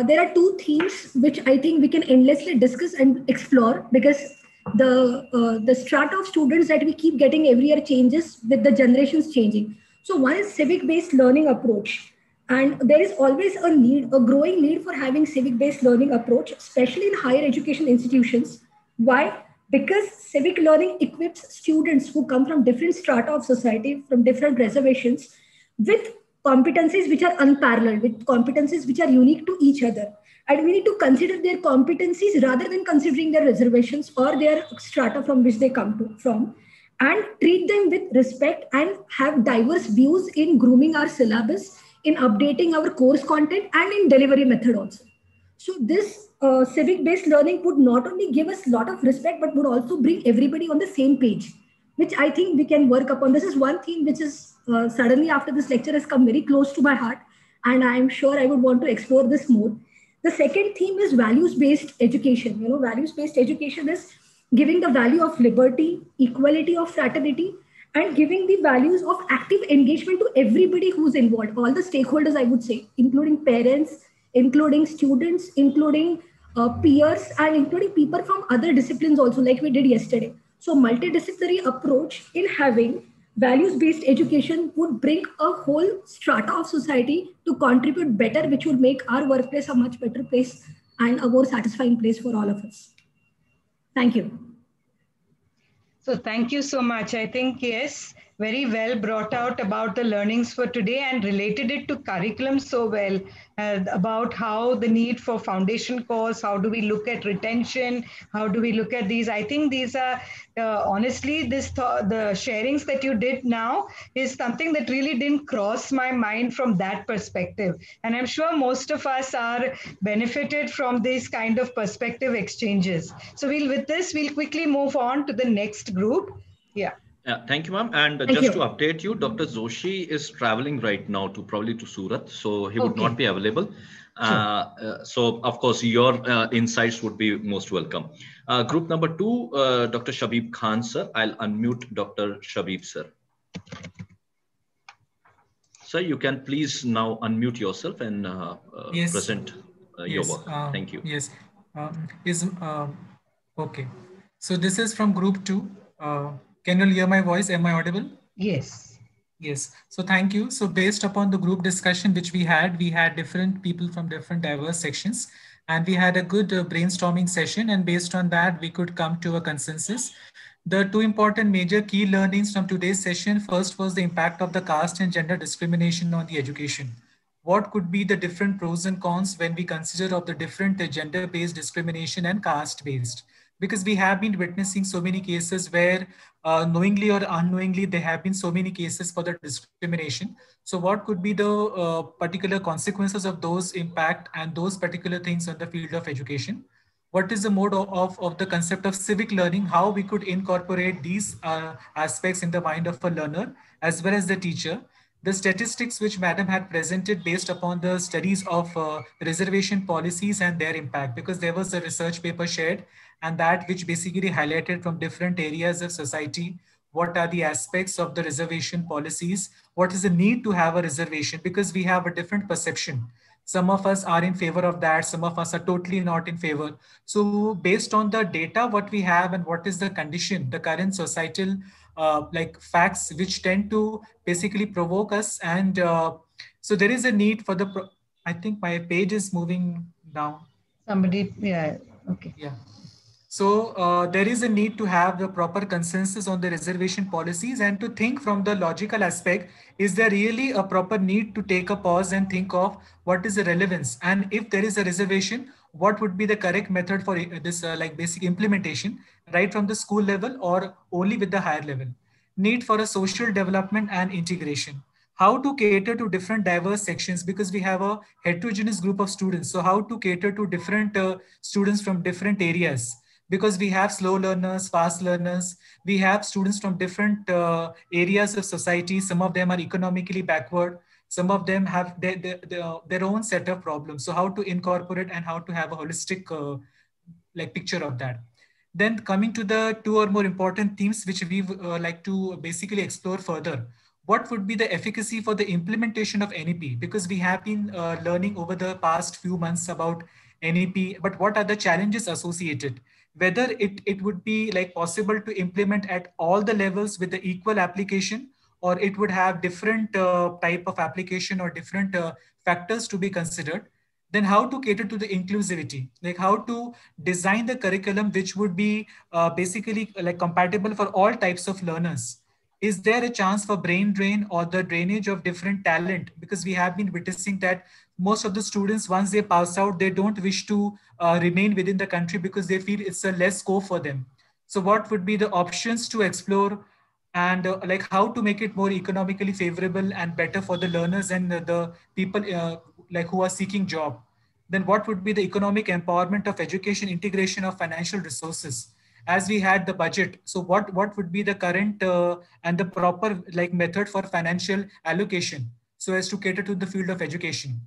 There are 2 themes which I think we can endlessly discuss and explore, because the strata of students that we keep getting every year changes with the generations changing. So one is civic-based learning approach. And there is always a growing need for having civic-based learning approach, especially in higher education institutions. Why? Because civic learning equips students who come from different strata of society, from different reservations, with competencies which are unparalleled, with competencies which are unique to each other. And we need to consider their competencies rather than considering their reservations or their strata from which they come from, and treat them with respect and have diverse views in grooming our syllabus, in updating our course content, and in delivery method also. So this civic-based learning would not only give us a lot of respect, but would also bring everybody on the same page, which I think we can work upon. This is one theme which is suddenly after this lecture has come very close to my heart, and I'm sure I would want to explore this more. The second theme is values-based education. You know, values-based education is giving the value of liberty, equality of fraternity, and giving the values of active engagement to everybody who's involved, all the stakeholders, I would say, including parents, including students, including peers, and including people from other disciplines also, like we did yesterday. So multidisciplinary approach in having values-based education would bring a whole strata of society to contribute better, which would make our workplace a much better place and a more satisfying place for all of us. Thank you. So thank you so much. I think, yes, very well brought out about the learnings for today and related it to curriculum so well, about how the need for foundation course, how do we look at retention, how do we look at these. I think these are, honestly, the sharings that you did now is something that really didn't cross my mind from that perspective. And I'm sure most of us are benefited from these kind of perspective exchanges. So with this, we'll quickly move on to the next group. Yeah. Thank you, ma'am. And just to update you, Dr. Joshi is traveling right now to probably to Surat, so he would not be available. So, of course, your insights would be most welcome. Group number 2, Dr. Shabib Khan, sir. I'll unmute Dr. Shabib, sir. Sir, you can please now unmute yourself and present your work. Thank you. Yes. Okay. So this is from group 2. Can you hear my voice? Am I audible? Yes. Yes. So thank you. So based upon the group discussion which we had different people from different diverse sections, and we had a good brainstorming session. And based on that, we could come to a consensus. The 2 important major key learnings from today's session. First was the impact of the caste and gender discrimination on the education. What could be the different pros and cons when we consider of the different gender-based discrimination and caste-based? Because we have been witnessing so many cases where knowingly or unknowingly, there have been so many cases for the discrimination. So what could be the particular consequences of those impact and those particular things on the field of education? What is the mode of the concept of civic learning, how we could incorporate these aspects in the mind of a learner as well as the teacher? The statistics which Madam had presented based upon the studies of reservation policies and their impact, because there was a research paper shared and that which basically highlighted from different areas of society, what are the aspects of the reservation policies, what is the need to have a reservation, because we have a different perception. Some of us are in favor of that, some of us are totally not in favor. So based on the data, what we have and what is the condition, the current societal like facts which tend to basically provoke us. And so there is a need for the, I think my page is moving down. Somebody, yeah, okay. Yeah. So there is a need to have the proper consensus on the reservation policies and to think from the logical aspect, is there really a proper need to take a pause and think of what is the relevance? And if there is a reservation, what would be the correct method for this like basic implementation, right from the school level or only with the higher level? Need for a social development and integration. How to cater to different diverse sections, because we have a heterogeneous group of students. So how to cater to different students from different areas, because we have slow learners, fast learners, we have students from different areas of society. Some of them are economically backward. Some of them have their own set of problems. So how to incorporate and how to have a holistic like picture of that. Then coming to the 2 or more important themes, which we like to basically explore further. What would be the efficacy for the implementation of NEP? Because we have been learning over the past few months about NEP, but what are the challenges associated? whether it would be like possible to implement at all the levels with the equal application, or it would have different type of application or different factors to be considered. Then how to cater to the inclusivity, like how to design the curriculum which would be basically like compatible for all types of learners. Is there a chance for brain drain or the drainage of different talent? Because we have been witnessing that most of the students, once they pass out, they don't wish to remain within the country because they feel it's a less scope for them. So what would be the options to explore, and like how to make it more economically favorable and better for the learners and the people like who are seeking job? Then what would be the economic empowerment of education, integration of financial resources? As we had the budget, so what would be the current and the proper like method for financial allocation so as to cater to the field of education?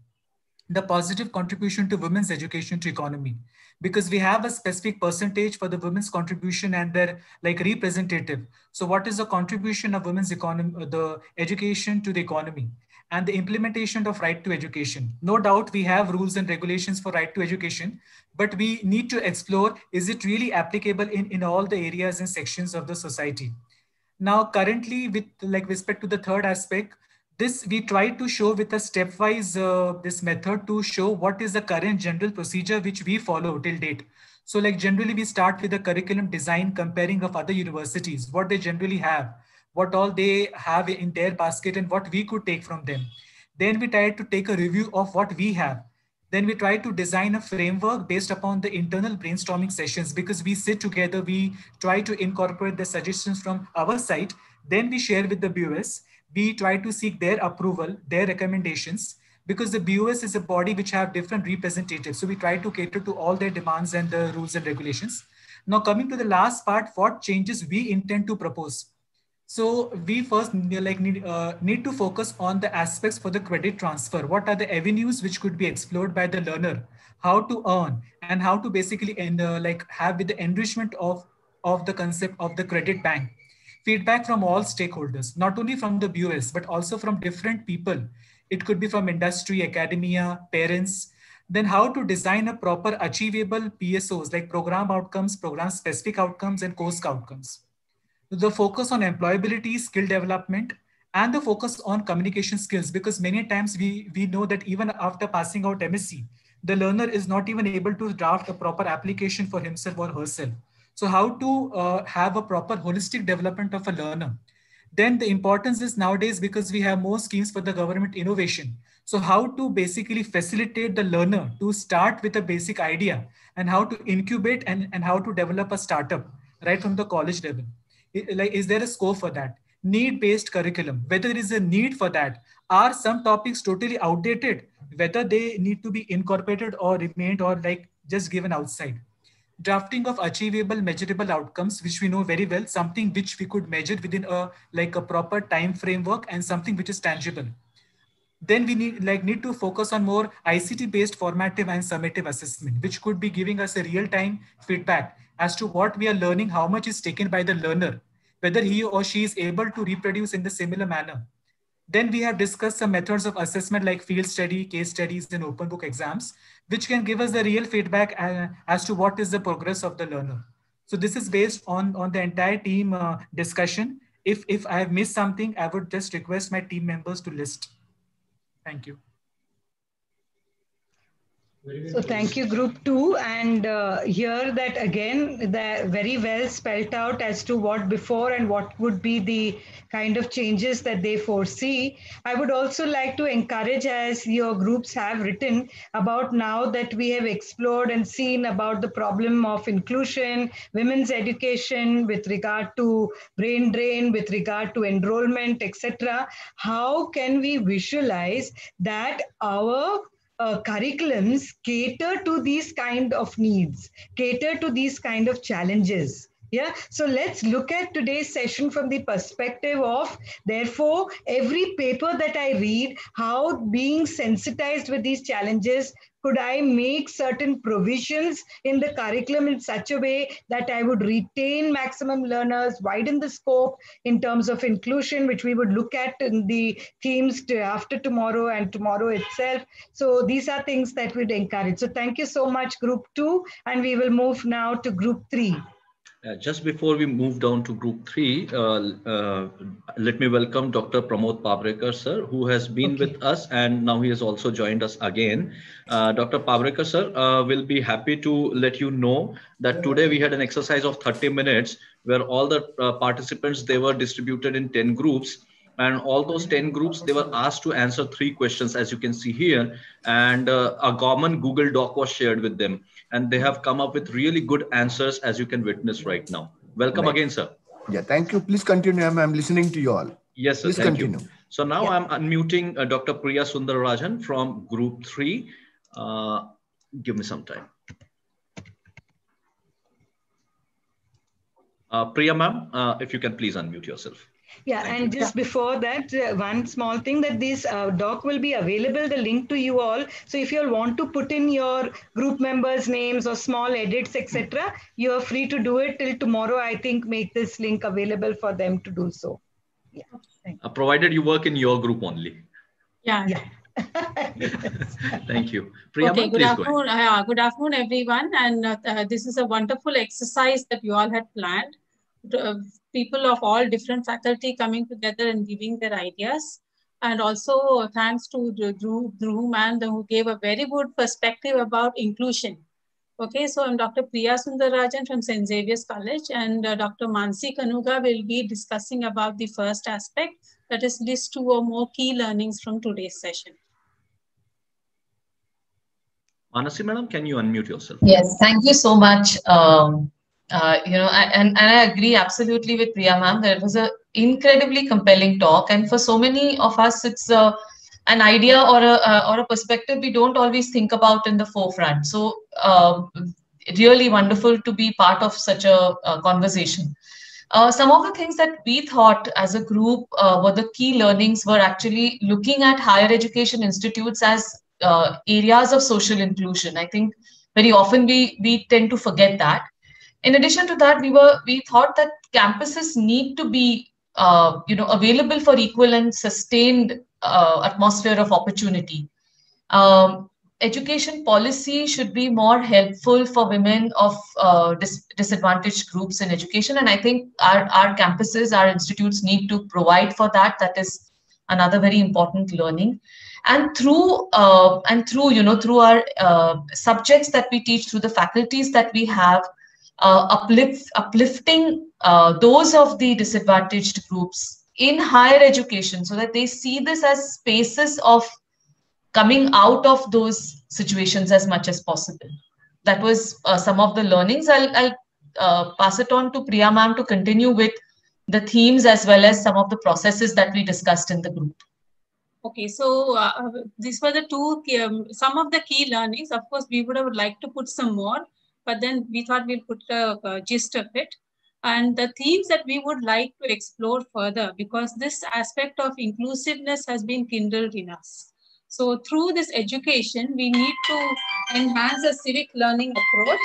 The positive contribution to women's education to economy, because we have a specific percentage for the women's contribution and their like representative. So what is the contribution of women's economy, the education to the economy? And the implementation of right to education. No doubt we have rules and regulations for right to education, but we need to explore, is it really applicable in all the areas and sections of the society? Now, currently with like respect to the third aspect, this we try to show with a stepwise this method to show what is the current general procedure which we follow till date. So like generally we start with the curriculum design, comparing of other universities, what they generally have, what all they have in their basket and what we could take from them. Then we try to take a review of what we have. Then we try to design a framework based upon the internal brainstorming sessions, because we sit together, we try to incorporate the suggestions from our side. Then we share with the BOS. We try to seek their approval, their recommendations, because the BOS is a body which have different representatives. So we try to cater to all their demands and the rules and regulations. Now coming to the last part, what changes we intend to propose. So we first need to focus on the aspects for the credit transfer. What are the avenues which could be explored by the learner? How to earn and how to basically have with the enrichment of the concept of the credit bank. Feedback from all stakeholders, not only from the BOS, but also from different people. It could be from industry, academia, parents. Then how to design a proper achievable PSOs, like program outcomes, program specific outcomes, and course outcomes. The focus on employability, skill development, and the focus on communication skills, because many times we know that even after passing out MSc, the learner is not even able to draft a proper application for himself or herself. So how to have a proper holistic development of a learner. Then the importance is nowadays, because we have more schemes for the government innovation. So how to basically facilitate the learner to start with a basic idea, and how to incubate and how to develop a startup right from the college level. Is there a scope for that? Need-based curriculum, whether there is a need for that. Are some topics totally outdated, whether they need to be incorporated or remained or like just given outside? Drafting of achievable, measurable outcomes, which we know very well, something which we could measure within a proper time framework and something which is tangible. Then we need to focus on more ICT-based formative and summative assessment, which could be giving us a real-time feedback as to what we are learning, how much is taken by the learner, whether he or she is able to reproduce in the similar manner. Then we have discussed some methods of assessment like field study, case studies, and open book exams, which can give us the real feedback as to what is the progress of the learner. So this is based on the entire team discussion. If I have missed something, I would just request my team members to list. Thank you. So thank you, Group 2. And here that again, very well spelled out as to what before and what would be the kind of changes that they foresee. I would also like to encourage, as your groups have written about now that we have explored and seen about the problem of inclusion, women's education with regard to brain drain, with regard to enrollment, etc. How can we visualize that our curriculums cater to these kind of needs, cater to these kind of challenges, Yeah, so let's look at today's session from the perspective of, therefore, every paper that I read, how being sensitized with these challenges, could I make certain provisions in the curriculum in such a way that I would retain maximum learners, widen the scope in terms of inclusion, which we would look at in the themes to after tomorrow and tomorrow itself. So these are things that we'd encourage. So thank you so much, Group 2, and we will move now to Group 3. Just before we move down to Group 3, let me welcome Dr. Pramod Pabrekar, sir, who has been with us and now he has also joined us again. Dr. Pabrekar, sir, will be happy to let you know that today we had an exercise of 30 minutes where all the participants, they were distributed in 10 groups. And all those 10 groups, they were asked to answer 3 questions, as you can see here. And a common Google Doc was shared with them. And they have come up with really good answers, as you can witness right now. Welcome again, sir. Yeah, thank you. Please continue. I'm listening to you all. Yes, sir. Please Thank continue. you. So now I'm unmuting Dr. Priya Sundararajan from Group 3. Give me some time. Priya ma'am, if you can please unmute yourself. Yeah, and just before that, one small thing that this doc will be available, the link to you all. So if you all want to put in your group members' names or small edits, etc., you are free to do it till tomorrow. I think make this link available for them to do so. Yeah. Provided you work in your group only. Yeah. Thank you. Priya, okay, good afternoon. Good afternoon, everyone. And this is a wonderful exercise that you all had planned. People of all different faculty coming together and giving their ideas. And also thanks to Dhruv man who gave a very good perspective about inclusion. Okay, so I'm Dr. Priya Sundararajan from St. Xavier's College, and Dr. Mansi Kanuga will be discussing about the first aspect, that is list 2 or more key learnings from today's session. Manasi madam, can you unmute yourself? Yes, thank you so much. And I agree absolutely with Priya ma'am that it was an incredibly compelling talk, and for so many of us, it's an idea or a perspective we don't always think about in the forefront. So really wonderful to be part of such a conversation. Some of the things that we thought as a group were the key learnings were actually looking at higher education institutes as areas of social inclusion. I think very often we tend to forget that. In addition to that, we thought that campuses need to be available for equal and sustained atmosphere of opportunity. Education policy should be more helpful for women of disadvantaged groups in education, and I think our campuses, our institutes need to provide for that. That is another very important learning. And through our subjects that we teach, through the faculties that we have, uplifting those of the disadvantaged groups in higher education, so that they see this as spaces of coming out of those situations as much as possible. That was some of the learnings. I'll pass it on to Priya ma'am to continue with the themes as well as some of the processes that we discussed in the group. Okay, so these were the two, some of the key learnings. Of course, we would have liked to put some more, but then we thought we'll put a gist of it. And the themes that we would like to explore further, because this aspect of inclusiveness has been kindled in us. So through this education, we need to enhance a civic learning approach.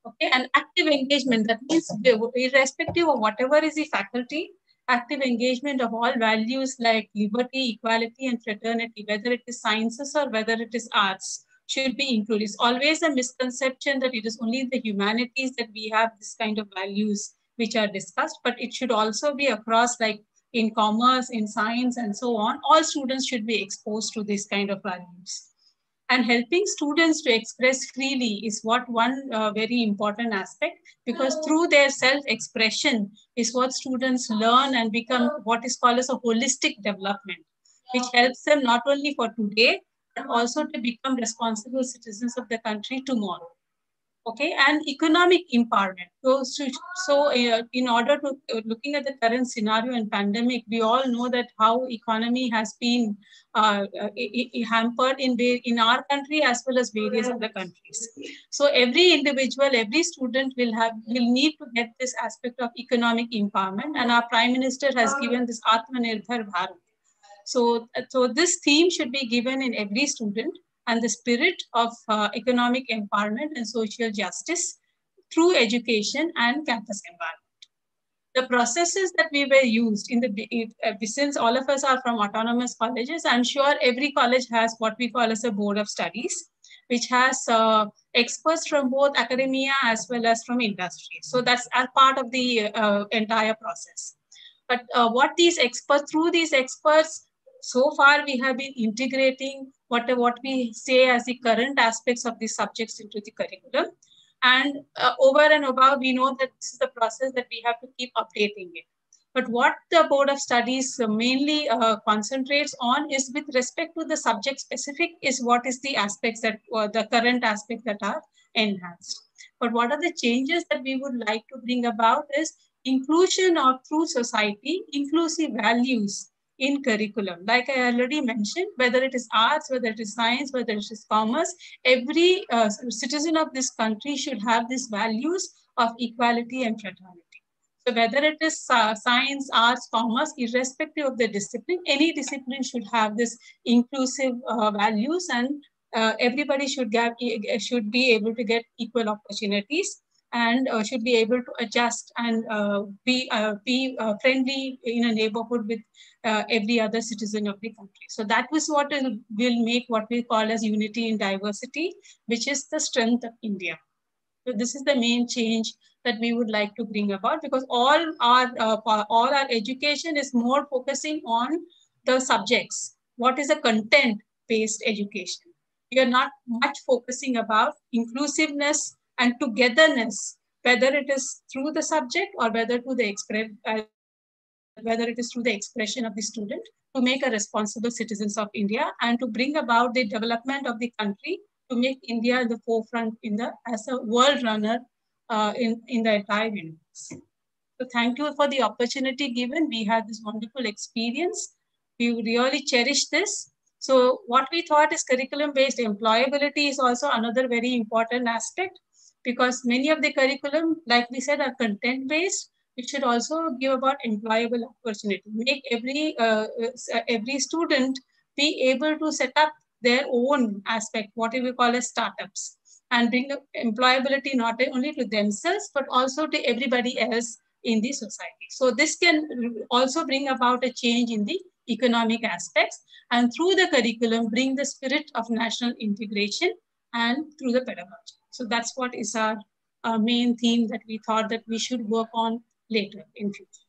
Okay, and active engagement. That means irrespective of whatever is the faculty, active engagement of all values like liberty, equality, and fraternity, whether it is sciences or whether it is arts, should be included. It's always a misconception that it is only the humanities that we have this kind of values which are discussed, but it should also be across, like in commerce, in science, and so on. All students should be exposed to this kind of values. And helping students to express freely is one very important aspect, because through their self-expression is what students learn and become what is called as a holistic development, which helps them not only for today, but also to become responsible citizens of the country tomorrow. okay, and economic empowerment. In order to, looking at the current scenario and pandemic, we all know that how economy has been hampered in our country as well as various other countries. So every individual, every student will need to get this aspect of economic empowerment, and our Prime Minister has given this Atmanirbhar Bharat. So this theme should be given in every student, and the spirit of economic empowerment and social justice through education and campus environment. The processes that we were used in since all of us are from autonomous colleges, I'm sure every college has what we call as a board of studies, which has experts from both academia as well as from industry. So that's a part of the entire process. But what these experts, through these experts, so far we have been integrating what we say as the current aspects of these subjects into the curriculum. And over and above, we know that this is the process that we have to keep updating it. But what the Board of Studies mainly concentrates on is with respect to the subject specific is what is the aspects that, the current aspects that are enhanced. But what are the changes that we would like to bring about is inclusion of through society, inclusive values in curriculum. Like I already mentioned, whether it is arts, whether it is science, whether it is commerce, every citizen of this country should have these values of equality and fraternity. So whether it is science, arts, commerce, irrespective of the discipline, any discipline should have this inclusive values, and everybody should be able to get equal opportunities, and should be able to adjust and be friendly in a neighborhood with every other citizen of the country. So that was what will make what we call as unity in diversity, which is the strength of India. So this is the main change that we would like to bring about, because all our education is more focusing on the subjects. What is a content-based education? We are not much focusing about inclusiveness and togetherness, whether it is through the subject or whether it is through the expression of the student, to make a responsible citizens of India and to bring about the development of the country, to make India in the forefront as a world runner in the entire universe. So thank you for the opportunity given. We had this wonderful experience. We really cherish this. So what we thought is curriculum-based employability is also another very important aspect, because many of the curriculum, like we said, are content-based. It should also give about employable opportunity. Make every student be able to set up their own aspect, what we call as startups, and bring employability not only to themselves, but also to everybody else in the society. So this can also bring about a change in the economic aspects, and through the curriculum, bring the spirit of national integration and through the pedagogy. So that's what is our main theme that we thought that we should work on later in future.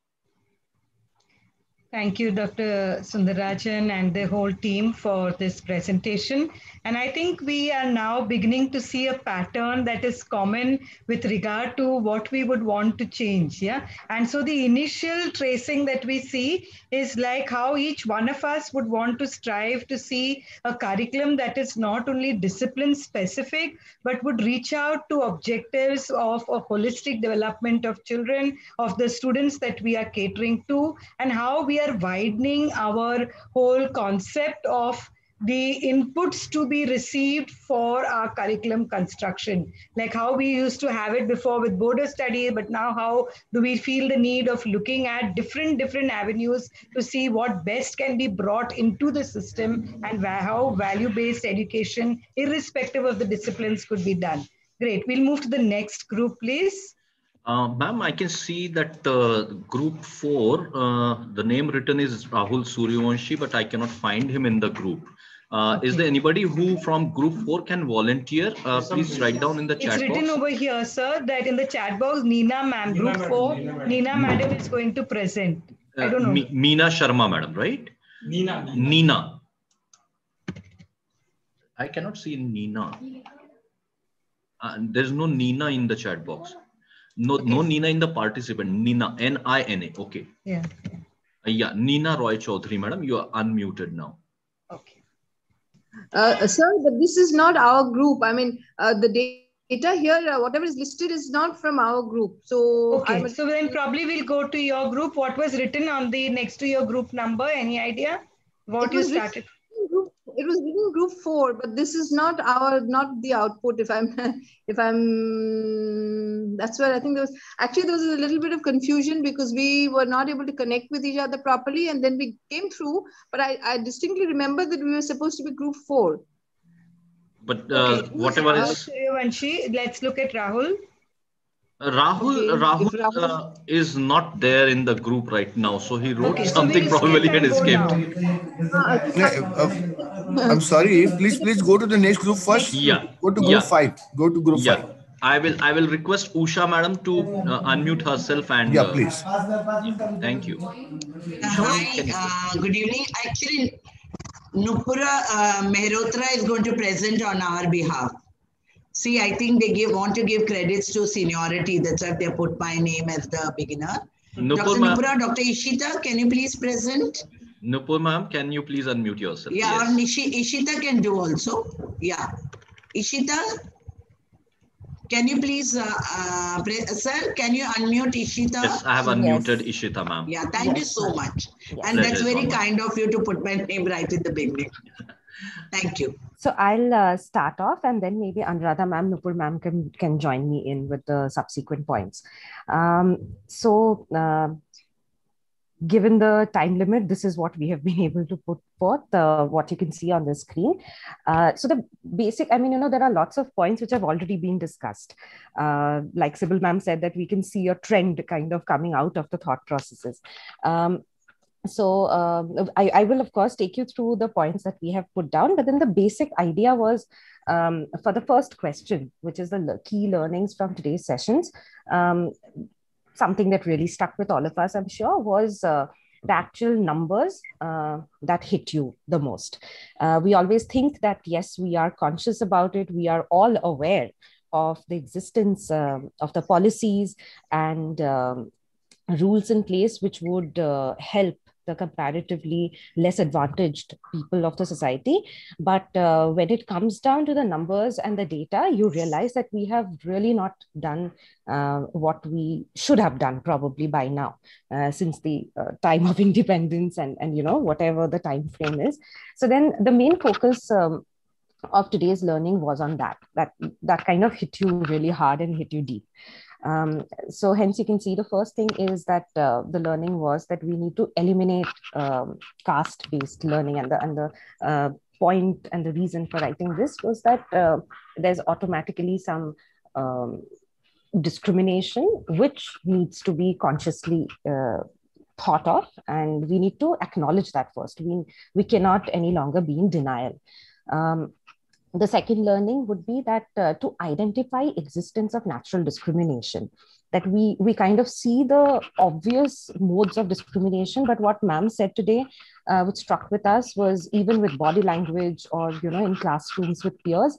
Thank you, Dr. Sundarajan and the whole team for this presentation. And I think we are now beginning to see a pattern that is common with regard to what we would want to change. Yeah. And so the initial tracing that we see is like how each one of us would want to strive to see a curriculum that is not only discipline specific, but would reach out to objectives of a holistic development of children, of the students that we are catering to, and how we are widening our whole concept of the inputs to be received for our curriculum construction. Like how we used to have it before with board of study, but now how do we feel the need of looking at different avenues to see what best can be brought into the system, and how value-based education, irrespective of the disciplines, could be done. Great. We'll move to the next group, please. Ma'am, I can see that group 4, the name written is Rahul Suryavanshi, but I cannot find him in the group. Okay. Is there anybody who from group 4 can volunteer? Please write down in the chat box. It's written over here, sir, that in the chat box, Neena ma'am, group 4, Neena madam is going to present. I don't know. Meena Sharma madam, right? Neena. I cannot see Neena. There's no Neena in the chat box. No, okay. No Neena in the participant. Neena, N-I-N-A. Okay. Yeah. Yeah, Neena Roy Chaudhary, madam, you are unmuted now. Okay. Sir, but this is not our group. I mean, the data here, whatever is listed is not from our group. So okay, so then probably we'll go to your group. What was written on the next to your group number? Any idea? What you started? It was written group 4, but this is not the output. If I'm, that's where I think there was a little bit of confusion because we were not able to connect with each other properly, and then we came through. But I distinctly remember that we were supposed to be group 4. But okay. whatever is. Let's look at Rahul. Rahul is not there in the group right now, so he wrote something so probably and escaped. I'm sorry. Please go to the next group first. Yeah. Go to group 5. Go to group 5. I will request Usha madam to unmute herself and. Yeah, please. Thank you. Hi. Good evening. Actually, Nupura Mehrotra is going to present on our behalf. See, I think they want to give credits to seniority. That's why they put my name as the beginner. Dr. Nupura, Dr. Ishita, can you please present? Nupur ma'am, can you please unmute yourself? Yeah, or Ishita can do also. Yeah. Ishita, can you please, sir, can you unmute Ishita? Yes, I have unmuted Ishita ma'am. Yeah, thank you so much. And that's very kind of you to put my name right in the beginning. Thank you. So I'll start off, and then maybe Anuradha ma'am, Nupur ma'am can join me in with the subsequent points. Given the time limit, this is what we have been able to put forth, what you can see on the screen. So the basic, there are lots of points which have already been discussed. Like Sybil ma'am said, that we can see a trend kind of coming out of the thought processes. I will, of course, take you through the points that we have put down, but then the basic idea was for the first question, which is the key learnings from today's sessions. Something that really stuck with all of us, I'm sure, was the actual numbers that hit you the most. We always think that, yes, we are conscious about it. We are all aware of the existence of the policies and rules in place which would help the comparatively less advantaged people of the society. But when it comes down to the numbers and the data, you realize that we have really not done what we should have done probably by now, since the time of independence and whatever the time frame is. So then the main focus of today's learning was on that kind of hit you really hard and hit you deep. So hence you can see the first thing is that the learning was that we need to eliminate caste-based learning, and the point and the reason for writing this was that there's automatically some discrimination which needs to be consciously thought of, and we need to acknowledge that first. We cannot any longer be in denial. The second learning would be that to identify existence of natural discrimination, that we kind of see the obvious modes of discrimination, but what ma'am said today, which struck with us, was even with body language or, in classrooms with peers,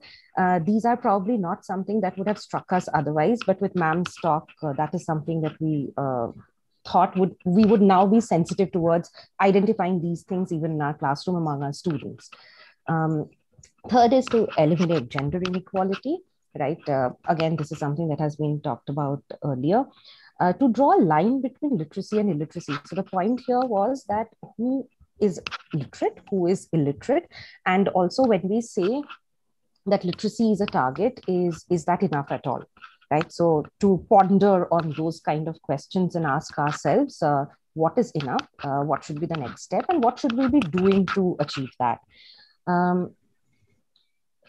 these are probably not something that would have struck us otherwise, but with ma'am's talk, that is something that we thought we would now be sensitive towards identifying these things even in our classroom among our students. Third is to eliminate gender inequality, right? Again, this is something that has been talked about earlier. To draw a line between literacy and illiteracy. So the point here was that who is literate, who is illiterate, and also when we say that literacy is a target, is that enough at all, right? So to ponder on those kind of questions and ask ourselves, what is enough, what should be the next step, and what should we be doing to achieve that?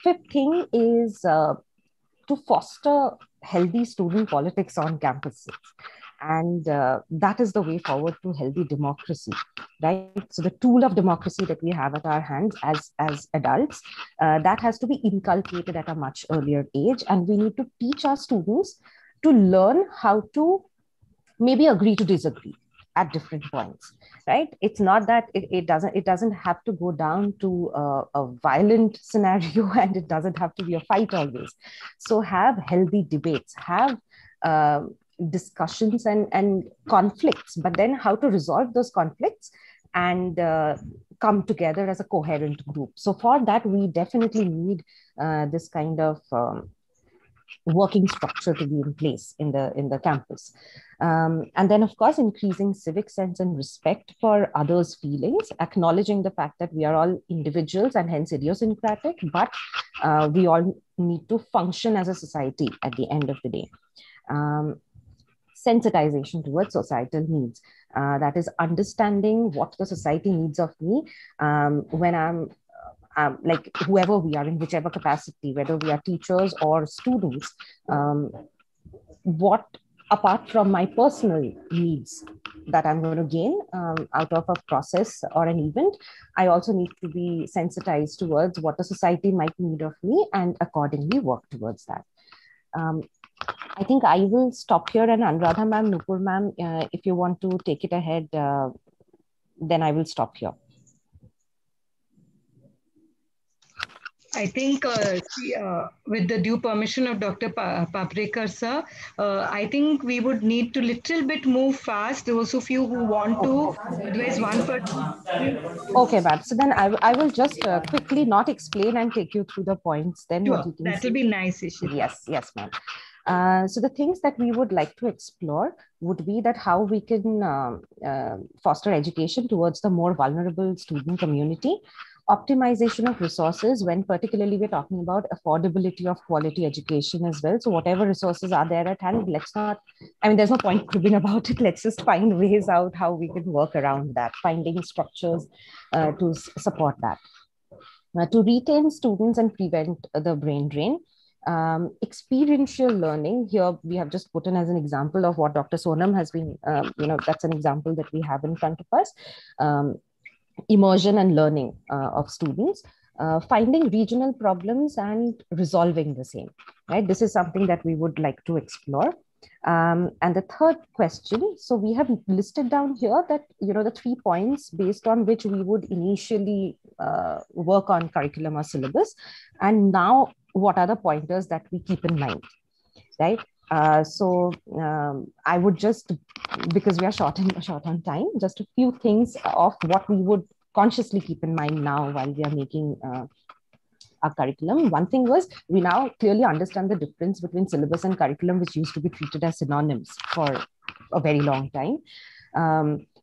Fifth thing is to foster healthy student politics on campuses. And that is the way forward to healthy democracy, right? So the tool of democracy that we have at our hands as adults, that has to be inculcated at a much earlier age. And we need to teach our students to learn how to maybe agree to disagree at different points, right? It's not that it doesn't have to go down to a violent scenario, and it doesn't have to be a fight always. So have healthy debates, have discussions and conflicts, but then how to resolve those conflicts and come together as a coherent group. So for that, we definitely need this kind of working structure to be in place in the campus. And then, of course, increasing civic sense and respect for others' feelings, acknowledging the fact that we are all individuals and hence idiosyncratic, but we all need to function as a society at the end of the day. Sensitization towards societal needs. That is understanding what the society needs of me when I'm like whoever we are in whichever capacity, whether we are teachers or students, what apart from my personal needs that I'm going to gain out of a process or an event, I also need to be sensitized towards what the society might need of me and accordingly work towards that. I think I will stop here, and Anuradha ma'am, Nupur ma'am, if you want to take it ahead, then I will stop here. I think with the due permission of Dr. Paprikar sir, I think we would need to little bit move fast. Those of you who want to, otherwise one person. Okay, ma'am. So then I will just quickly not explain and take you through the points. Then sure, what you can that will be nice, Ishita. Yes, ma'am. So the things that we would like to explore would be that how we can foster education towards the more vulnerable student community, optimization of resources, when particularly we're talking about affordability of quality education as well. So whatever resources are there at hand, let's not, I mean, there's no point cribbing about it. Let's just find ways out how we can work around that, finding structures to support that. To retain students and prevent the brain drain. Experiential learning, here we have just put in as an example of what Dr. Sonam has been, that's an example that we have in front of us. Immersion and learning of students, finding regional problems and resolving the same, right? This is something that we would like to explore. And the third question, so we have listed down here that, the 3 points based on which we would initially work on curriculum or syllabus. And now what are the pointers that we keep in mind, right? I would just, because we are short on time, just a few things of what we would consciously keep in mind now while we are making our curriculum. One thing was, we now clearly understand the difference between syllabus and curriculum, which used to be treated as synonyms for a very long time.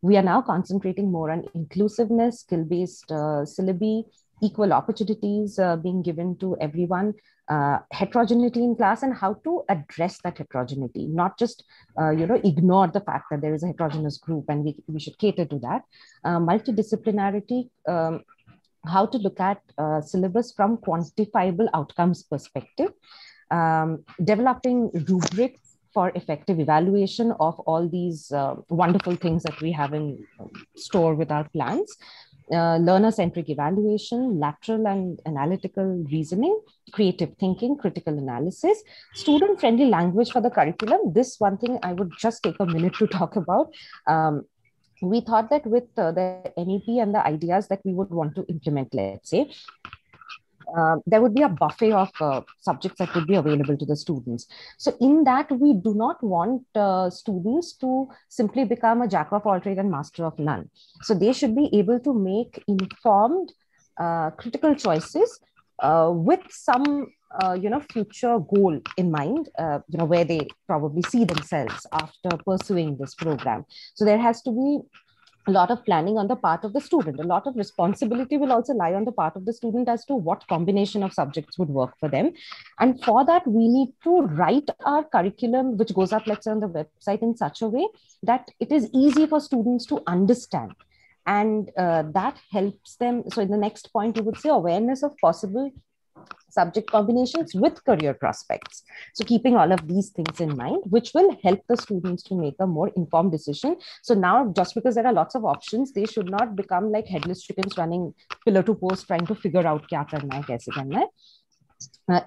We are now concentrating more on inclusiveness, skill-based syllabi, equal opportunities being given to everyone, heterogeneity in class, and how to address that heterogeneity, not just ignore the fact that there is a heterogeneous group and we should cater to that. Multidisciplinarity, how to look at syllabus from quantifiable outcomes perspective, developing rubrics for effective evaluation of all these wonderful things that we have in store with our plans. Learner-centric evaluation, lateral and analytical reasoning, creative thinking, critical analysis, student-friendly language for the curriculum. This one thing I would just take a minute to talk about. We thought that with the NEP and the ideas that we would want to implement, let's say, there would be a buffet of subjects that would be available to the students. So in that, we do not want students to simply become a jack of all trades and master of none. So they should be able to make informed, critical choices with some future goal in mind, where they probably see themselves after pursuing this program. So there has to be a lot of planning on the part of the student. A lot of responsibility will also lie on the part of the student as to what combination of subjects would work for them. And for that, we need to write our curriculum, which goes up, let's say, on the website in such a way that it is easy for students to understand. And that helps them. So in the next point, you would say awareness of possible subject combinations with career prospects. So keeping all of these things in mind, which will help the students to make a more informed decision. So now, just because there are lots of options, they should not become like headless chickens running pillar to post, trying to figure out kya karna hai, kaise karna hai.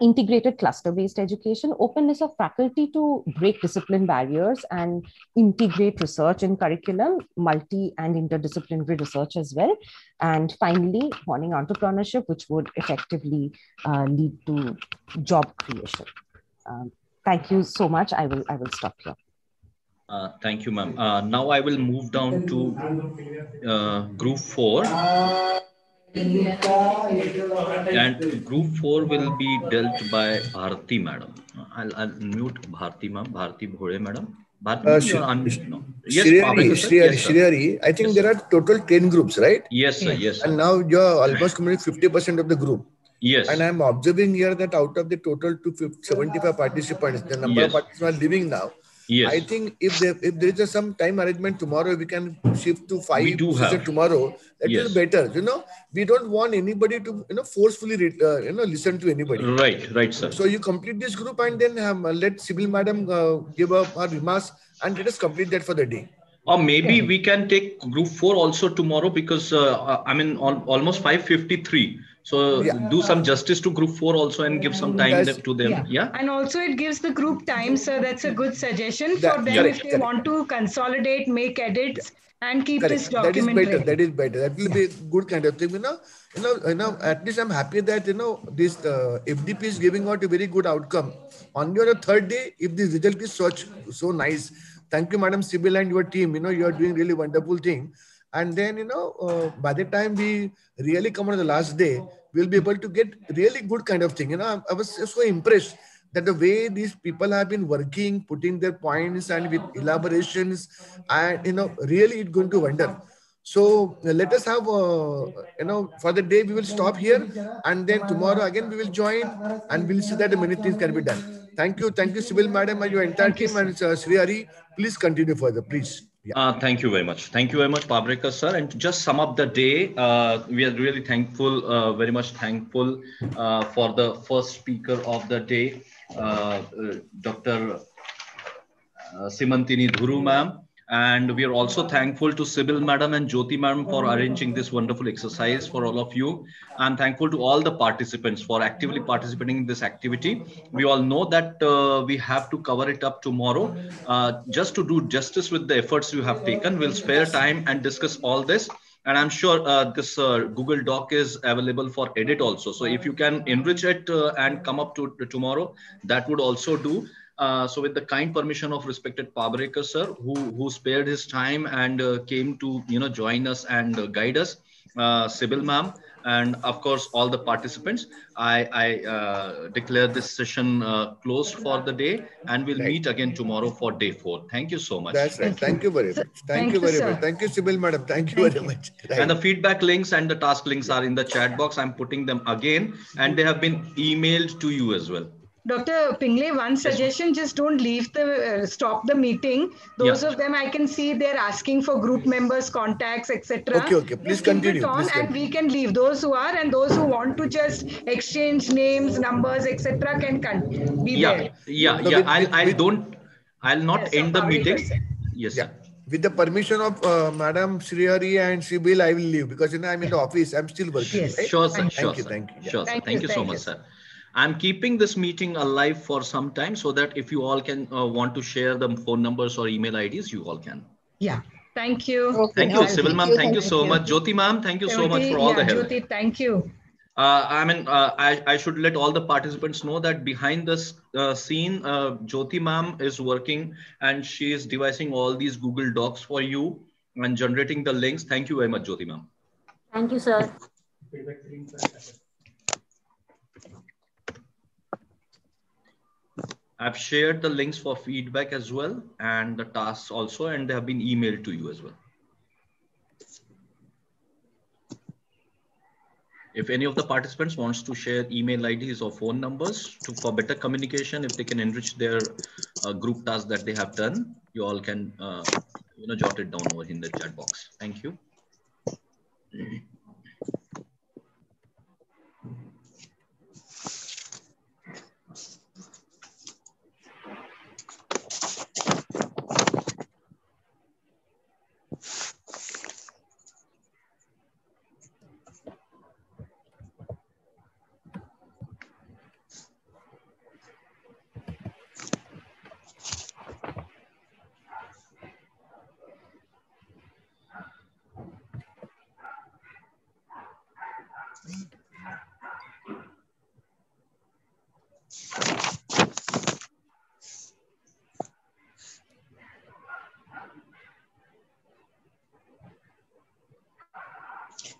Integrated cluster-based education, openness of faculty to break discipline barriers and integrate research in curriculum, multi and interdisciplinary research as well. And finally, honing entrepreneurship, which would effectively lead to job creation. Thank you so much. I will stop here. Thank you, ma'am. Now I will move down to group 4. And group 4 will be dealt by Bharti madam. I'll mute Bharti ma'am, Bharti Bhole madam. Bharti ma'am, you are no. Yes, Pavekar sir. Yes, sir. Shreehari, I think there are total 10 groups, right? Yes, sir. Yes, sir. And now you're almost completing 50% of the group. Yes. And I'm observing here that out of the total 75 participants, the number of participants are living now. Yes. I think if there is some time arrangement tomorrow, we can shift to 5 sessions tomorrow. That is better. We don't want anybody to forcefully listen to anybody. Right, sir. So you complete this group and then let Sibyl madam give up her remarks and let us complete that for the day. Or maybe we can take group 4 also tomorrow because I mean almost 5:53. So do some justice to group 4 also and give some time to them. Yeah. And also it gives the group time, so that's a good suggestion for them if they want to consolidate, make edits, and keep this document ready. That is better. That will be a good kind of thing. At least I'm happy that this FDP is giving out a very good outcome. On your third day, if the result is so nice, thank you, Madam Sibyl and your team. You are doing really wonderful thing. And then, by the time we really come on the last day, we'll be able to get really good kind of thing. I was so impressed that the way these people have been working, putting their points and with elaborations, and, really it's going to wonder. So let us have, for the day we will stop here, and then tomorrow again we will join, and we'll see that many things can be done. Thank you, Sibyl madam and your entire team, and Shreehari, please continue further, please. Thank you very much. Thank you very much, Pavekar sir. And to just sum up the day, we are really thankful, very much thankful for the first speaker of the day, Dr. Simantini Dhuru ma'am. And we are also thankful to Sibyl madam and Jyoti madam for arranging this wonderful exercise for all of you. I'm thankful to all the participants for actively participating in this activity. We all know that we have to cover it up tomorrow. Just to do justice with the efforts you have taken, we'll spare time and discuss all this. And I'm sure this Google Doc is available for edit also. So if you can enrich it and come up to tomorrow, that would also do. So with the kind permission of respected Pavekar sir, who spared his time and came to join us and guide us, Sibyl ma'am, and of course all the participants, I declare this session closed for the day, and we'll meet again tomorrow for day 4. Thank you so much. That's right. Thank you very much. Thank you very much. Thank you, Sibyl madam. Thank you very much. Right. And the feedback links and the task links are in the chat box. I'm putting them again, and they have been emailed to you as well. Dr. Pingle, one suggestion, just don't leave stop the meeting. Those of them I can see they're asking for group members, contacts, etc. Okay. Please continue. Keep it on and we can leave. Those who are and those who want to just exchange names, numbers, etc. can be there. I'll not end the meeting. Yes, sir. With the permission of Madam Shreehari and Sibyl, I will leave because I'm in the office. I'm still working. Yes. Right? Sure, sir. Thank you. Sure, sir. Thank you so much, sir. I'm keeping this meeting alive for some time so that if you all can want to share the phone numbers or email IDs, you all can. Yeah. Thank you. Okay. Thank you, Sibyl ma'am. Thank you so much. Jyoti ma'am, thank you so much for all the help. Jyoti, thank you. I should let all the participants know that behind this scene, Jyoti ma'am is working and she is devising all these Google Docs for you and generating the links. Thank you very much, Jyoti ma'am. Thank you, sir. I've shared the links for feedback as well and the tasks also, and they have been emailed to you as well. If any of the participants wants to share email IDs or phone numbers for better communication, if they can enrich their group tasks that they have done, you all can jot it down over in the chat box. Thank you.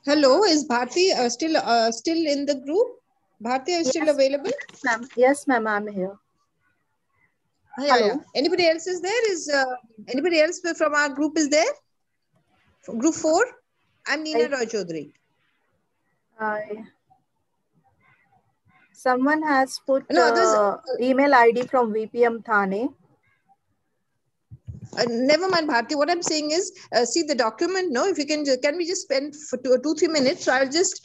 Hello, is Bharti still in the group? Bharti, are you still available? Ma'am. Yes, ma'am, I'm here. Yeah, yeah. Anybody else is there? Is anybody else from our group is there? Group 4? I'm Neena Roy Chaudhary. Someone has put no, email ID from VPM Thane. Never mind, Bharti. What I'm saying is, see the document. No, if you can we just spend for 2-3 minutes? So I'll just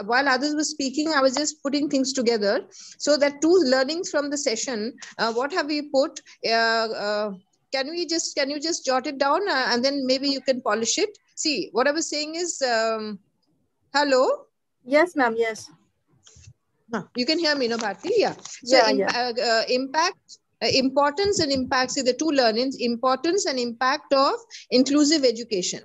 while others were speaking, I was just putting things together. So that 2 learnings from the session. What have we put? Can you just jot it down and then maybe you can polish it? See, what I was saying is, hello. Yes, ma'am. Yes. You can hear me, no, Bharti? Yeah. So impact. Importance and impact, see the 2 learnings, importance and impact of inclusive education.